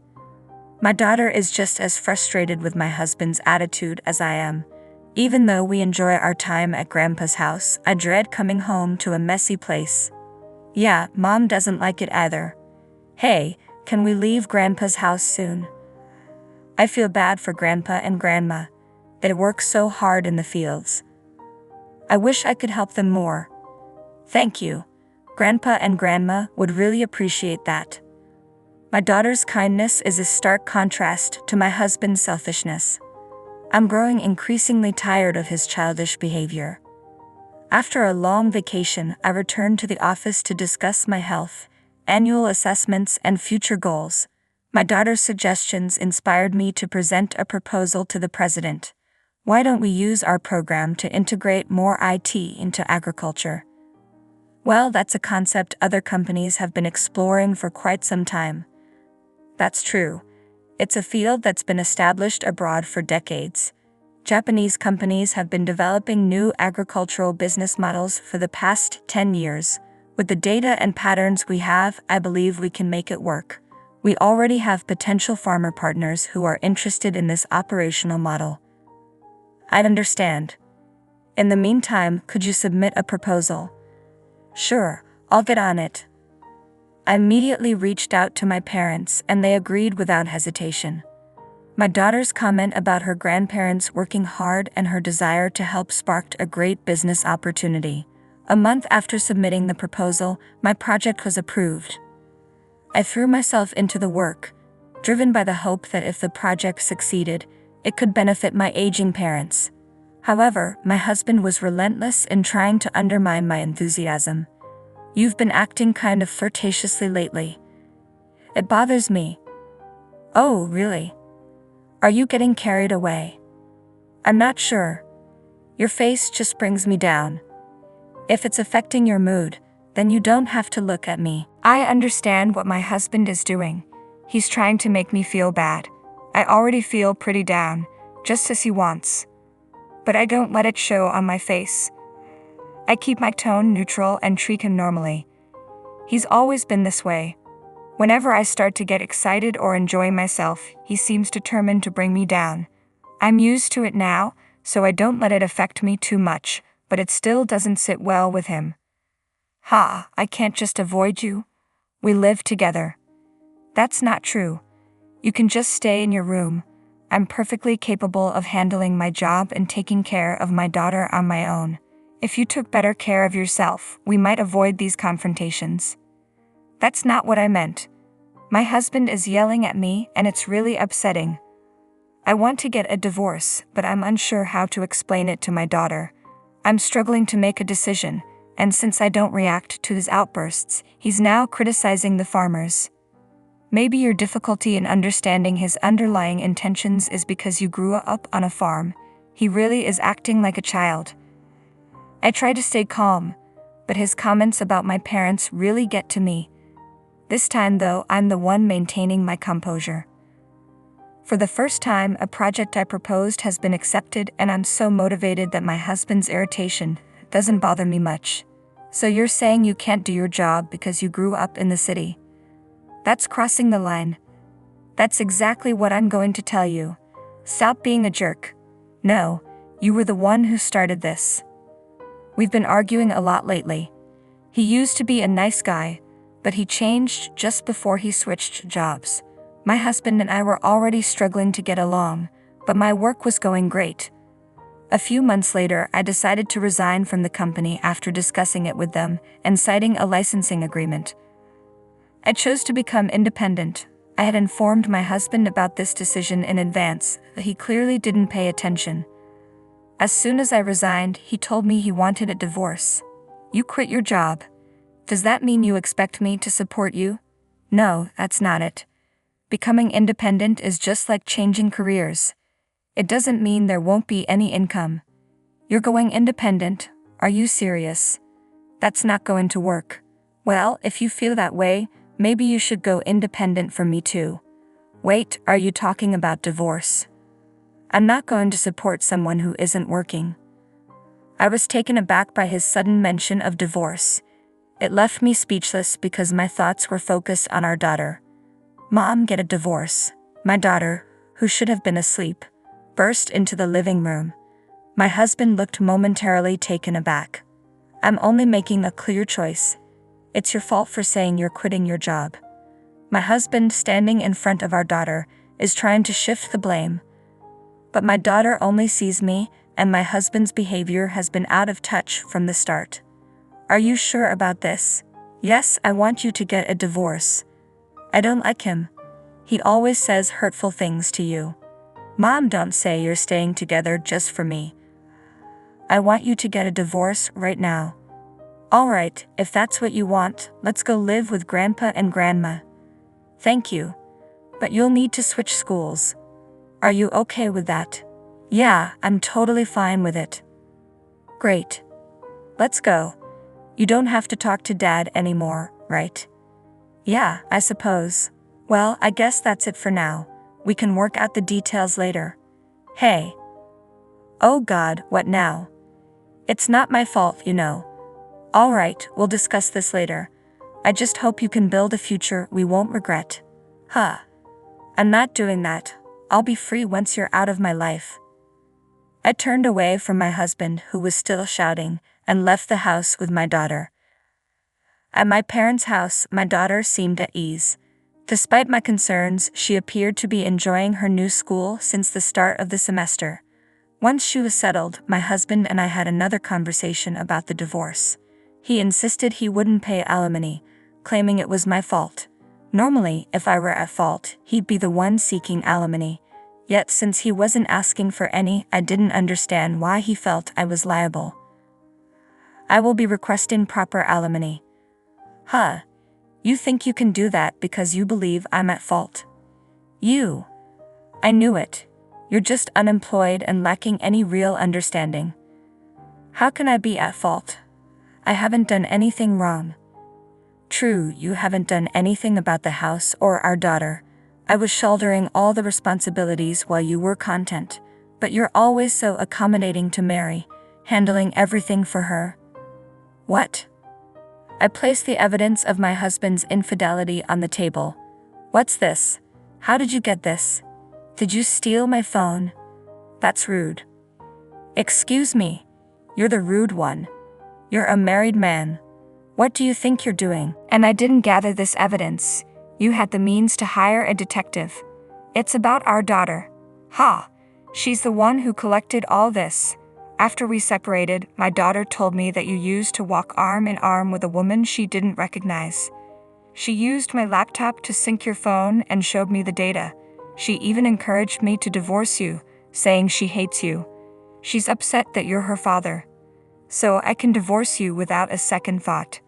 My daughter is just as frustrated with my husband's attitude as I am. Even though we enjoy our time at Grandpa's house, I dread coming home to a messy place. Yeah, Mom doesn't like it either. Hey, can we leave Grandpa's house soon? I feel bad for Grandpa and Grandma. They work so hard in the fields. I wish I could help them more. Thank you. Grandpa and Grandma would really appreciate that. My daughter's kindness is a stark contrast to my husband's selfishness. I'm growing increasingly tired of his childish behavior. After a long vacation, I returned to the office to discuss my health, annual assessments, and future goals. My daughter's suggestions inspired me to present a proposal to the president. Why don't we use our program to integrate more IT into agriculture? Well, that's a concept other companies have been exploring for quite some time. That's true. It's a field that's been established abroad for decades. Japanese companies have been developing new agricultural business models for the past 10 years. With the data and patterns we have, I believe we can make it work. We already have potential farmer partners who are interested in this operational model. I'd understand. In the meantime, could you submit a proposal? Sure, I'll get on it. I immediately reached out to my parents and they agreed without hesitation. My daughter's comment about her grandparents working hard and her desire to help sparked a great business opportunity. A month after submitting the proposal, my project was approved. I threw myself into the work, driven by the hope that if the project succeeded, it could benefit my aging parents. However, my husband was relentless in trying to undermine my enthusiasm. You've been acting kind of flirtatiously lately. It bothers me. Oh, really? Are you getting carried away? I'm not sure. Your face just brings me down. If it's affecting your mood, then you don't have to look at me. I understand what my husband is doing. He's trying to make me feel bad. I already feel pretty down, just as he wants. But I don't let it show on my face. I keep my tone neutral and treat him normally. He's always been this way. Whenever I start to get excited or enjoy myself, he seems determined to bring me down. I'm used to it now, so I don't let it affect me too much, but it still doesn't sit well with him. Ha, I can't just avoid you. We live together. That's not true. You can just stay in your room. I'm perfectly capable of handling my job and taking care of my daughter on my own. If you took better care of yourself, we might avoid these confrontations. That's not what I meant. My husband is yelling at me and it's really upsetting. I want to get a divorce, but I'm unsure how to explain it to my daughter. I'm struggling to make a decision, and since I don't react to his outbursts, he's now criticizing the farmers. Maybe your difficulty in understanding his underlying intentions is because you grew up on a farm. He really is acting like a child. I try to stay calm, but his comments about my parents really get to me. This time though, I'm the one maintaining my composure. For the first time, a project I proposed has been accepted and I'm so motivated that my husband's irritation doesn't bother me much. So you're saying you can't do your job because you grew up in the city? That's crossing the line. That's exactly what I'm going to tell you. Stop being a jerk. No, you were the one who started this. We've been arguing a lot lately. He used to be a nice guy, but he changed just before he switched jobs. My husband and I were already struggling to get along, but my work was going great. A few months later, I decided to resign from the company after discussing it with them and citing a licensing agreement. I chose to become independent. I had informed my husband about this decision in advance, but he clearly didn't pay attention. As soon as I resigned, he told me he wanted a divorce. You quit your job. Does that mean you expect me to support you? No, that's not it. Becoming independent is just like changing careers. It doesn't mean there won't be any income. You're going independent? Are you serious? That's not going to work. Well, if you feel that way, Maybe you should go independent from me too. Wait, are you talking about divorce? I'm not going to support someone who isn't working. I was taken aback by his sudden mention of divorce. It left me speechless because my thoughts were focused on our daughter. Mom, get a divorce. My daughter, who should have been asleep, burst into the living room. My husband looked momentarily taken aback. I'm only making a clear choice. It's your fault for saying you're quitting your job. My husband, standing in front of our daughter, is trying to shift the blame. But my daughter only sees me, and my husband's behavior has been out of touch from the start. Are you sure about this? Yes, I want you to get a divorce. I don't like him. He always says hurtful things to you. Mom, don't say you're staying together just for me. I want you to get a divorce right now. All right, if that's what you want, let's go live with Grandpa and Grandma. Thank you. But you'll need to switch schools. Are you okay with that? Yeah, I'm totally fine with it. Great. Let's go. You don't have to talk to Dad anymore, right? Yeah, I suppose. Well, I guess that's it for now. We can work out the details later. Hey. Oh God, what now? It's not my fault, you know. All right, we'll discuss this later. I just hope you can build a future we won't regret. Huh. I'm not doing that. I'll be free once you're out of my life. I turned away from my husband, who was still shouting, and left the house with my daughter. At my parents' house, my daughter seemed at ease. Despite my concerns, she appeared to be enjoying her new school since the start of the semester. Once she was settled, my husband and I had another conversation about the divorce. He insisted he wouldn't pay alimony, claiming it was my fault. Normally, if I were at fault, he'd be the one seeking alimony. Yet since he wasn't asking for any, I didn't understand why he felt I was liable. I will be requesting proper alimony. Huh. You think you can do that because you believe I'm at fault? You. I knew it. You're just unemployed and lacking any real understanding. How can I be at fault? I haven't done anything wrong. True, you haven't done anything about the house or our daughter. I was shouldering all the responsibilities while you were content, but you're always so accommodating to Mary, handling everything for her. What? I placed the evidence of my husband's infidelity on the table. What's this? How did you get this? Did you steal my phone? That's rude. Excuse me. You're the rude one. You're a married man. What do you think you're doing? And I didn't gather this evidence. You had the means to hire a detective. It's about our daughter. Ha! She's the one who collected all this. After we separated, my daughter told me that you used to walk arm in arm with a woman she didn't recognize. She used my laptop to sync your phone and showed me the data. She even encouraged me to divorce you, saying she hates you. She's upset that you're her father. So I can divorce you without a second thought.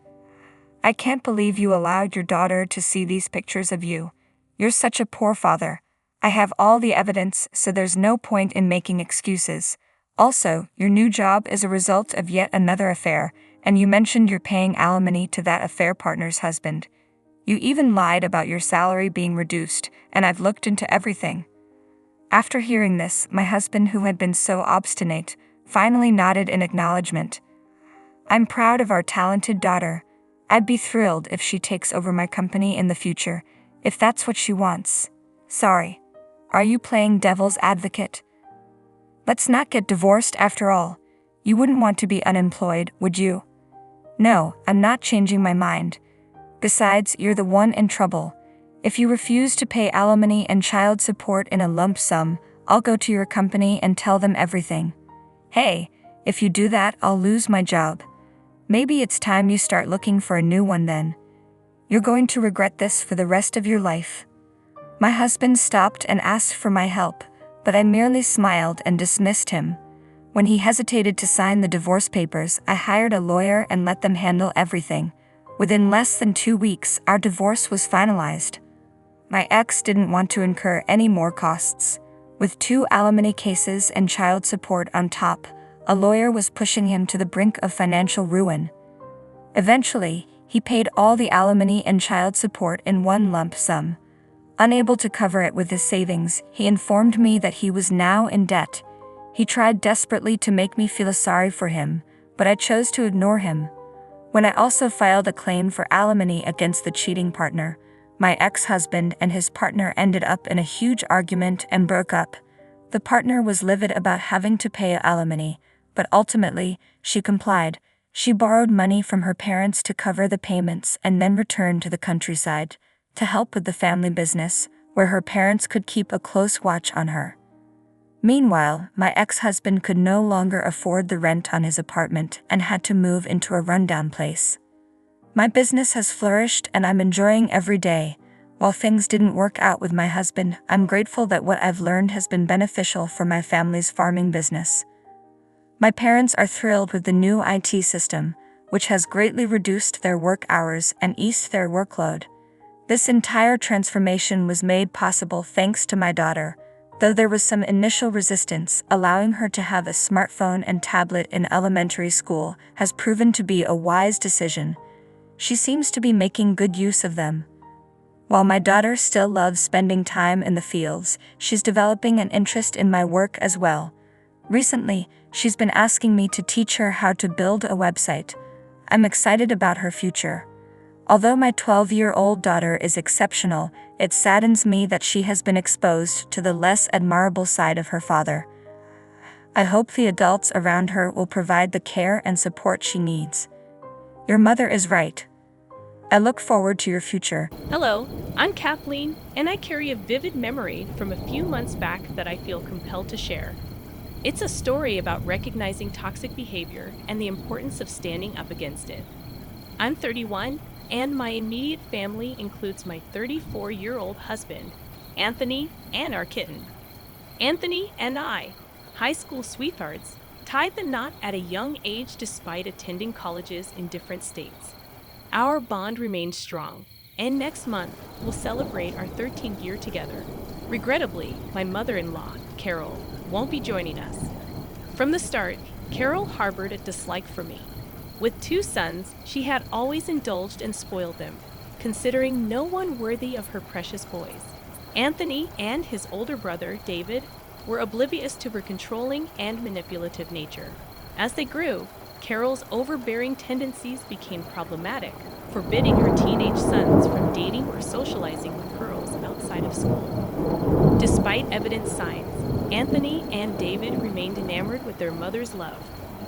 I can't believe you allowed your daughter to see these pictures of you. You're such a poor father. I have all the evidence, so there's no point in making excuses. Also, your new job is a result of yet another affair, and you mentioned you're paying alimony to that affair partner's husband. You even lied about your salary being reduced, and I've looked into everything. After hearing this, my husband, who had been so obstinate, finally nodded in acknowledgement. I'm proud of our talented daughter. I'd be thrilled if she takes over my company in the future, if that's what she wants. Sorry. Are you playing devil's advocate? Let's not get divorced after all. You wouldn't want to be unemployed, would you? No, I'm not changing my mind. Besides, you're the one in trouble. If you refuse to pay alimony and child support in a lump sum, I'll go to your company and tell them everything. Hey, if you do that, I'll lose my job. Maybe it's time you start looking for a new one then. You're going to regret this for the rest of your life. My husband stopped and asked for my help, but I merely smiled and dismissed him. When he hesitated to sign the divorce papers, I hired a lawyer and let them handle everything. Within less than 2 weeks, our divorce was finalized. My ex didn't want to incur any more costs. With 2 alimony cases and child support on top, a lawyer was pushing him to the brink of financial ruin. Eventually, He paid all the alimony and child support in one lump sum. Unable to cover it with his savings, he informed me that he was now in debt. He tried desperately to make me feel sorry for him, but I chose to ignore him. When I also filed a claim for alimony against the cheating partner, my ex-husband and his partner ended up in a huge argument and broke up. The partner was livid about having to pay alimony, but ultimately, she complied. She borrowed money from her parents to cover the payments and then returned to the countryside to help with the family business, where her parents could keep a close watch on her. Meanwhile, my ex-husband could no longer afford the rent on his apartment and had to move into a rundown place. My business has flourished and I'm enjoying every day. While things didn't work out with my husband, I'm grateful that what I've learned has been beneficial for my family's farming business. My parents are thrilled with the new IT system, which has greatly reduced their work hours and eased their workload. This entire transformation was made possible thanks to my daughter, though there was some initial resistance. Allowing her to have a smartphone and tablet in elementary school has proven to be a wise decision. She seems to be making good use of them. While my daughter still loves spending time in the fields, she's developing an interest in my work as well. Recently, she's been asking me to teach her how to build a website. I'm excited about her future. Although my 12-year-old daughter is exceptional, it saddens me that she has been exposed to the less admirable side of her father. I hope the adults around her will provide the care and support she needs. Your mother is right. I look forward to your future. Hello, I'm Kathleen, and I carry a vivid memory from a few months back that I feel compelled to share. It's a story about recognizing toxic behavior and the importance of standing up against it. I'm 31, and my immediate family includes my 34-year-old husband, Anthony, and our kitten. Anthony and I, high school sweethearts, tied the knot at a young age despite attending colleges in different states. Our bond remains strong, and next month we'll celebrate our 13th year together. Regrettably, my mother-in-law, Carol, won't be joining us. From the start, Carol harbored a dislike for me. With 2 sons, she had always indulged and spoiled them, considering no one worthy of her precious boys. Anthony and his older brother, David, were oblivious to her controlling and manipulative nature. As they grew, Carol's overbearing tendencies became problematic, forbidding her teenage sons from dating or socializing with girls outside of school. Despite evident signs, Anthony and David remained enamored with their mother's love,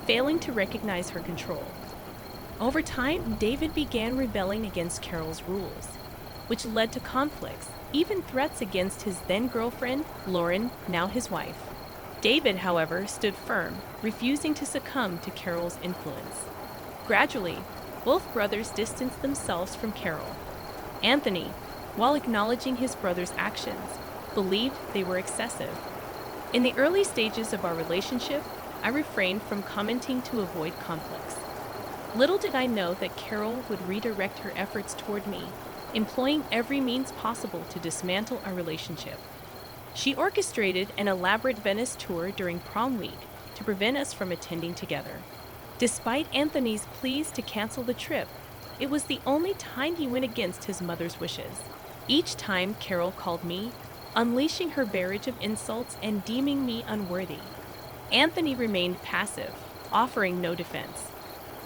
failing to recognize her control. Over time, David began rebelling against Carol's rules, which led to conflicts, even threats against his then-girlfriend, Lauren, now his wife. David, however, stood firm, refusing to succumb to Carol's influence. Gradually, both brothers distanced themselves from Carol. Anthony, while acknowledging his brother's actions, believed they were excessive. In the early stages of our relationship, I refrained from commenting to avoid conflicts. Little did I know that Carol would redirect her efforts toward me, employing every means possible to dismantle our relationship. She orchestrated an elaborate Venice tour during prom week to prevent us from attending together. Despite Anthony's pleas to cancel the trip, it was the only time he went against his mother's wishes. Each time Carol called me, unleashing her barrage of insults and deeming me unworthy. Anthony remained passive, offering no defense.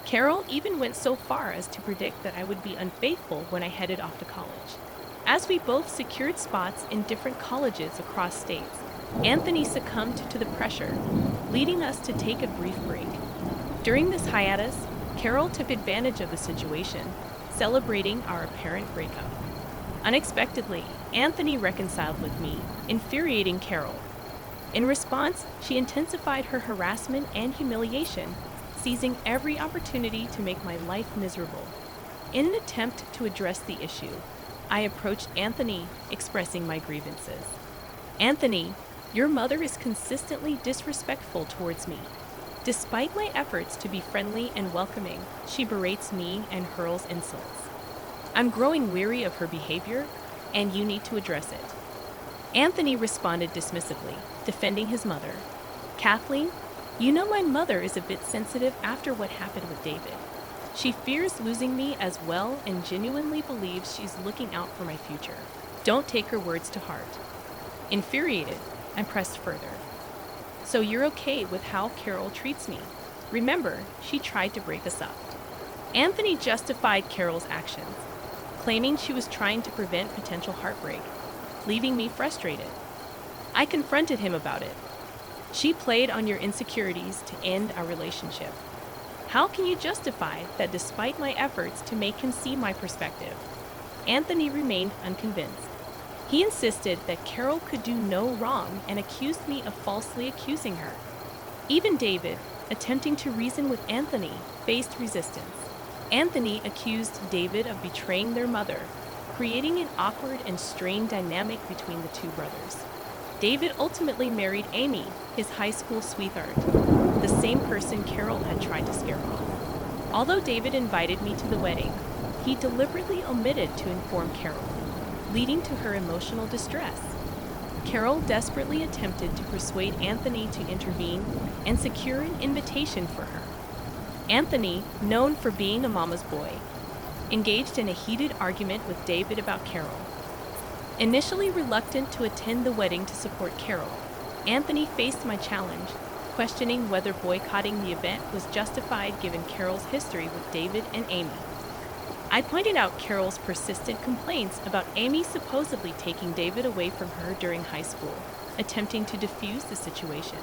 Carol even went so far as to predict that I would be unfaithful when I headed off to college. As we both secured spots in different colleges across states, Anthony succumbed to the pressure, leading us to take a brief break. During this hiatus, Carol took advantage of the situation, celebrating our apparent breakup. Unexpectedly, Anthony reconciled with me, infuriating Carol. In response, she intensified her harassment and humiliation, seizing every opportunity to make my life miserable. In an attempt to address the issue, I approached Anthony, expressing my grievances. Anthony, your mother is consistently disrespectful towards me. Despite my efforts to be friendly and welcoming, she berates me and hurls insults. I'm growing weary of her behavior, and you need to address it. Anthony responded dismissively, defending his mother. Kathleen, you know my mother is a bit sensitive after what happened with David. She fears losing me as well and genuinely believes she's looking out for my future. Don't take her words to heart. Infuriated, I pressed further. So you're okay with how Carol treats me? Remember, she tried to break us up. Anthony justified Carol's actions, claiming she was trying to prevent potential heartbreak, leaving me frustrated. I confronted him about it. She played on your insecurities to end our relationship. How can you justify that despite my efforts to make him see my perspective? Anthony remained unconvinced. He insisted that Carol could do no wrong and accused me of falsely accusing her. Even David, attempting to reason with Anthony, faced resistance. Anthony accused David of betraying their mother, creating an awkward and strained dynamic between the two brothers. David ultimately married Amy, his high school sweetheart, the same person Carol had tried to scare off. Although David invited me to the wedding, he deliberately omitted to inform Carol, leading to her emotional distress. Carol desperately attempted to persuade Anthony to intervene and secure an invitation for her. Anthony, known for being a mama's boy, engaged in a heated argument with David about Carol. Initially reluctant to attend the wedding to support Carol, Anthony faced my challenge, questioning whether boycotting the event was justified given Carol's history with David and Amy. I pointed out Carol's persistent complaints about Amy supposedly taking David away from her during high school, attempting to defuse the situation.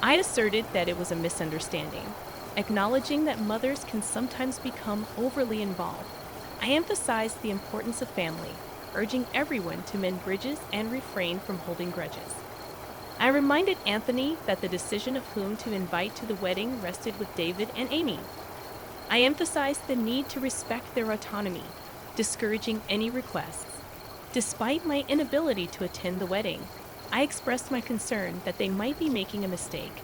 I asserted that it was a misunderstanding, acknowledging that mothers can sometimes become overly involved. I emphasized the importance of family, urging everyone to mend bridges and refrain from holding grudges. I reminded Anthony that the decision of whom to invite to the wedding rested with David and Amy. I emphasized the need to respect their autonomy, discouraging any requests. Despite my inability to attend the wedding, I expressed my concern that they might be making a mistake.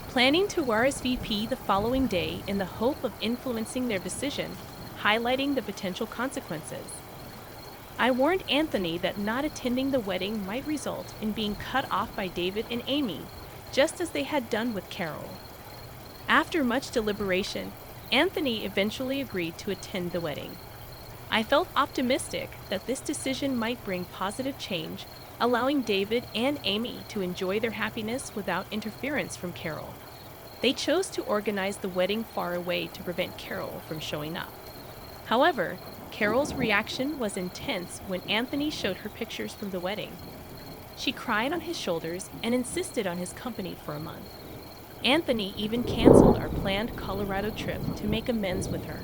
Planning to RSVP the following day in the hope of influencing their decision, highlighting the potential consequences. I warned Anthony that not attending the wedding might result in being cut off by David and Amy, just as they had done with Carol. After much deliberation, Anthony eventually agreed to attend the wedding. I felt optimistic that this decision might bring positive change, allowing David and Amy to enjoy their happiness without interference from Carol. They chose to organize the wedding far away to prevent Carol from showing up. However, Carol's reaction was intense when Anthony showed her pictures from the wedding. She cried on his shoulders and insisted on his company for a month. Anthony even canceled our planned Colorado trip to make amends with her.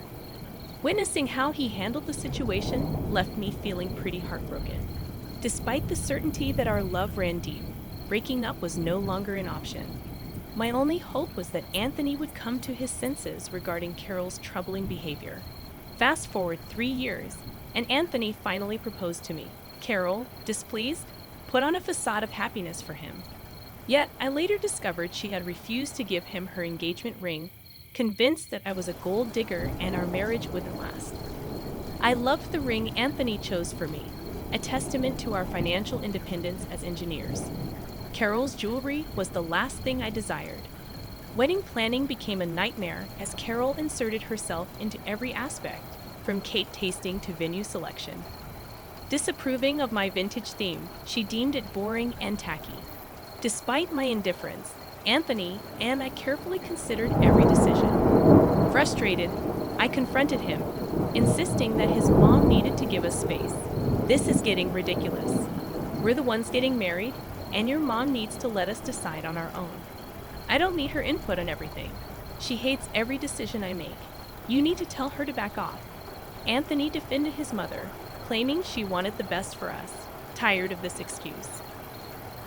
Witnessing how he handled the situation left me feeling pretty heartbroken. Despite the certainty that our love ran deep, breaking up was no longer an option. My only hope was that Anthony would come to his senses regarding Carol's troubling behavior. Fast forward 3 years, and Anthony finally proposed to me. Carol, displeased, put on a facade of happiness for him. Yet, I later discovered she had refused to give him her engagement ring, convinced that I was a gold digger and our marriage wouldn't last. I loved the ring Anthony chose for me, a testament to our financial independence as engineers. Carol's jewelry was the last thing I desired. Wedding planning became a nightmare as Carol inserted herself into every aspect, from cake tasting to venue selection. Disapproving of my vintage theme, she deemed it boring and tacky. Despite my indifference, Anthony and I carefully considered every decision. Frustrated, I confronted him, insisting that his mom needed to give us space. This is getting ridiculous. We're the ones getting married, and your mom needs to let us decide on our own. I don't need her input on everything. She hates every decision I make. You need to tell her to back off. Anthony defended his mother, claiming she wanted the best for us, tired of this excuse.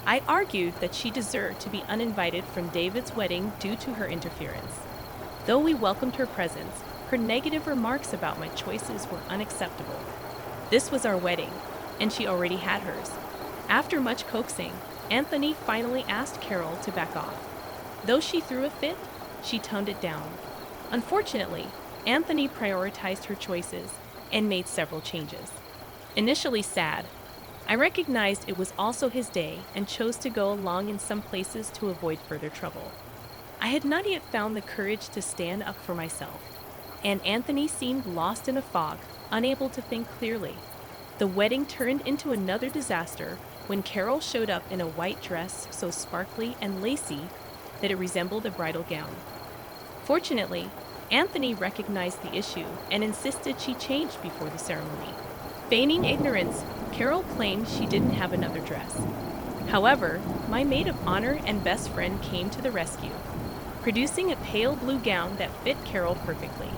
I argued that she deserved to be uninvited from David's wedding due to her interference. Though we welcomed her presence, her negative remarks about my choices were unacceptable. This was our wedding, and she already had hers. After much coaxing, Anthony finally asked Carol to back off. Though she threw a fit, she toned it down. Unfortunately, Anthony prioritized her choices and made several changes. Initially sad, I recognized it was also his day and chose to go along in some places to avoid further trouble. I had not yet found the courage to stand up for myself. and Anthony seemed lost in a fog, unable to think clearly. The wedding turned into another disaster when Carol showed up in a white dress so sparkly and lacy that it resembled a bridal gown. Fortunately, Anthony recognized the issue and insisted she change before the ceremony. Feigning ignorance, Carol claimed she didn't have another dress. However, my maid of honor and best friend came to the rescue, producing a pale blue gown that fit Carol perfectly.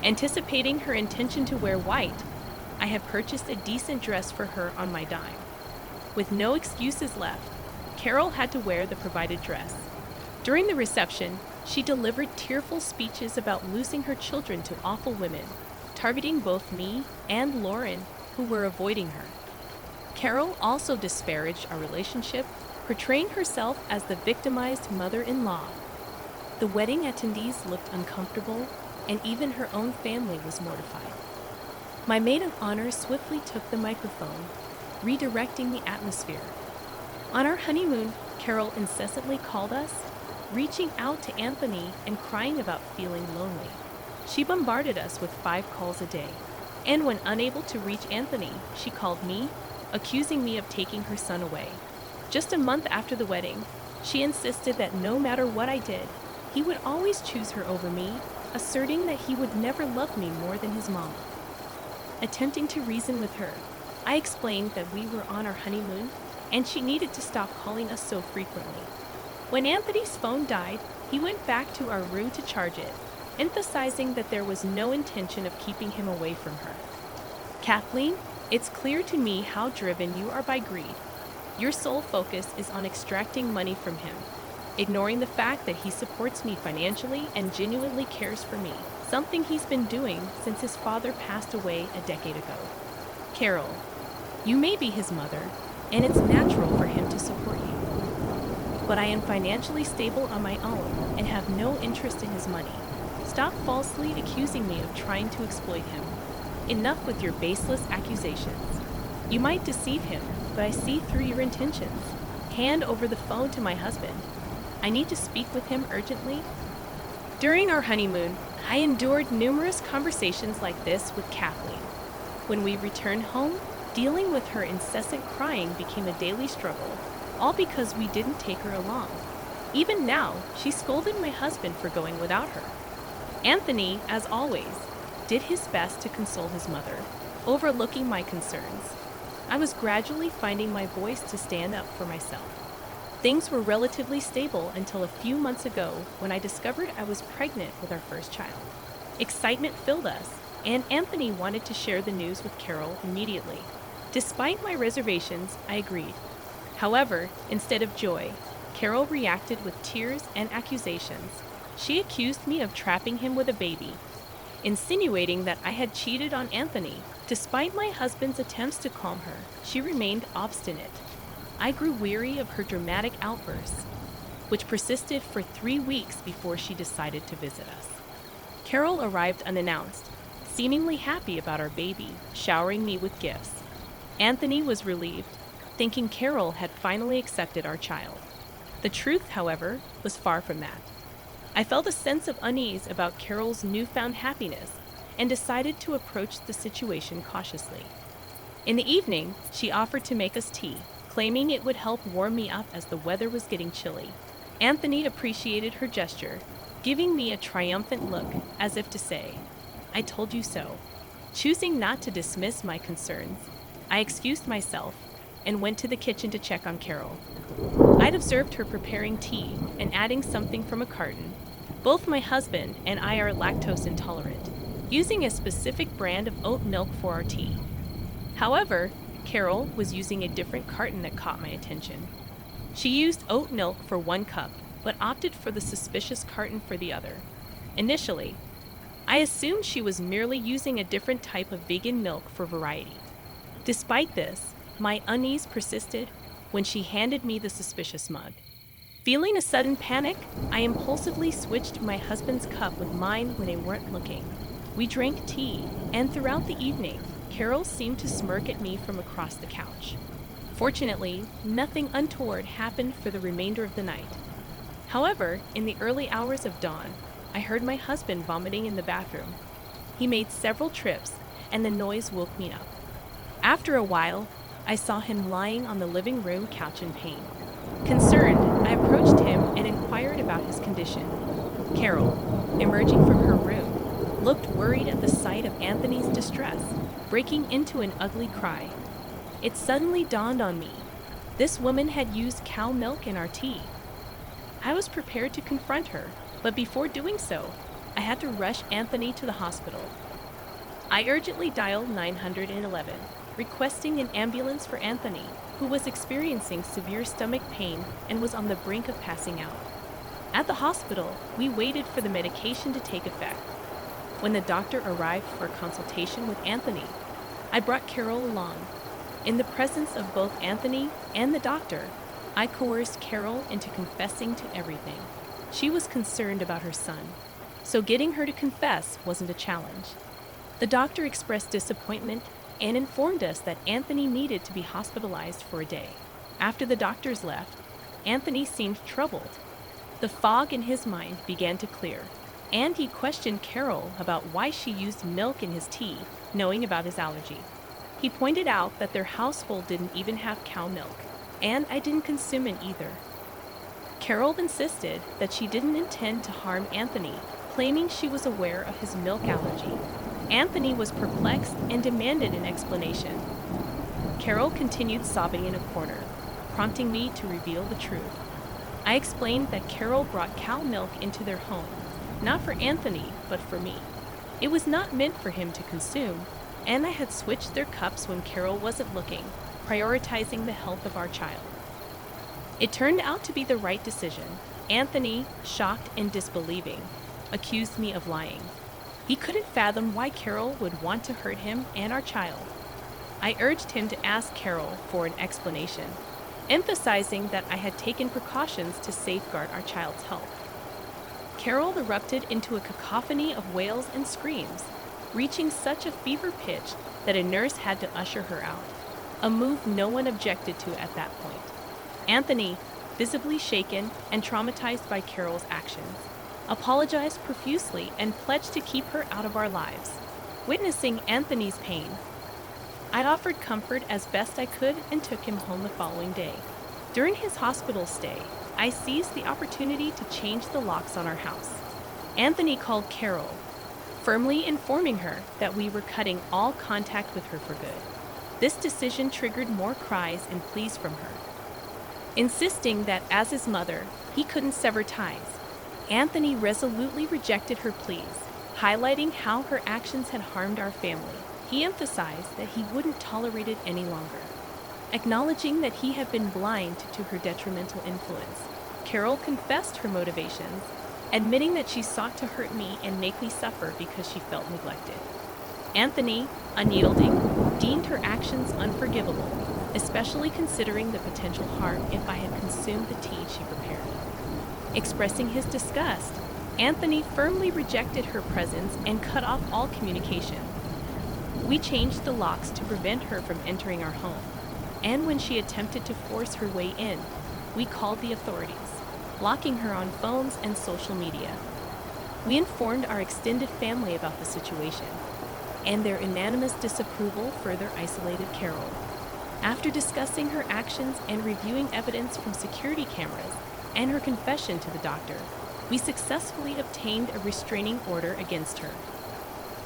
Anticipating her intention to wear white, I had purchased a decent dress for her on my dime. With no excuses left, Carol had to wear the provided dress. During the reception, she delivered tearful speeches about losing her children to awful women, targeting both me and Lauren, who were avoiding her. Carol also disparaged our relationship, portraying herself as the victimized mother-in-law. The wedding attendees looked uncomfortable, and even her own family was mortified. My maid of honor swiftly took the microphone, redirecting the atmosphere. On our honeymoon, Carol incessantly called us, reaching out to Anthony and crying about feeling lonely. She bombarded us with 5 calls a day, and when unable to reach Anthony, she called me, accusing me of taking her son away. Just a month after the wedding, she insisted that no matter what I did, he would always choose her over me, asserting that he would never love me more than his mama. Attempting to reason with her, I explained that we were on our honeymoon and she needed to stop calling us so frequently. When Anthony's phone died, he went back to our room to charge it, emphasizing that there was no intention of keeping him away from her. Kathleen, it's clear to me how driven you are by greed. Your sole focus is on extracting money from him, ignoring the fact that he supports me financially and genuinely cares for me, something he's been doing since his father passed away a decade ago. Carol, you may be his mother, and it's natural for him to support you. But I am financially stable on my own and have no interest in his money. Stop falsely accusing me of trying to exploit him. Enough with your baseless accusations. You might deceive him, but I see through your intentions. Hand over the phone to my husband. I need to speak with him urgently. During our honeymoon, I endured numerous conversations like this with Kathleen. When we returned home, dealing with her incessant crying became a daily struggle, all because we didn't take her along. Even now, she scolded my husband for going without her. Anthony, as always, did his best to console his mother, overlooking my concerns. I was gradually finding my voice to stand up for myself. Things were relatively stable until a few months ago when I discovered I was pregnant with our first child. Excitement filled us, and Anthony wanted to share the news with Carol immediately. Despite my reservations, I agreed. However, instead of joy, Carol reacted with tears and accusations. She accused me of trapping him with a baby, insinuating that I had cheated on Anthony. Despite my husband's attempts to calm her, she remained obstinate. I grew weary of her dramatic outbursts, which persisted for 3 weeks before she decided to visit us. Carol arrived unannounced, seemingly happy about our baby, showering me with gifts. Anthony was relieved, thinking Carol had finally accepted our child. The truth, however, was far from that. I felt a sense of unease about Carol's newfound happiness and decided to approach the situation cautiously. In the evening, she offered to make us tea, claiming it would help warm me up as the weather was getting chilly. Anthony appreciated her gesture, giving me a triumphant look as if to say, "I told you so." Choosing not to dismiss my concerns, I excused myself and went to the kitchen to check on Carol. I'd observed her preparing tea and adding something from a carton. Both my husband and I are lactose intolerant, using a specific brand of oat milk for our tea. However, Carol was using a different carton that caught my attention. She used oat milk for 1 cup, but opted for the suspicious carton for the other. Initially, I assumed she was merely using a different type of vegan milk for variety. Despite this, my unease persisted when she handed me the suspicious mug. Feeling a sudden panic, I impulsively switched my husband's cup with mine when they weren't looking. We drank tea, and throughout the evening, Carol seemed to smirk at me from across the couch. Fortunately, nothing untoward happened for the remainder of the night. However, in the early hours of dawn, I heard my husband vomiting in the bathroom. He made several trips, and the noise woke me up. After a while, I saw him lying on the living room couch in pain. Concerned, I approached him and inquired about his condition. Carol, emerging from her room, looked worried at the sight of Anthony's distress, breaking into an ugly cry. It suddenly dawned on me. This woman had used cow milk in our tea. I was prepared to confront her, but before doing so, I had to rush Anthony to the hospital. I urgently dialed 911, requesting an ambulance for Anthony, who was experiencing severe stomach pain and was on the brink of passing out. At the hospital, we waited for the medication to take effect. When the doctor arrived for a consultation with Anthony, I brought Carol along. In the presence of both Anthony and the doctor, I coerced Carol into confessing to everything. She was concerned about her son, so getting her to confess wasn't a challenge. The doctor expressed disappointment and informed us that Anthony needed to be hospitalized for a day. After the doctors left, Anthony seemed troubled. The fog in his mind began to clear, and he questioned Carol about why she used milk in his tea, knowing about his allergy. He pointed out that their household didn't even have cow milk, and I didn't consume it either. Carol insisted that she didn't intend to harm Anthony, claiming she was aware of his milk allergy. Anthony was perplexed and demanded an explanation. Carol continued sobbing in a corner, prompting me to reveal the truth. I explained that Carol brought cow milk into their home, not for Anthony, but for me. It was not meant for him to consume, and I had switched their cups when Carol wasn't looking, prioritizing the health of our child. It turned out to be the right decision. Anthony, shocked and disbelieving, accused me of lying. He couldn't fathom why Carol would want to hurt him and our child. I urged him to ask Carol for an explanation, emphasizing that I had taken precautions to safeguard our child's health. Carol erupted into a cacophony of wails and screams, reaching such a fever pitch that a nurse had to usher her out, a move no one objected to at that point. Anthony, visibly shaken and traumatized by Carol's actions, apologized profusely and pledged to keep her out of our lives. Witnessing Anthony's pain, I offered comfort as best I could and took him home the following day. During his hospital stay, I seized the opportunity to change the locks on our house. Anthony called Carol, firmly informing her that we were cutting all contact with her for good. This decision triggered more cries and pleas from her. Insisting that as his mother, he couldn't sever ties, Anthony resolutely rejected her pleas, highlighting how her actions had harmed our family. He emphasized that he wouldn't tolerate it any longer. Acknowledging that he had been blind to her detrimental influence, Carol confessed her motivations, admitting that she sought to hurt me and make me suffer because she felt neglected. Anthony, unyielding, deemed her actions unforgivable, especially considering the potential harm if I had consumed the tea she prepared. Expressing his disgust, Anthony firmly rejected her presence and cut off all communication. We changed the locks to prevent her from entering our home, and when she attempted to force her way in, we called the authorities, blocking her on phones and social media. We informed our extended family about the situation, and their unanimous disapproval further isolated Carol. After discussing her actions and reviewing evidence from security cameras and her confession to the doctor, we successfully obtained a restraining order against her.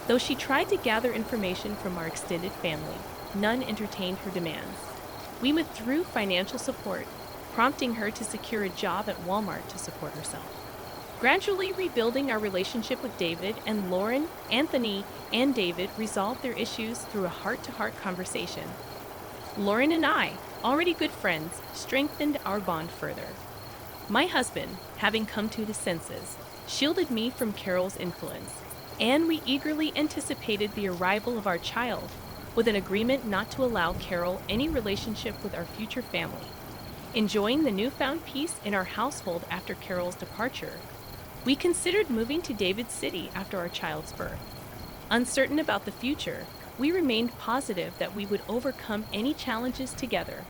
Though she tried to gather information from our extended family, none entertained her demands. We withdrew financial support, prompting her to secure a job at Walmart to support herself. Gradually rebuilding our relationship with David and Lauren, Anthony, and David resolved their issues through a heart-to-heart conversation. Lauren and I, already good friends, strengthened our bond further. My husband, having come to his senses, shielded me from Carol's influence, and we eagerly anticipated the arrival of our child, with an agreement not to allow Carol any relationship with our future family. Enjoying the newfound peace in our household after Carol's departure, we considered moving to David City after our child's birth. Uncertain about the future, we remained positive that we would overcome any challenges together.